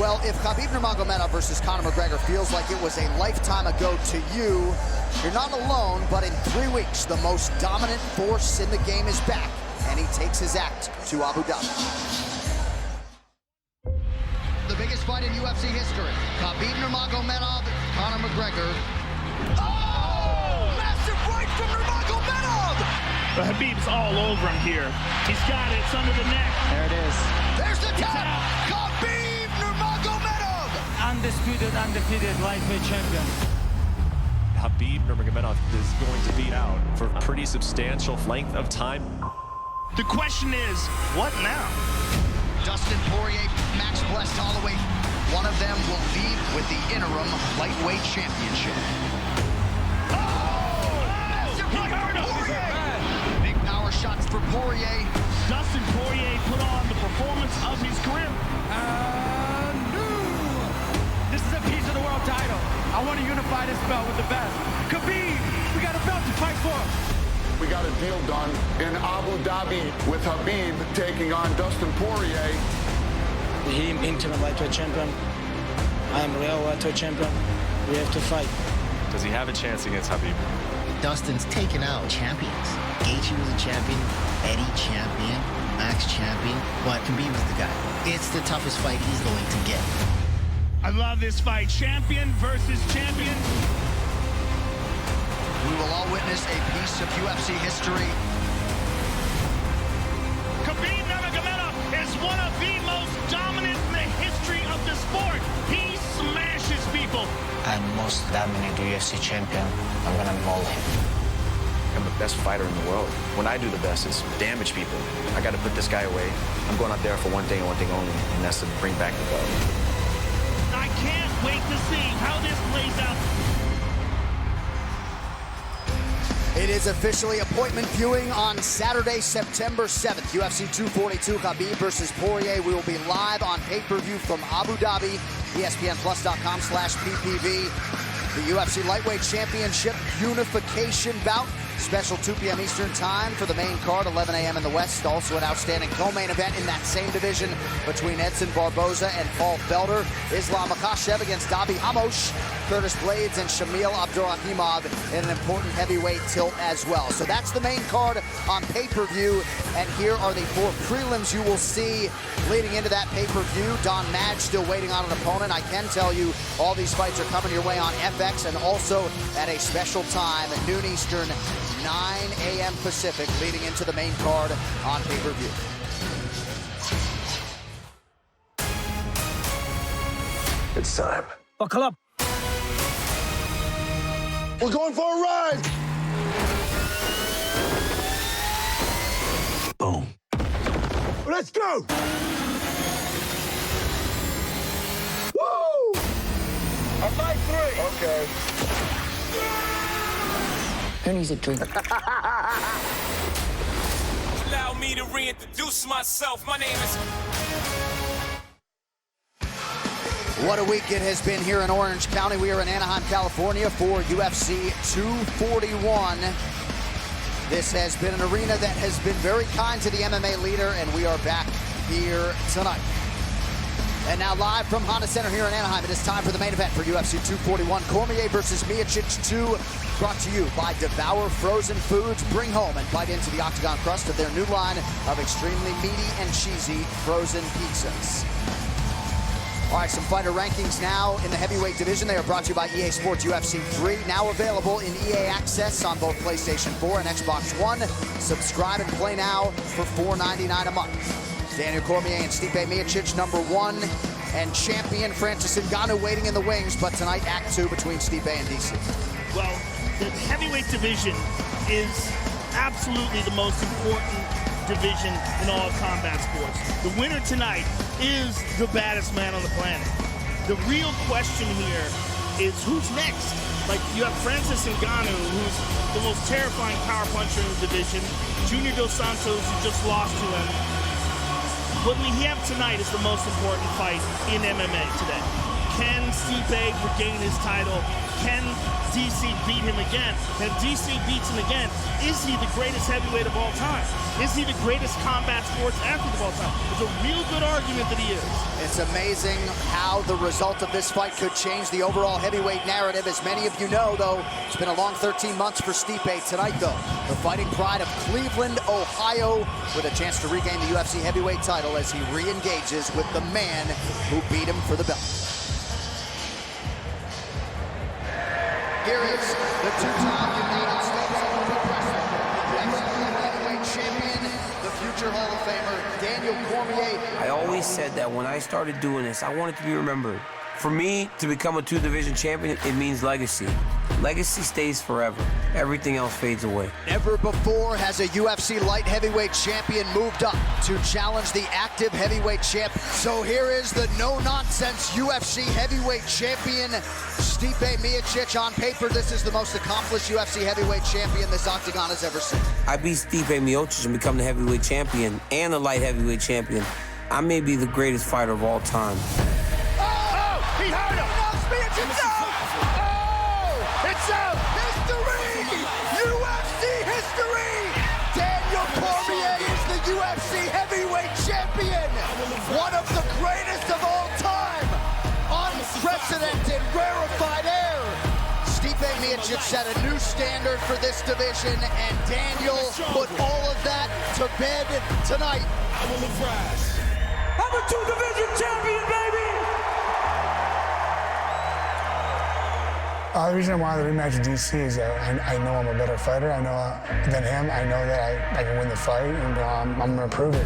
Well, if Khabib Nurmagomedov versus Conor McGregor feels like it was a lifetime ago to you, you're not alone, but in 3 weeks, the most dominant force in the game is back, and he takes his act to Abu Dhabi. The biggest fight in UFC history, Khabib Nurmagomedov, Conor McGregor. Oh! Massive right from Nurmagomedov! But Khabib's all over him here. He's got it. It's under the neck. There it is. There's the tap! Khabib Nurmagomedov! Undefeated lightweight champion. Khabib Nurmagomedov is going to be out for a pretty substantial length of time. The question is, what now? Dustin Poirier, Max Blessed Holloway. One of them will leave with the interim lightweight championship. He hurt him. Big power shots for Poirier. Dustin Poirier put on the performance of his career. This is a piece of the world title. I want to unify this belt with the best. Khabib, we got a belt to fight for. We got a deal done in Abu Dhabi with Khabib taking on Dustin Poirier. Him interim lightweight champion. I am real lightweight champion. We have to fight. Does he have a chance against Khabib? Dustin's taken out champions. Gaethje was a champion, Eddie champion, Max champion, but Khabib was the guy. It's the toughest fight he's going to get. I love this fight. Champion versus champion. We will all witness a piece of UFC history. Khabib Nurmagomedov is one of the most dominant in the history of the sport. He smashes people. I'm most dominant UFC champion. I'm gonna maul him. I'm the best fighter in the world. When I do the best, it's damage people. I got to put this guy away. I'm going out there for one thing and one thing only, and that's to bring back the belt. I can't wait to see how this plays out. It is officially appointment viewing on Saturday, September 7th. UFC 242, Khabib versus Poirier. We will be live on pay-per-view from Abu Dhabi, ESPNplus.com/PPV. The UFC Lightweight Championship unification bout. Special 2 p.m. Eastern time for the main card, 11 a.m. in the West. Also an outstanding co-main event in that same division between Edson Barboza and Paul Felder. Islam Makhachev against Dabi Hamosh, Curtis Blades, and Shamil Abdurakhimov in an important heavyweight tilt as well. So that's the main card on pay-per-view. And here are the 4 prelims you will see leading into that pay-per-view. Don Madge still waiting on an opponent. I can tell you all these fights are coming your way on FX and also at a special time at noon Eastern, 9 a.m. Pacific, leading into the main card on pay-per-view. It's time. Buckle up. We're going for a ride. Boom. Let's go. Woo! A fight 3. Okay. Who needs a drink? Allow me to reintroduce myself. My name is... What a week it has been here in Orange County. We are in Anaheim, California for UFC 241. This has been an arena that has been very kind to the MMA leader, and we are back here tonight. And now live from Honda Center here in Anaheim, it is time for the main event for UFC 241. Cormier versus Miocic 2, brought to you by Devour Frozen Foods. Bring home and bite into the octagon crust of their new line of extremely meaty and cheesy frozen pizzas. All right, some fighter rankings now in the heavyweight division. They are brought to you by EA Sports UFC 3, now available in EA Access on both PlayStation 4 and Xbox One. Subscribe and play now for $4.99 a month. Daniel Cormier and Stipe Miocic, number 1, and champion Francis Ngannou waiting in the wings, but tonight Act 2 between Stipe and DC. Well, the heavyweight division is absolutely the most important division in all combat sports. The winner tonight is the baddest man on the planet. The real question here is who's next? Like, you have Francis Ngannou, who's the most terrifying power puncher in the division. Junior Dos Santos, who just lost to him. What we have tonight is the most important fight in MMA today. Can Stipe regain his title? Can DC beat him again? If DC beats him again, is he the greatest heavyweight of all time? Is he the greatest combat sports athlete of all time? It's a real good argument that he is. It's amazing how the result of this fight could change the overall heavyweight narrative. As many of you know, though, it's been a long 13 months for Stipe. Tonight, though, the fighting pride of Cleveland, Ohio, with a chance to regain the UFC heavyweight title as he re-engages with the man who beat him for the belt. Here is the two-time United States heavyweight champion, the future Hall of Famer, Daniel Cormier. I always said that when I started doing this, I wanted to be remembered. For me, to become a two-division champion, it means legacy. Legacy stays forever. Everything else fades away. Never before has a UFC light heavyweight champion moved up to challenge the active heavyweight champ. So here is the no-nonsense UFC heavyweight champion, Stipe Miocic. On paper, this is the most accomplished UFC heavyweight champion this octagon has ever seen. I beat Stipe Miocic and become the heavyweight champion and the light heavyweight champion. I may be the greatest fighter of all time. He hurt him! It's out! Oh! It's out! History! UFC history! Daniel Cormier is the UFC heavyweight champion! One of the greatest of all time! Unprecedented, rarefied air! Stipe Miocic set a new standard for this division, and Daniel put all of that to bed tonight. I'm a two-division champion, baby! The reason I wanted to rematch with DC is that I know I'm a better fighter. I know than him. I know that I can win the fight, and I'm going to prove it.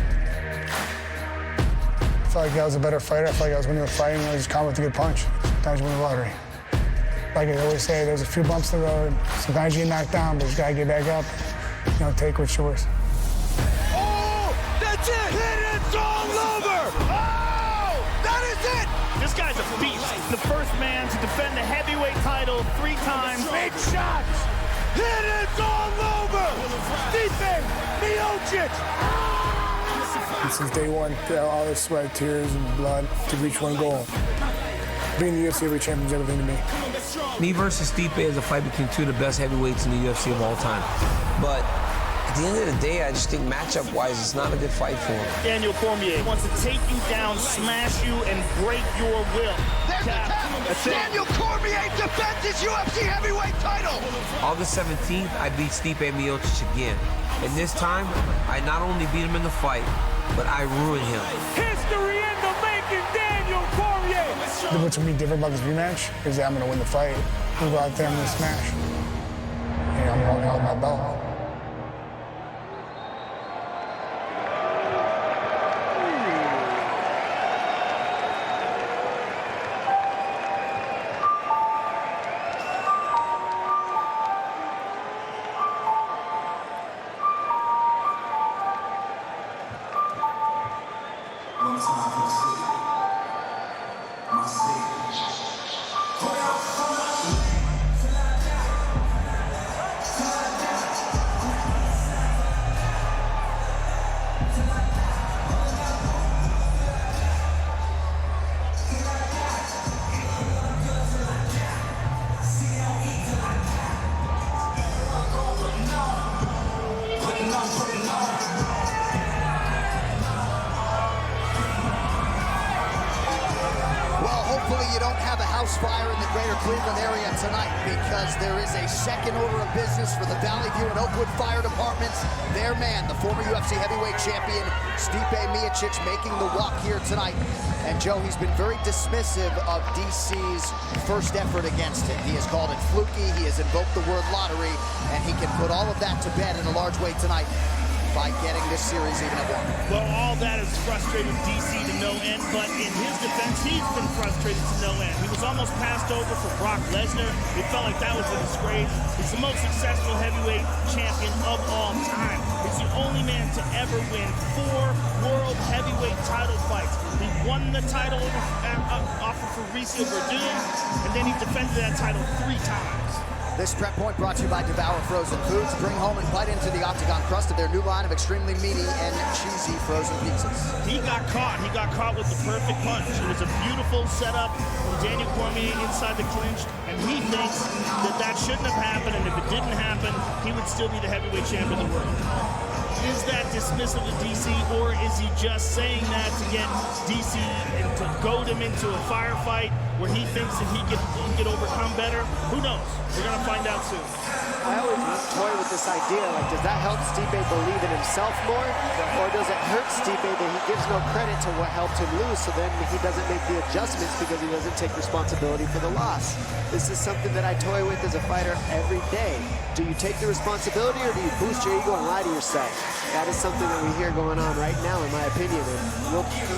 I felt like I was a better fighter. I felt like I was winning the fight, and I just caught with a good punch. Sometimes you win the lottery. Like I always say, there's a few bumps in the road. Sometimes you get knocked down, but you got to get back up. You know, take what's yours. Oh, that's it! It's all over! Oh, that is it! This guy's a beast. The first man to defend the heavyweight title 3 times. Big shots! It is all over! Stipe Miocic! Since day one, all this sweat, tears, and blood to reach one goal. Being the UFC heavyweight champion is everything to me. Me versus Stipe is a fight between 2 of the best heavyweights in the UFC of all time. But at the end of the day, I just think matchup-wise, it's not a good fight for him. Daniel Cormier wants to take you down, smash you, and break your will. There's the tap. Daniel Cormier defends his UFC heavyweight title. August 17th, I beat Stipe Miocic again. And this time, I not only beat him in the fight, but I ruined him. History in the making, Daniel Cormier! What's going to be different about this rematch is that I'm going to win the fight. I'm going to go out there and I'm going to smash. And I'm going to hold my belt. fire in the greater Cleveland area tonight because there is a second order of business for the Valley View and Oakwood Fire Departments. Their man, the former UFC heavyweight champion, Stipe Miocic, making the walk here tonight. And Joe, he's been very dismissive of DC's first effort against him. He has called it fluky, he has invoked the word lottery, and he can put all of that to bed in a large way tonight by getting this series even at one. Well, all that has frustrated DC to no end, but in his defense, he's been frustrated to no end. He was almost passed over for Brock Lesnar. It felt like that was a disgrace. He's the most successful heavyweight champion of all time. He's the only man to ever win 4 world heavyweight title fights. He won the title off of Fabricio Verdun, and then he defended that title 3 times. This prep point brought to you by Devour Frozen Foods. Bring home and bite into the octagon crust of their new line of extremely meaty and cheesy frozen pizzas. He got caught. He got caught with the perfect punch. It was a beautiful setup from Daniel Cormier inside the clinch, and he thinks that that shouldn't have happened, and if it didn't happen, he would still be the heavyweight champion of the world. Is that dismissive of DC, or is he just saying that to get DC and to goad him into a firefight where he thinks that he can overcome better? Who knows? We're going to find out soon. I always toy with this idea, like, does that help Stipe believe in himself more? Or does it hurt Stipe that he gives no credit to what helped him lose, so then he doesn't make the adjustments because he doesn't take responsibility for the loss? This is something that I toy with as a fighter every day. Do you take the responsibility, or do you boost your ego and lie to yourself? That is something that we hear going on right now, in my opinion, and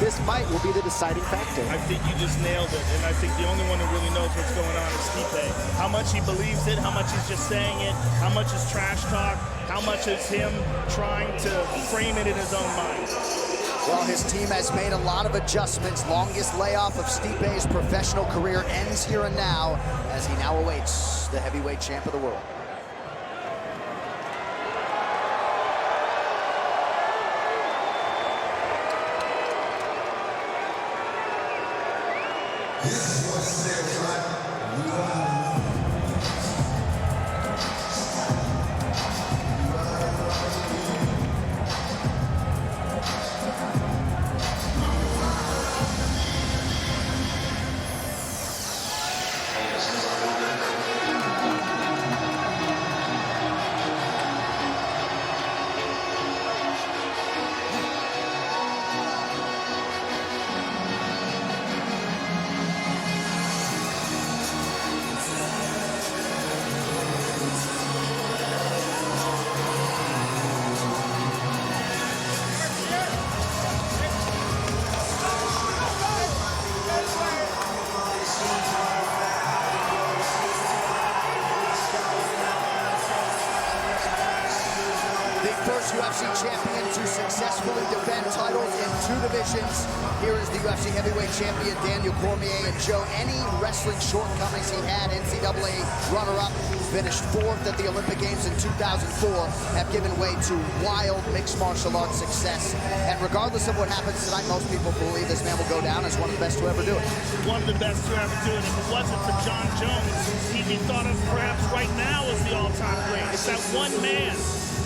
this fight will be the deciding factor. I think you just nailed it, and I think the only one who really knows what's going on is Stipe. How much he believes it, how much he's just saying it, how much is trash talk, how much is him trying to frame it in his own mind. Well, his team has made a lot of adjustments. Longest layoff of Stipe's professional career ends here and now as he now awaits the heavyweight champ of the world. UFC champion to successfully defend titles in 2 divisions. Here is the UFC heavyweight champion Daniel Cormier. And Joe, any wrestling shortcomings he had, NCAA runner-up, finished 4th at the Olympic Games in 2004, have given way to wild mixed martial arts success. And regardless of what happens tonight, most people believe this man will go down as one of the best to ever do it. One of the best to ever do it. If it wasn't for John Jones, he'd be thought of perhaps right now as the all-time great. It's that one man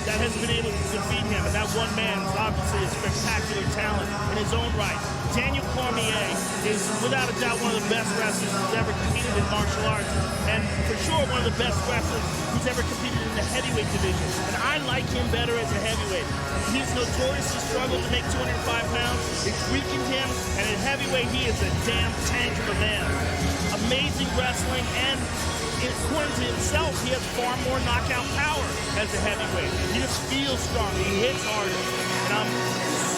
that has been able to defeat him, and that one man is obviously a spectacular talent in his own right. Daniel Cormier is without a doubt one of the best wrestlers who's ever competed in martial arts, and for sure one of the best wrestlers who's ever competed in the heavyweight division. And I like him better as a heavyweight. He's notoriously struggled to make 205 pounds. It's weakened him, and at heavyweight he is a damn tank of a man. Amazing wrestling, and according to himself, he has far more knockout power as a heavyweight. He just feels stronger, he hits harder, and I'm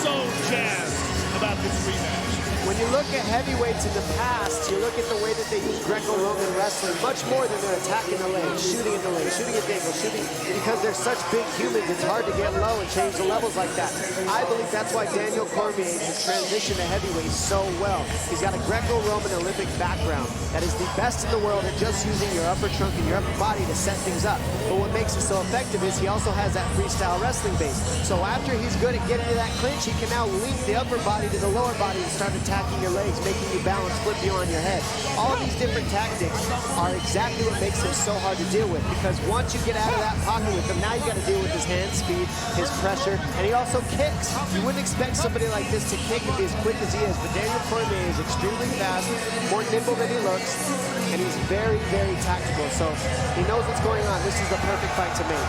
so jazzed about this rematch. When you look at heavyweights in the past, you look at the way that they use Greco-Roman wrestling, much more than they're attacking the legs, shooting at the legs, shooting at the ankles, because they're such big humans, it's hard to get low and change the levels like that. I believe that's why Daniel Cormier has transitioned to heavyweight so well. He's got a Greco-Roman Olympic background that is the best in the world at just using your upper trunk and your upper body to set things up. But what makes him so effective is he also has that freestyle wrestling base. So after he's good at getting to that clinch, he can now link the upper body to the lower body and start attacking attacking your legs, making you balance, flip you on your head. All of these different tactics are exactly what makes him so hard to deal with, because once you get out of that pocket with him, now you got to deal with his hand speed, his pressure, and he also kicks. You wouldn't expect somebody like this to kick and be as quick as he is, but Daniel Cormier is extremely fast, more nimble than he looks, and he's very, very tactical. So he knows what's going on. This is the perfect fight to make.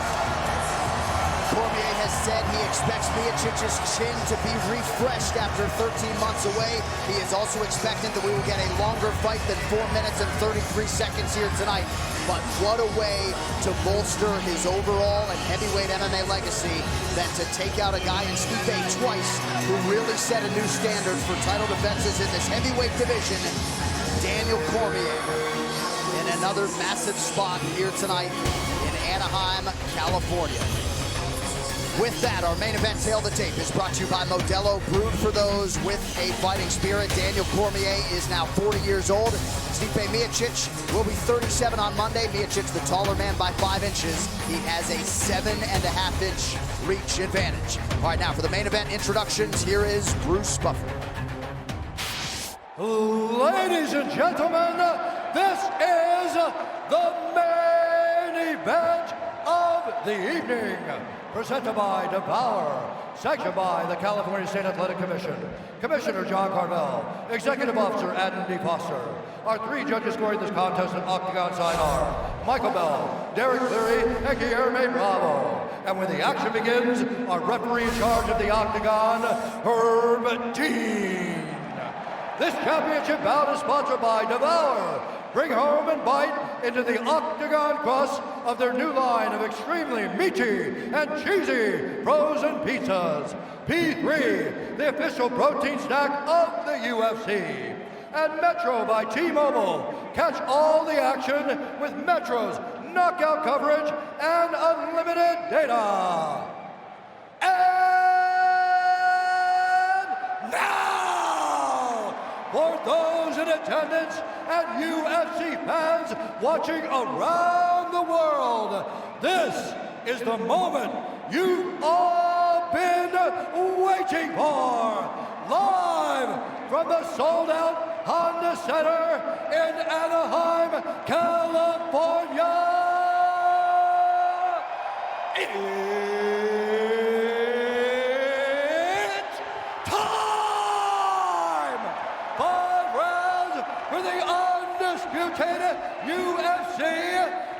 Cormier has said he expects Miocic's chin to be refreshed after 13 months away. He is also expecting that we will get a longer fight than 4 minutes and 33 seconds here tonight. But what a way to bolster his overall and heavyweight MMA legacy than to take out a guy in Stipe twice who really set a new standard for title defenses in this heavyweight division, Daniel Cormier, in another massive spot here tonight in Anaheim, California. With that, our main event Tail the Tape is brought to you by Modelo, brewed for those with a fighting spirit. Daniel Cormier is now 40 years old. Stipe Miocic will be 37 on Monday. Miocic, the taller man by 5 inches. He has a 7.5-inch reach advantage. All right, now for the main event introductions, here is Bruce Buffer. Ladies and gentlemen, this is the main event of the evening. Presented by Devour, sanctioned by the California State Athletic Commission, Commissioner John Carvel, Executive Officer Adam D. Foster. Our 3 judges scoring this contest at Octagon side are Michael Bell, Derek Cleary, and Guillermo Bravo. And when the action begins, our referee in charge of the Octagon, Herb Dean. This championship bout is sponsored by Devour. Bring home and bite into the Octagon crust of their new line of extremely meaty and cheesy frozen pizzas. P3, the official protein snack of the UFC. And Metro by T-Mobile. Catch all the action with Metro's knockout coverage and unlimited data. And now, for those in attendance and UFC fans watching around the world, this is the moment you've all been waiting for. Live from the sold-out Honda Center in Anaheim, California. It's time! 5 rounds for the undisputed UFC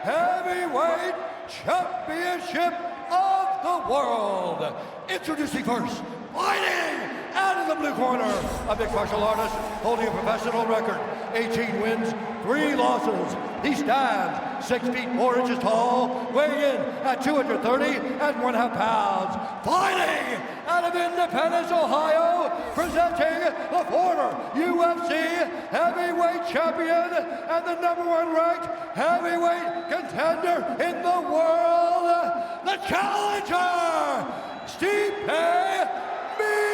Heavyweight Championship of the world. Introducing first, fighting out of the blue corner, a mixed martial artist holding a professional record, 18 wins, 3 losses. He stands 6 feet 4 inches tall, weighing in at 230.5 pounds. Fighting out of Independence, Ohio, presenting the former UFC heavyweight champion and the #1 ranked heavyweight contender in the world, the challenger, Stipe Miocic.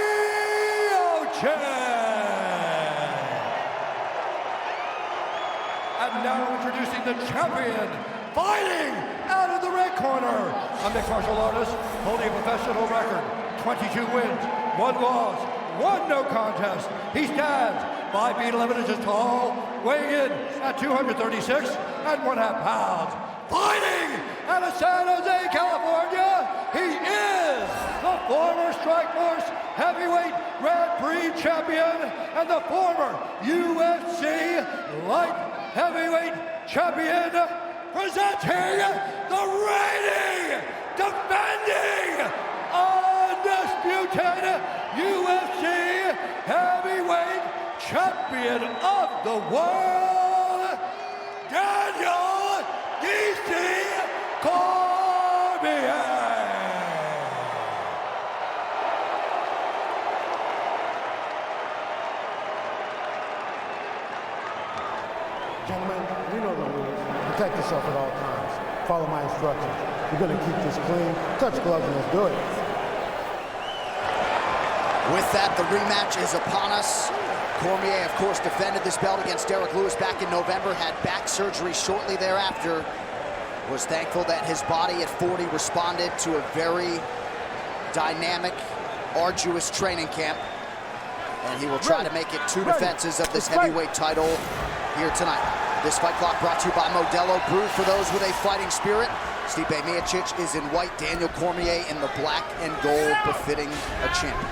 And now introducing the champion, fighting out of the red corner, a mixed martial artist holding a professional record, 22 wins, 1 loss, 1 no contest. He stands 5 feet 11 inches tall, weighing in at 236.5 pounds. Fighting out of San Jose, California, he is the former Strikeforce heavyweight Grand Prix champion and the former UFC light heavyweight champion, presenting the reigning, defending, undisputed UFC heavyweight champion of the world, Daniel D.C. Cormier. Gentlemen, you know the rules. Protect yourself at all times. Follow my instructions. We're going to keep this clean. Touch gloves and let's do it. With that, the rematch is upon us. Cormier, of course, defended this belt against Derek Lewis back in November, had back surgery shortly thereafter. Was thankful that his body at 40 responded to a very dynamic, arduous training camp. And he will try to make it 2 defenses of this heavyweight title here tonight. This fight clock brought to you by Modelo Brew for those with a fighting spirit. Stipe Miocic is in white, Daniel Cormier in the black and gold, befitting a champion.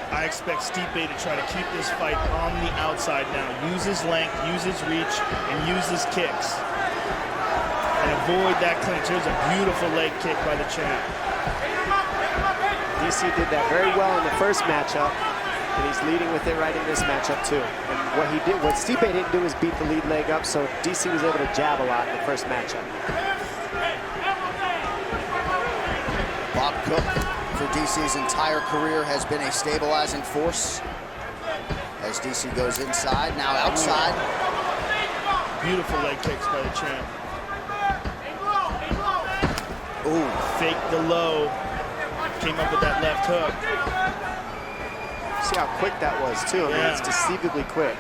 I expect Stipe to try to keep this fight on the outside now. Use his length, use his reach, and use his kicks. And avoid that clinch. There's a beautiful leg kick by the champ. DC did that very well in the first matchup, and he's leading with it right in this matchup too. And what Stipe didn't do is beat the lead leg up, so DC was able to jab a lot in the first matchup. Bob Cook, for DC's entire career, has been a stabilizing force. As DC goes inside, now outside. Beautiful leg kicks by the champ. Ooh. Fake the low. Came up with that left hook. See how quick that was too. I mean, it's deceivably quick.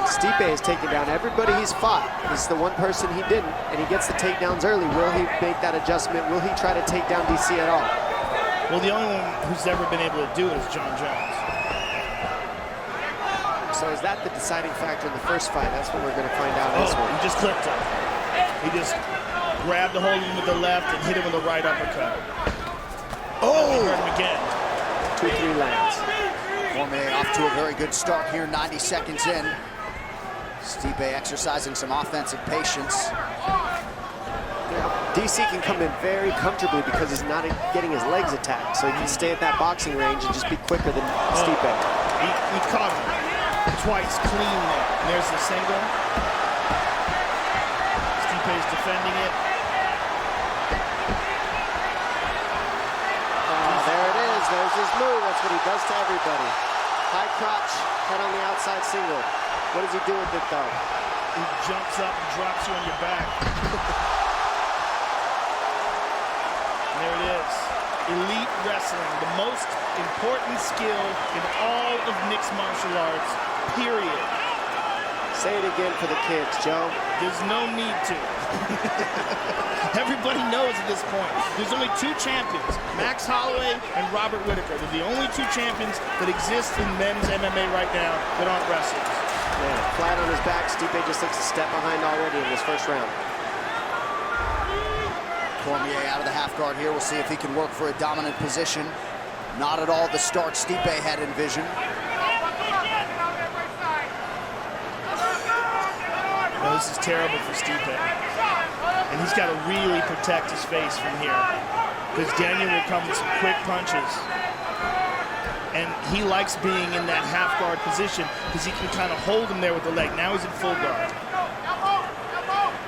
Stipe has taken down everybody he's fought. He's the one person he didn't, and he gets the takedowns early. Will he make that adjustment? Will he try to take down DC at all? Well, the only one who's ever been able to do it is John Jones. So is that the deciding factor in the first fight? That's what we're going to find out in this one. He just clipped him. He just grabbed a hold of him with the left and hit him with the right uppercut. Oh! He hurt him again. 2-3 lands. Cormier off to a very good start here, 90 seconds in. Stipe exercising some offensive patience. DC can come in very comfortably because he's not getting his legs attacked, so he can stay at that boxing range and just be quicker than Stipe. He caught him twice clean there. And there's the single. Stipe's defending it. There it is. There's his move. That's what he does to everybody. High crotch, head on the outside single. What does he do with it, though? He jumps up and drops you on your back. And there it is. Elite wrestling, the most important skill in all of mixed martial arts, period. Say it again for the kids, Joe. There's no need to. Everybody knows at this point. There's only 2 champions, Max Holloway and Robert Whittaker. They're the only 2 champions that exist in men's MMA right now that aren't wrestlers. Yeah, flat on his back. Stipe just looks a step behind already in this first round. Cormier out of the half guard here. We'll see if he can work for a dominant position. Not at all the start Stipe had envisioned. No, this is terrible for Stipe. And he's got to really protect his face from here, because Daniel will come with some quick punches. And he likes being in that half guard position because he can kind of hold him there with the leg. Now he's in full guard.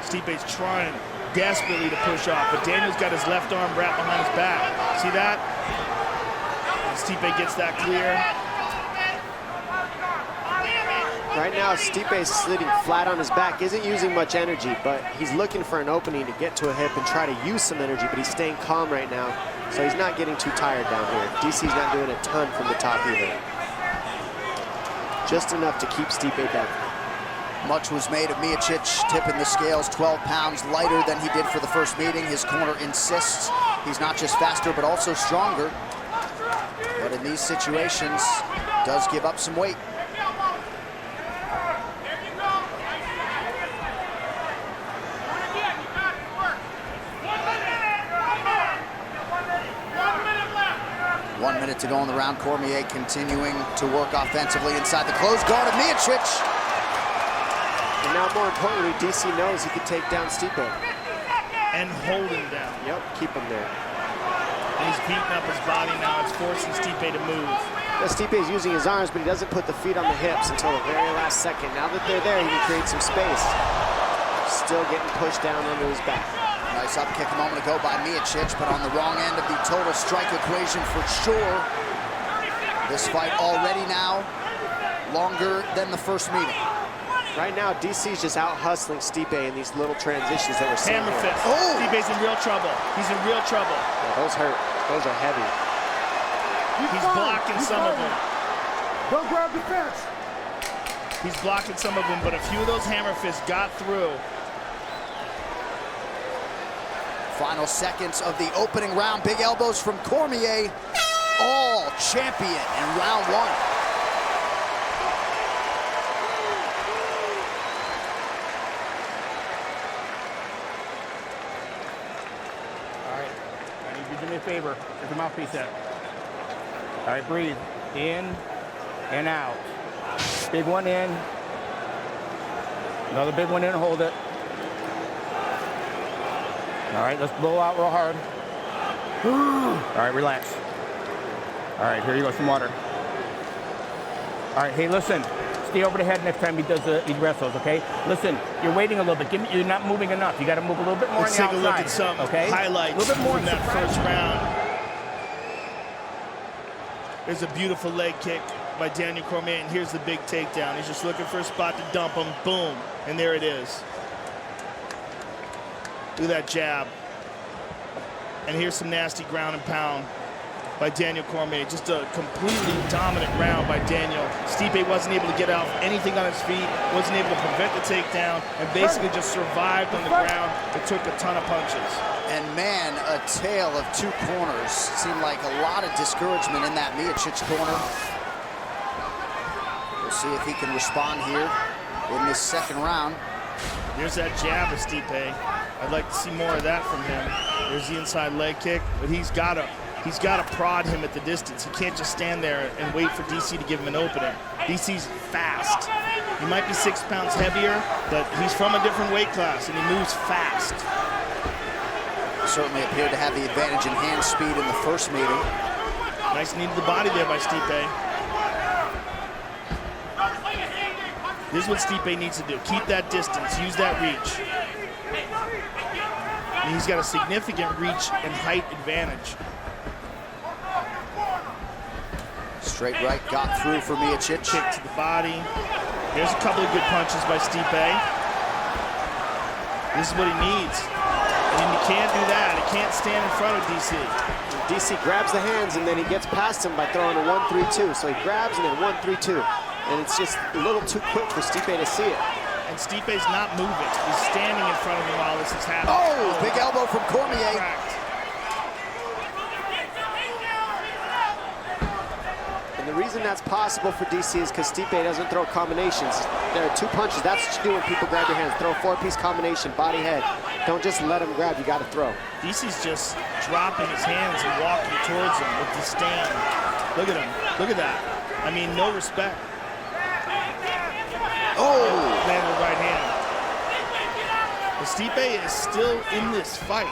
Stipe's trying desperately to push off, but Daniel's got his left arm wrapped behind his back. See that? And Stipe gets that clear. Right now, Stipe's sitting flat on his back, isn't using much energy, but he's looking for an opening to get to a hip and try to use some energy, but he's staying calm right now, so he's not getting too tired down here. DC's not doing a ton from the top either. Just enough to keep Stipe down. Much was made of Miocic tipping the scales 12 pounds lighter than he did for the first meeting. His corner insists he's not just faster, but also stronger. But in these situations, does give up some weight. One minute to go in the round. Cormier continuing to work offensively inside the closed guard of Miocic. And now, more importantly, DC knows he could take down Stipe. And hold him down. Yep, keep him there. And he's beating up his body now. It's forcing Stipe to move. Well, Stipe's using his arms, but he doesn't put the feet on the hips until the very last second. Now that they're there, he can create some space. Still getting pushed down under his back. Nice up kick a moment ago by Miocic, but on the wrong end of the total strike equation for sure. This fight already now longer than the first meeting. Right now, DC's just out hustling Stipe in these little transitions that we're seeing. Hammer fist. Oh! Stipe's in real trouble. He's in real trouble. Yeah, those hurt. Those are heavy. He's blocking some of them. Don't grab the fence. He's blocking some of them, but a few of those hammer fists got through. Final seconds of the opening round. Big elbows from Cormier. All champion in round one. All right, I need you to do me a favor. Get the mouthpiece out. All right, breathe. In and out. Big one in. Another big one in, hold it. All right, let's blow out real hard. All right, relax. All right, here you go, some water. All right, hey, listen. Stay over the head next time he wrestles, okay? Listen, you're waiting a little bit. You're not moving enough. You got to move a little bit more on the outside. Let's take a look at some highlights a little bit more from that first round. There's a beautiful leg kick by Daniel Cormier, and here's the big takedown. He's just looking for a spot to dump him. Boom, and there it is. Look at that jab. And here's some nasty ground and pound by Daniel Cormier. Just a completely dominant round by Daniel. Stipe wasn't able to get out anything on his feet, wasn't able to prevent the takedown, and basically just survived on the ground. It took a ton of punches. And man, a tale of two corners. Seemed like a lot of discouragement in that Miocic corner. We'll see if he can respond here in this second round. Here's that jab of Stipe. I'd like to see more of that from him. There's the inside leg kick, but he's got to prod him at the distance. He can't just stand there and wait for DC to give him an opening. DC's fast. He might be 6 pounds heavier, but he's from a different weight class, and he moves fast. Certainly appeared to have the advantage in hand speed in the first meeting. Nice knee to the body there by Stipe. This is what Stipe needs to do. Keep that distance, use that reach. And he's got a significant reach and height advantage. Straight right got through for Miocic. Kick to the body. Here's a couple of good punches by Stipe. This is what he needs. And he can't do that. He can't stand in front of DC. DC grabs the hands and then he gets past him by throwing a 1-3-2. So he grabs and then 1-3-2. And it's just a little too quick for Stipe to see it. And Stipe's not moving. He's standing in front of him while this is happening. Oh, big elbow from Cormier. And the reason that's possible for DC is because Stipe doesn't throw combinations. There are two punches. That's what you do when people grab your hands. Throw a 4-piece combination, body, head. Don't just let him grab. You got to throw. DC's just dropping his hands and walking towards him with disdain. Look at him. Look at that. I mean, no respect. Oh! Landed right hand. But Stipe is still in this fight.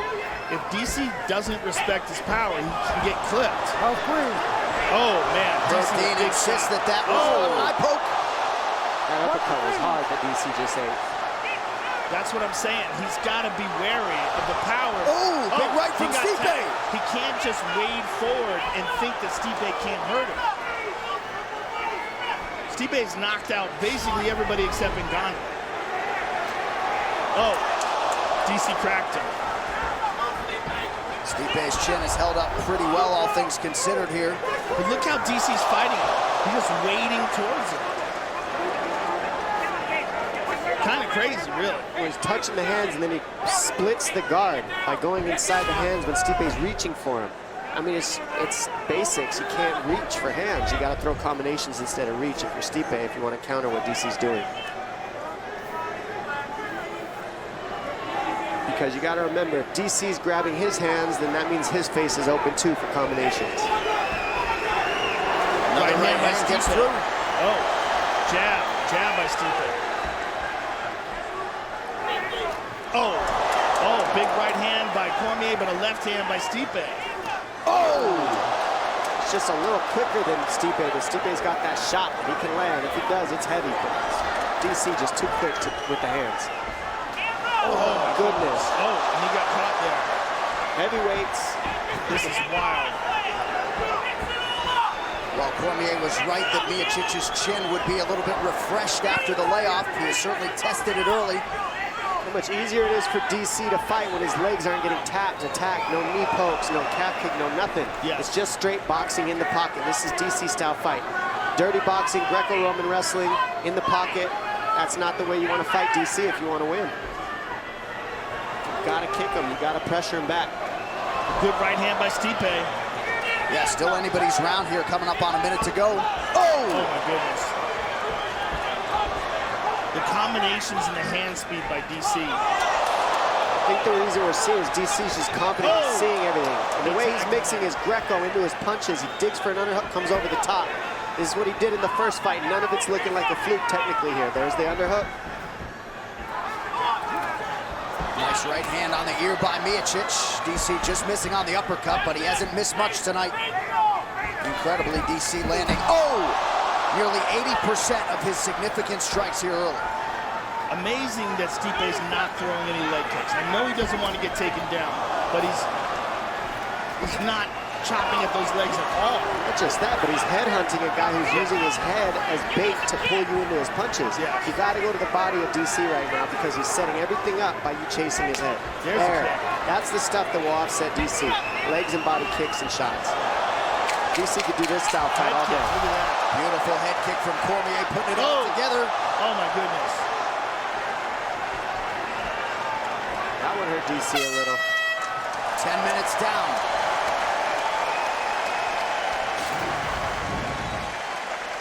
If DC doesn't respect his power, he can get clipped. Oh, man. Dean insists that was an eye poke. That uppercut was hard that DC just ate. That's what I'm saying. He's got to be wary of the power. Oh, big right from Stipe. He can't just wade forward and think that Stipe can't hurt him. Stipe's knocked out basically everybody except Ngannou. Oh, DC cracked him. Stipe's chin is held up pretty well, all things considered here. But look how DC's fighting him. He's just wading towards him. Kind of crazy, really. Well, he's touching the hands and then he splits the guard by going inside the hands when Stipe's reaching for him. I mean, it's basics. You can't reach for hands. You got to throw combinations instead of reach if you're Stipe, if you want to counter what DC's doing. Because you got to remember, if DC's grabbing his hands, then that means his face is open too for combinations. Another right hand gets through. Oh, jab by Stipe. Oh, big right hand by Cormier, but a left hand by Stipe. Oh! It's just a little quicker than Stipe, but Stipe's got that shot that he can land. If he does, it's heavy. But DC just too quick with the hands. Oh, my goodness. Oh, and he got caught there. Heavyweights. This is wild. While Cormier was right that Miocic's chin would be a little bit refreshed after the layoff, he has certainly tested it early. How much easier it is for DC to fight when his legs aren't getting tapped, attacked, no knee pokes, no calf kick, no nothing. Yes. It's just straight boxing in the pocket. This is DC style fight. Dirty boxing, Greco-Roman wrestling in the pocket. That's not the way you want to fight DC if you want to win. You've got to kick him. You got to pressure him back. Good right hand by Stipe. Yeah, still anybody's round here, coming up on a minute to go. Oh! Oh my goodness. The combinations and the hand speed by DC. I think the reason we're seeing is DC's just confident in seeing everything. And the way he's mixing his Greco into his punches, he digs for an underhook, comes over the top. This is what he did in the first fight. None of it's looking like a fluke technically here. There's the underhook. Nice right hand on the ear by Miocic. DC just missing on the uppercut, but he hasn't missed much tonight. Incredibly, DC landing. Oh! Nearly 80% of his significant strikes here early. Amazing that Stipe's not throwing any leg kicks. I know he doesn't want to get taken down, but he's not chopping at those legs at all. Not just that, but he's headhunting a guy who's using his head as bait to pull you into his punches. Yeah. You got to go to the body of DC right now because he's setting everything up by you chasing his head. There's the kick. That's the stuff that will offset DC. Legs and body kicks and shots. DC could do this style fight all day. Look at that. Beautiful head kick from Cormier, putting it all together. Oh my goodness. That one hurt DC a little. 10 minutes down.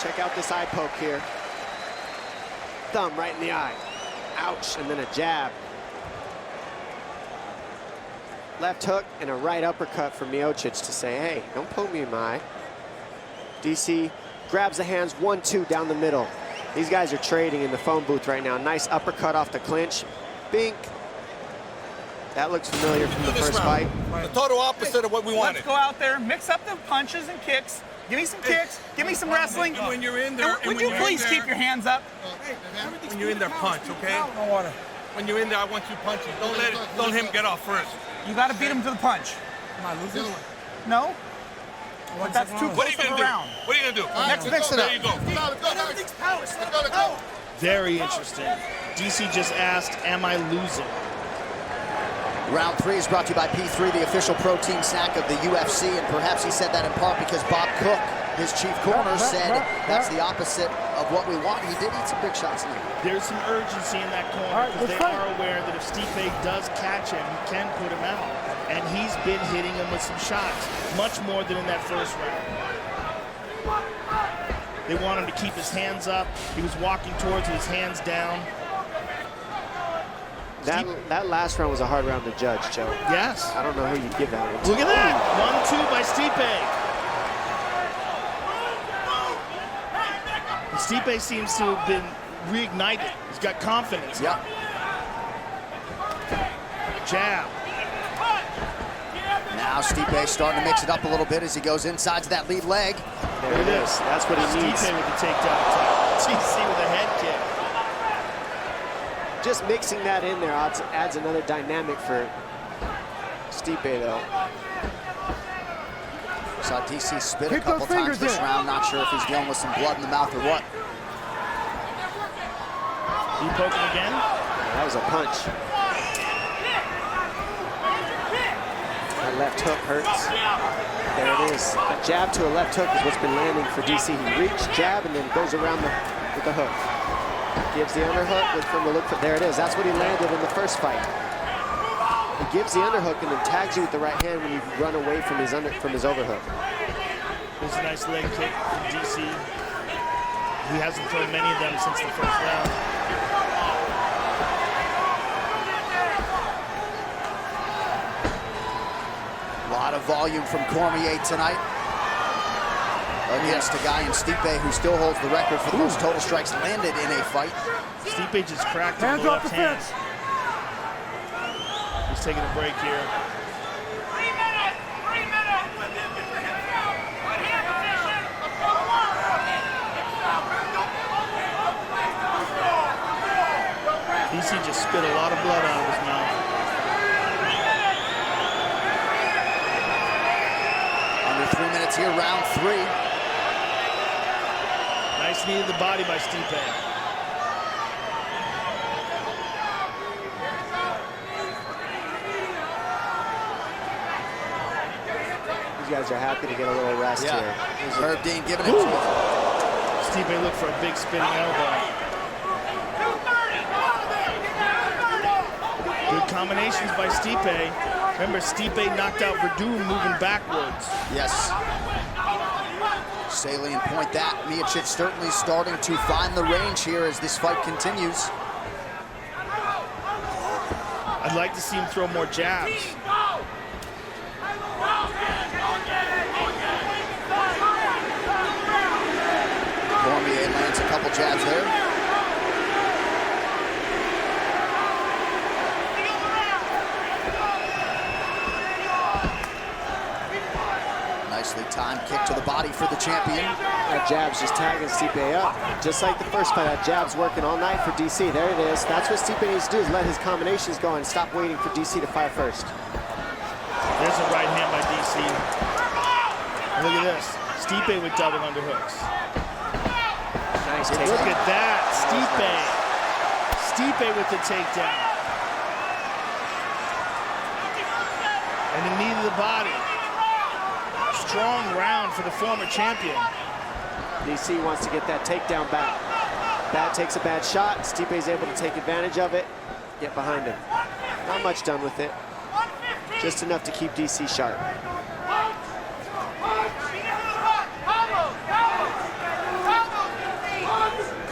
Check out this eye poke here. Thumb right in the eye. Ouch, and then a jab. Left hook and a right uppercut from Miocic to say, hey, don't poke me in my eye. DC grabs the hands, 1-2 down the middle. These guys are trading in the phone booth right now. Nice uppercut off the clinch. Bink. That looks familiar from the first fight. The total opposite of what we wanted. Let's go out there, mix up the punches and kicks. Give me some kicks, give me some wrestling. And when you're in there, would you please keep your hands up? When you're in there, punch, okay? When you're in there, I want you punching. Don't him get off first. You got to beat him to the punch. Am I losing? No? But that's too What are close you of gonna a do? round. What are you gonna do? Next, mix it up. There you go. Everything's power. Very interesting. DC just asked, am I losing? Round 3 is brought to you by P3, the official protein snack of the UFC, and perhaps he said that in part because Bob Cook, his chief corner, said that's the opposite of what we want. He did eat some big shots in there. There's some urgency in that corner because they are aware that if Stipe does catch him, he can put him out. And he's been hitting him with some shots, much more than in that first round. They want him to keep his hands up. He was walking towards with his hands down. That last round was a hard round to judge, Joe. Yes. I don't know who you'd give that one to. Look at that. 1-2 by Stipe. And Stipe seems to have been reignited. He's got confidence. Yeah. Jab. Now Stipe starting to mix it up a little bit as he goes inside to that lead leg. There it is. That's what he needs. Stipe with the takedown attack. DC with a head kick. Just mixing that in there adds another dynamic for Stipe, though. Saw DC spit a couple times this round. Not sure if he's dealing with some blood in the mouth or what. You poke him again? That was a punch. That left hook hurts. There it is. A jab to a left hook is what's been landing for DC. He reaches, jab, and then goes around with the hook. Gives the underhook, look from the look for, there it is. That's what he landed in the first fight. He gives the underhook and then tags you with the right hand when you run away from his overhook. There's a nice leg kick from DC. He hasn't thrown many of them since the first round. A lot of volume from Cormier tonight. Against a guy in Stipe who still holds the record for the most total strikes landed in a fight. Stipe just cracked him with the left hand. He's taking a break here. 3 minutes! 3 minutes! DC just spit a lot of blood out of his mouth. Under 3 minutes here, round 3. Nice knee to the body by Stipe. These guys are happy to get a little rest here. Herb Dean giving it to him. Stipe looked for a big spinning elbow. Good combinations by Stipe. Remember, Stipe knocked out Verdum moving backwards. Yes. Salient point that. Miocic certainly starting to find the range here as this fight continues. I'd like to see him throw more jabs. Cormier lands a couple jabs there. Nicely timed kick to the body for the champion. That jab's just tagging Stipe up. Just like the first fight, that jab's working all night for DC. There it is. That's what Stipe needs to do, is let his combinations go and stop waiting for DC to fire first. There's a right hand by DC. Look at this. Stipe with double underhooks. Nice takedown. Look at that. Stipe with the takedown. And the knee to the body. Strong round for the former champion. DC wants to get that takedown back. Bat takes a bad shot. Stipe is able to take advantage of it, get behind him. Not much done with it. Just enough to keep DC sharp.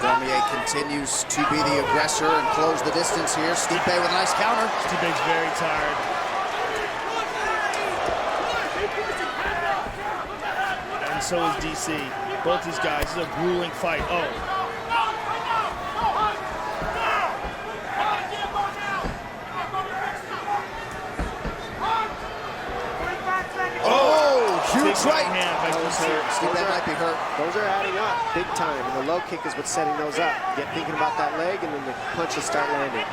Cormier continues to be the aggressor and close the distance here. Stipe with a nice counter. Stipe's very tired. And so is DC. Both these guys, this is a grueling fight. Huge right hand by Stipe might be hurt. Those are adding up big time. And the low kick is what's setting those up. Get thinking about that leg, and then the punches start landing.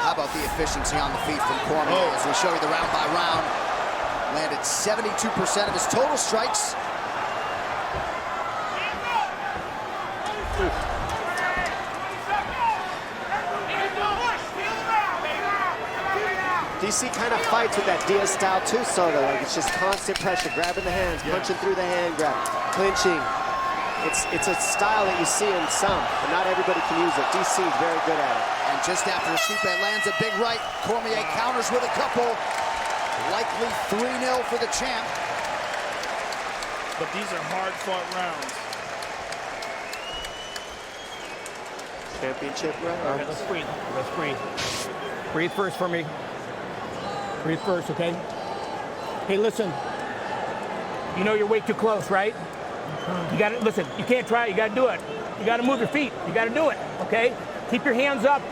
How about the efficiency on the feet from Cormier as we show you the round by round. Landed 72% of his total strikes. DC kind of fights with that Diaz style too, sort of like it's just constant pressure, grabbing the hands, punching through the hand grab, clinching. It's a style that you see in some, but not everybody can use it. DC is very good at it. And just after Stipe lands a big right, Cormier counters with a couple. Likely 3-0 for the champ. But these are hard-fought rounds. Championship round. Let's breathe. Let's breathe. Breathe first for me. Breathe first, okay? Hey, listen. You know you're way too close, right? You gotta, listen, you can't try it, you gotta do it. You gotta move your feet, you gotta do it, okay? Keep your hands up.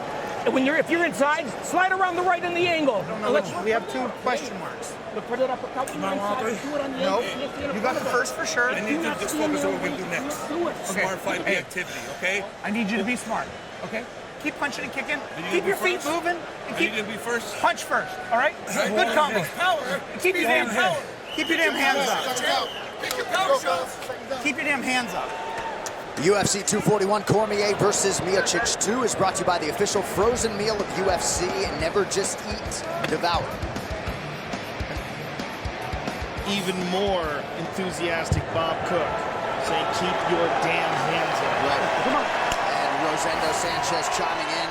And if you're inside, slide around the right in the angle. No. We have 2 question marks. Look, put it up a couple Do it on the no. You got the first for sure. I need you to just focus on what we're going to do next. Okay. Smart fight activity, okay? I need you to be smart, okay? Keep punching and kicking. Keep your feet moving. And keep to be first. Punch first, all right? Good combo. Keep your damn hands. Keep your damn hands up. Keep your damn hands up. UFC 241 Cormier versus Miocic 2 is brought to you by the official frozen meal of UFC. Never just eat, devour. Even more enthusiastic Bob Cook saying, keep your damn hands up. Right. Come on. And Rosendo Sanchez chiming in.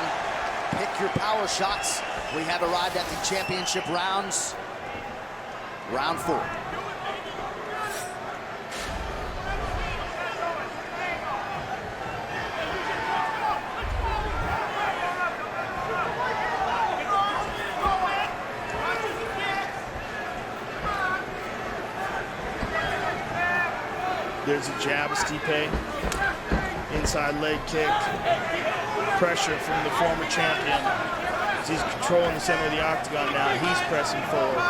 Pick your power shots. We have arrived at the championship rounds. Round 4. There's a jab of Stipe, inside leg kick, pressure from the former champion. As he's controlling the center of the octagon now, he's pressing forward.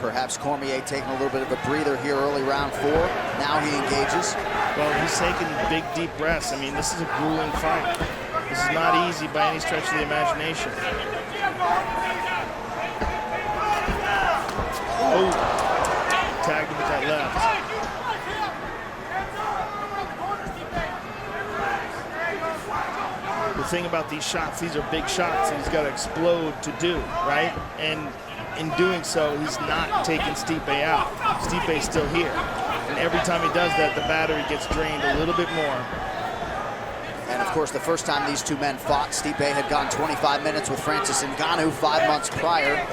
Perhaps Cormier taking a little bit of a breather here early round 4. Now he engages. Well, he's taking big, deep breaths. I mean, this is a grueling fight. This is not easy by any stretch of the imagination. Oh, tagged him with that left. The thing about these shots, these are big shots, and he's got to explode to do, right? And in doing so, he's not taking Stipe out. Stipe's still here. And every time he does that, the battery gets drained a little bit more. And of course, the first time these two men fought, Stipe had gone 25 minutes with Francis Ngannou 5 months prior.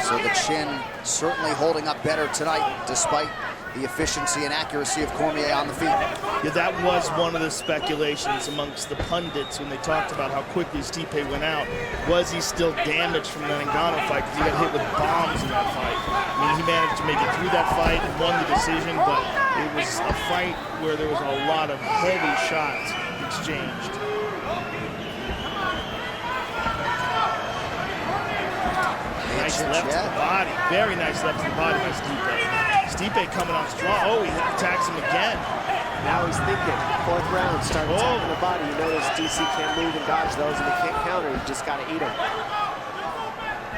So the chin certainly holding up better tonight, despite the efficiency and accuracy of Cormier on the feet. Yeah, that was one of the speculations amongst the pundits when they talked about how quickly Stipe went out. Was he still damaged from the Ngannou fight because he got hit with bombs in that fight? I mean, he managed to make it through that fight and won the decision, but it was a fight where there was a lot of heavy shots exchanged. Nice left to the body. Very nice left to the body by Stipe. Stipe coming on strong. Oh, he attacks him again. Now he's thinking. 4th round, start attacking the body. You notice DC can't move and dodge those, and he can't counter. You just got to eat them.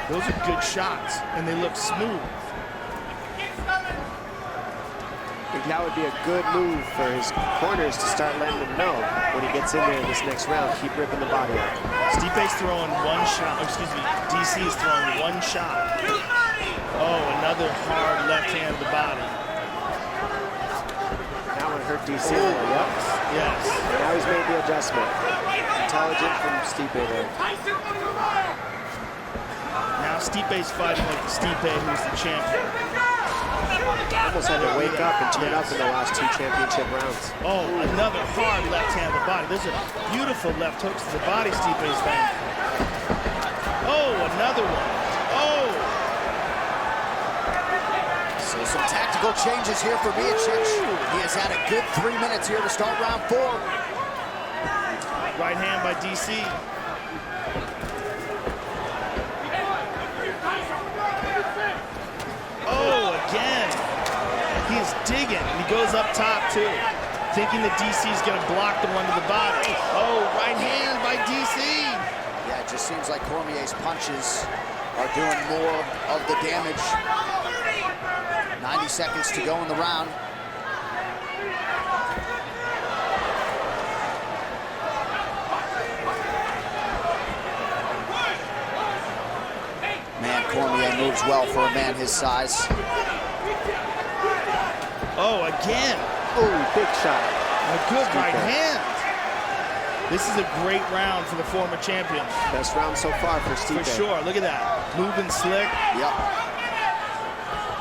Those are good shots, and they look smooth. I think that would be a good move for his corners to start letting him know when he gets in there in this next round. Keep ripping the body out. Stipe's throwing one shot. Excuse me, DC's throwing one shot. Oh, another hard left hand to the body. That one hurt DC. Yep. Yes. Now he's made the adjustment. Intelligent from Stipe there. Now Stipe's fighting like Stipe, who's the champion. Almost had to wake up and turn up in the last 2 championship rounds. Oh, another hard left hand to the body. Those are beautiful left hooks to the body Stipe's throwing. Oh, another one. Oh! So some tactical changes here for Miocic. He has had a good 3 minutes here to start round 4. Right hand by DC. Oh, again. He is digging, and he goes up top, too. Thinking that DC's going to block the one to the body. Oh, right hand by DC. Yeah, it just seems like Cormier's punches are doing more of the damage. 90 seconds to go in the round. Man, Cormier moves well for a man his size. Oh, again. Oh, big shot. A good right hand. This is a great round for the former champion. Best round so far for Stipe. For sure. Look at that. Moving slick. Yep.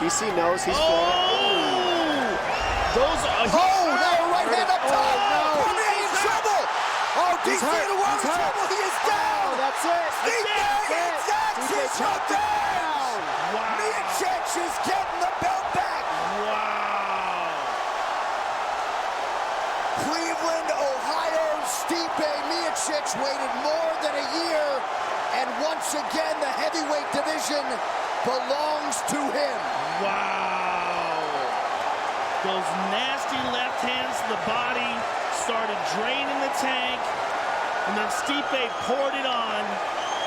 DC knows he's floating. Those are... Oh, no, right hand up top. No. Cormier in trouble. Oh, DC in the world of trouble. He is down. Oh, that's it. Stipe exacts his down. Wow. Miocic is getting the belt back. Wow. Cleveland, Ohio, Stipe Miocic waited more than a year, and once again the heavyweight division belongs to him. Wow. Those nasty left hands to the body started draining the tank, and then Stipe poured it on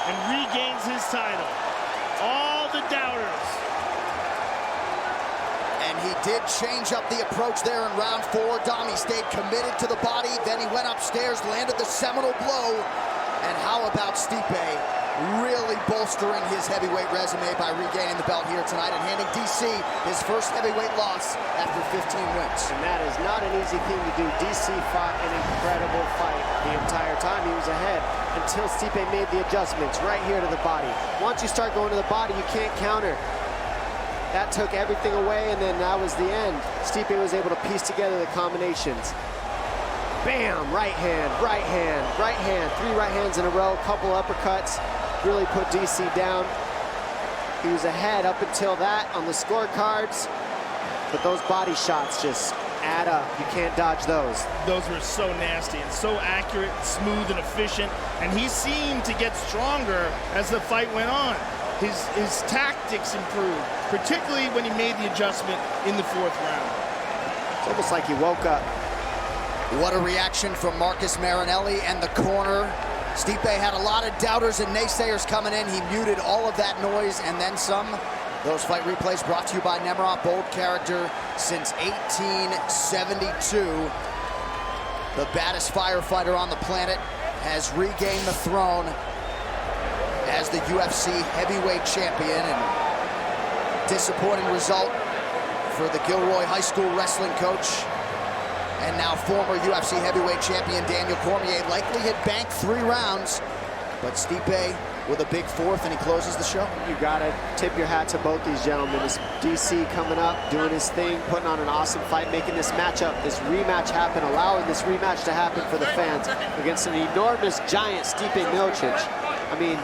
and regains his title. All the doubters. And he did change up the approach there in round 4. Dom, he stayed committed to the body, then he went upstairs, landed the seminal blow. And how about Stipe really bolstering his heavyweight resume by regaining the belt here tonight and handing DC his first heavyweight loss after 15 wins. And that is not an easy thing to do. DC fought an incredible fight the entire time he was ahead until Stipe made the adjustments right here to the body. Once you start going to the body, you can't counter. That took everything away, and then that was the end. Stipe was able to piece together the combinations. Bam, right hand, right hand, right hand. 3 right hands in a row, couple uppercuts. Really put DC down. He was ahead up until that on the scorecards. But those body shots just add up. You can't dodge those. Those were so nasty and so accurate, smooth, and efficient. And he seemed to get stronger as the fight went on. His tactics improved, particularly when he made the adjustment in the 4th round. It's almost like he woke up. What a reaction from Marcus Marinelli and the corner. Stipe had a lot of doubters and naysayers coming in. He muted all of that noise and then some. Those fight replays brought to you by Nemiroff, bold character since 1872. The baddest firefighter on the planet has regained the throne as the UFC heavyweight champion, and disappointing result for the Gilroy High School wrestling coach and now former UFC heavyweight champion Daniel Cormier likely hit bank 3 rounds, but Stipe with a big 4th, and he closes the show. You gotta tip your hat to both these gentlemen. This DC coming up, doing his thing, putting on an awesome fight, making this matchup, this rematch happen, allowing this rematch to happen for the fans against an enormous giant Stipe Miocic. I mean,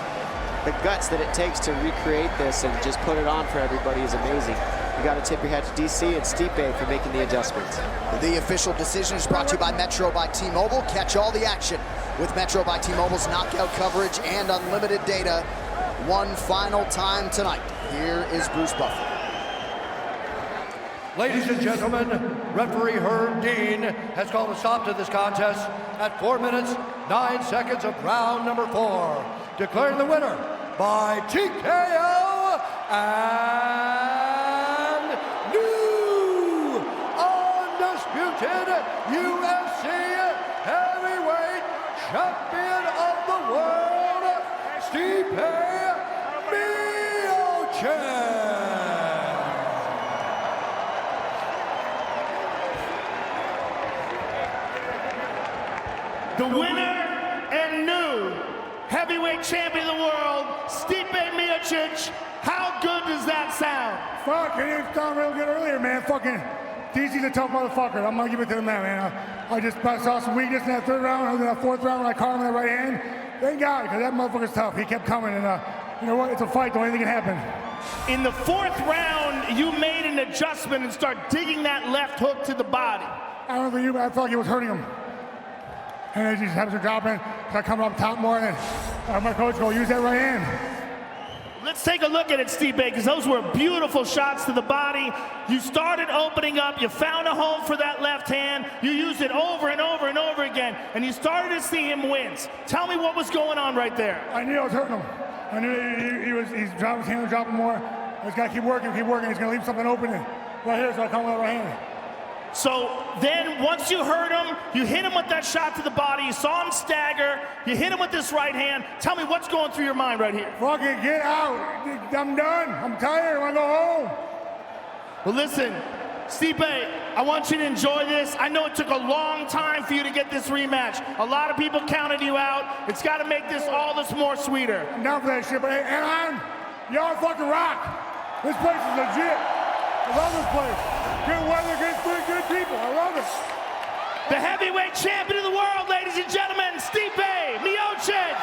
the guts that it takes to recreate this and just put it on for everybody is amazing. You got to tip your hat to DC and Stipe for making the adjustments. The official decision is brought to you by Metro by T-Mobile. Catch all the action with Metro by T-Mobile's knockout coverage and unlimited data. One final time tonight. Here is Bruce Buffer. Ladies and gentlemen, referee Herb Dean has called a stop to this contest at 4 minutes, 9 seconds of round number 4. Declaring the winner by TKO and new undisputed UFC heavyweight champion of the world, Stipe Miocic. The winner and new heavyweight champion of the world, Stipe Miocic. How good does that sound? Fuck, it sounded real good earlier, man. Fucking DC's a tough motherfucker. I'm gonna give it to him now, man. I just saw some weakness in that 3rd round, in that 4th round when I caught him in the right hand. Thank God, because that motherfucker's tough. He kept coming, and you know what? It's a fight, though. Anything can happen. In the 4th round, you made an adjustment and start digging that left hook to the body. I don't know for you, but I felt like it was hurting him. And then he just happens to drop in, start coming up top more, and then my coach go, use that right hand. Let's take a look at it, Stipe, because those were beautiful shots to the body. You started opening up, you found a home for that left hand, you used it over and over and over again, and you started to see him wins. Tell me what was going on right there. I knew I was hurting him. I knew he's dropping his hand, dropping more. I just gotta keep working, he's gonna leave something open right here, so I come with that right hand. So then once you hurt him, you hit him with that shot to the body, you saw him stagger, you hit him with this right hand. Tell me what's going through your mind right here. Fucking get out. I'm done. I'm tired. I want to go home. Well, listen, Stipe, I want you to enjoy this. I know it took a long time for you to get this rematch. A lot of people counted you out. It's got to make this all this more sweeter. I'm down for that shit, but Anaheim, y'all fucking rock. This place is legit. I love this place. Good weather, good food, good people. I love it. The heavyweight champion of the world, ladies and gentlemen, Stipe Miocic.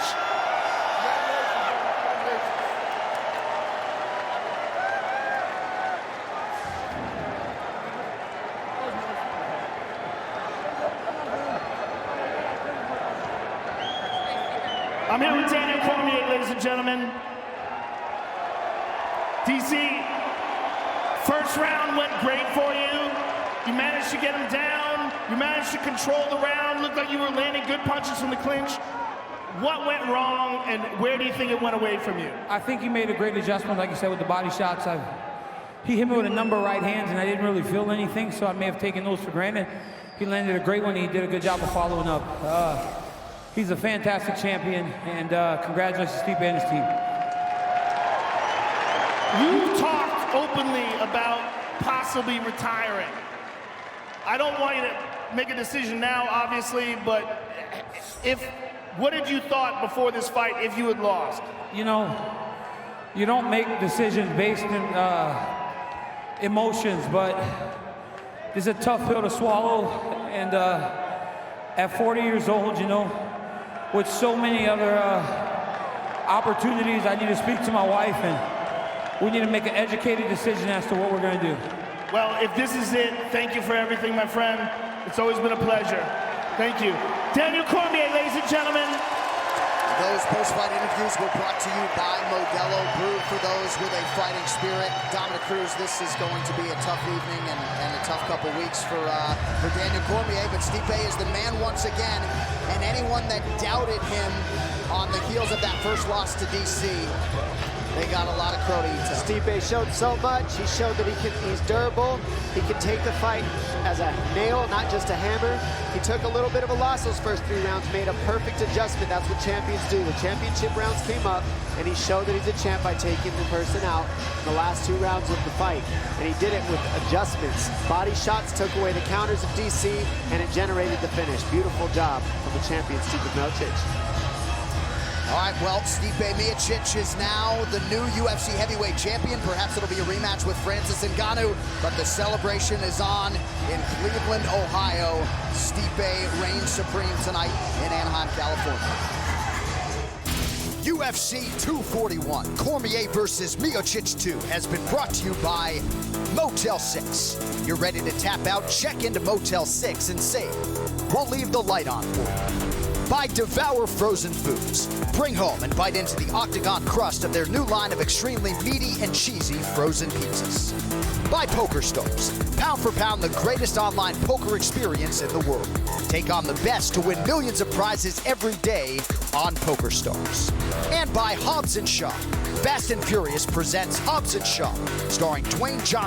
I'm here with Daniel Cormier, ladies and gentlemen. DC, first round went great for you. You managed to get him down. You managed to control the round. Looked like you were landing good punches from the clinch. What went wrong, and where do you think it went away from you? I think he made a great adjustment, like you said, with the body shots. He hit me with a number of right hands, and I didn't really feel anything, so I may have taken those for granted. He landed a great one. He did a good job of following up. He's a fantastic champion, and congratulations to Stipe and his team. You talked openly about possibly retiring. I don't want you to make a decision now, obviously, but what did you thought before this fight if you had lost? You know, you don't make decisions based on emotions, but it's a tough pill to swallow, and at 40 years old, you know, with so many other opportunities, I need to speak to my wife, and we need to make an educated decision as to what we're going to do. Well, if this is it, thank you for everything, my friend. It's always been a pleasure. Thank you. Daniel Cormier, ladies and gentlemen. Those post-fight interviews were brought to you by Modelo, brewed for those with a fighting spirit. Dominic Cruz, this is going to be a tough evening and a tough couple weeks for Daniel Cormier, but Stipe is the man once again, and anyone that doubted him on the heels of that first loss to DC They got a lot of crow to eat. Stipe showed so much. He showed that he's durable. He can take the fight as a nail, not just a hammer. He took a little bit of a loss those first 3 rounds, made a perfect adjustment. That's what champions do. The championship rounds came up, and he showed that he's a champ by taking the person out in the last 2 rounds of the fight. And he did it with adjustments. Body shots took away the counters of DC, and it generated the finish. Beautiful job from the champion, Stipe Miocic. All right, well, Stipe Miocic is now the new UFC heavyweight champion. Perhaps it'll be a rematch with Francis Ngannou, but the celebration is on in Cleveland, Ohio. Stipe reigns supreme tonight in Anaheim, California. UFC 241, Cormier versus Miocic 2 has been brought to you by Motel 6. You're ready to tap out? Check into Motel 6 and save. We'll leave the light on for you. By Devour Frozen Foods. Bring home and bite into the octagon crust of their new line of extremely meaty and cheesy frozen pizzas. By Poker Stars. Pound for pound, the greatest online poker experience in the world. Take on the best to win millions of prizes every day on Poker Stars. And by Hobbs & Shaw. Fast and Furious presents Hobbs & Shaw, starring Dwayne Johnson.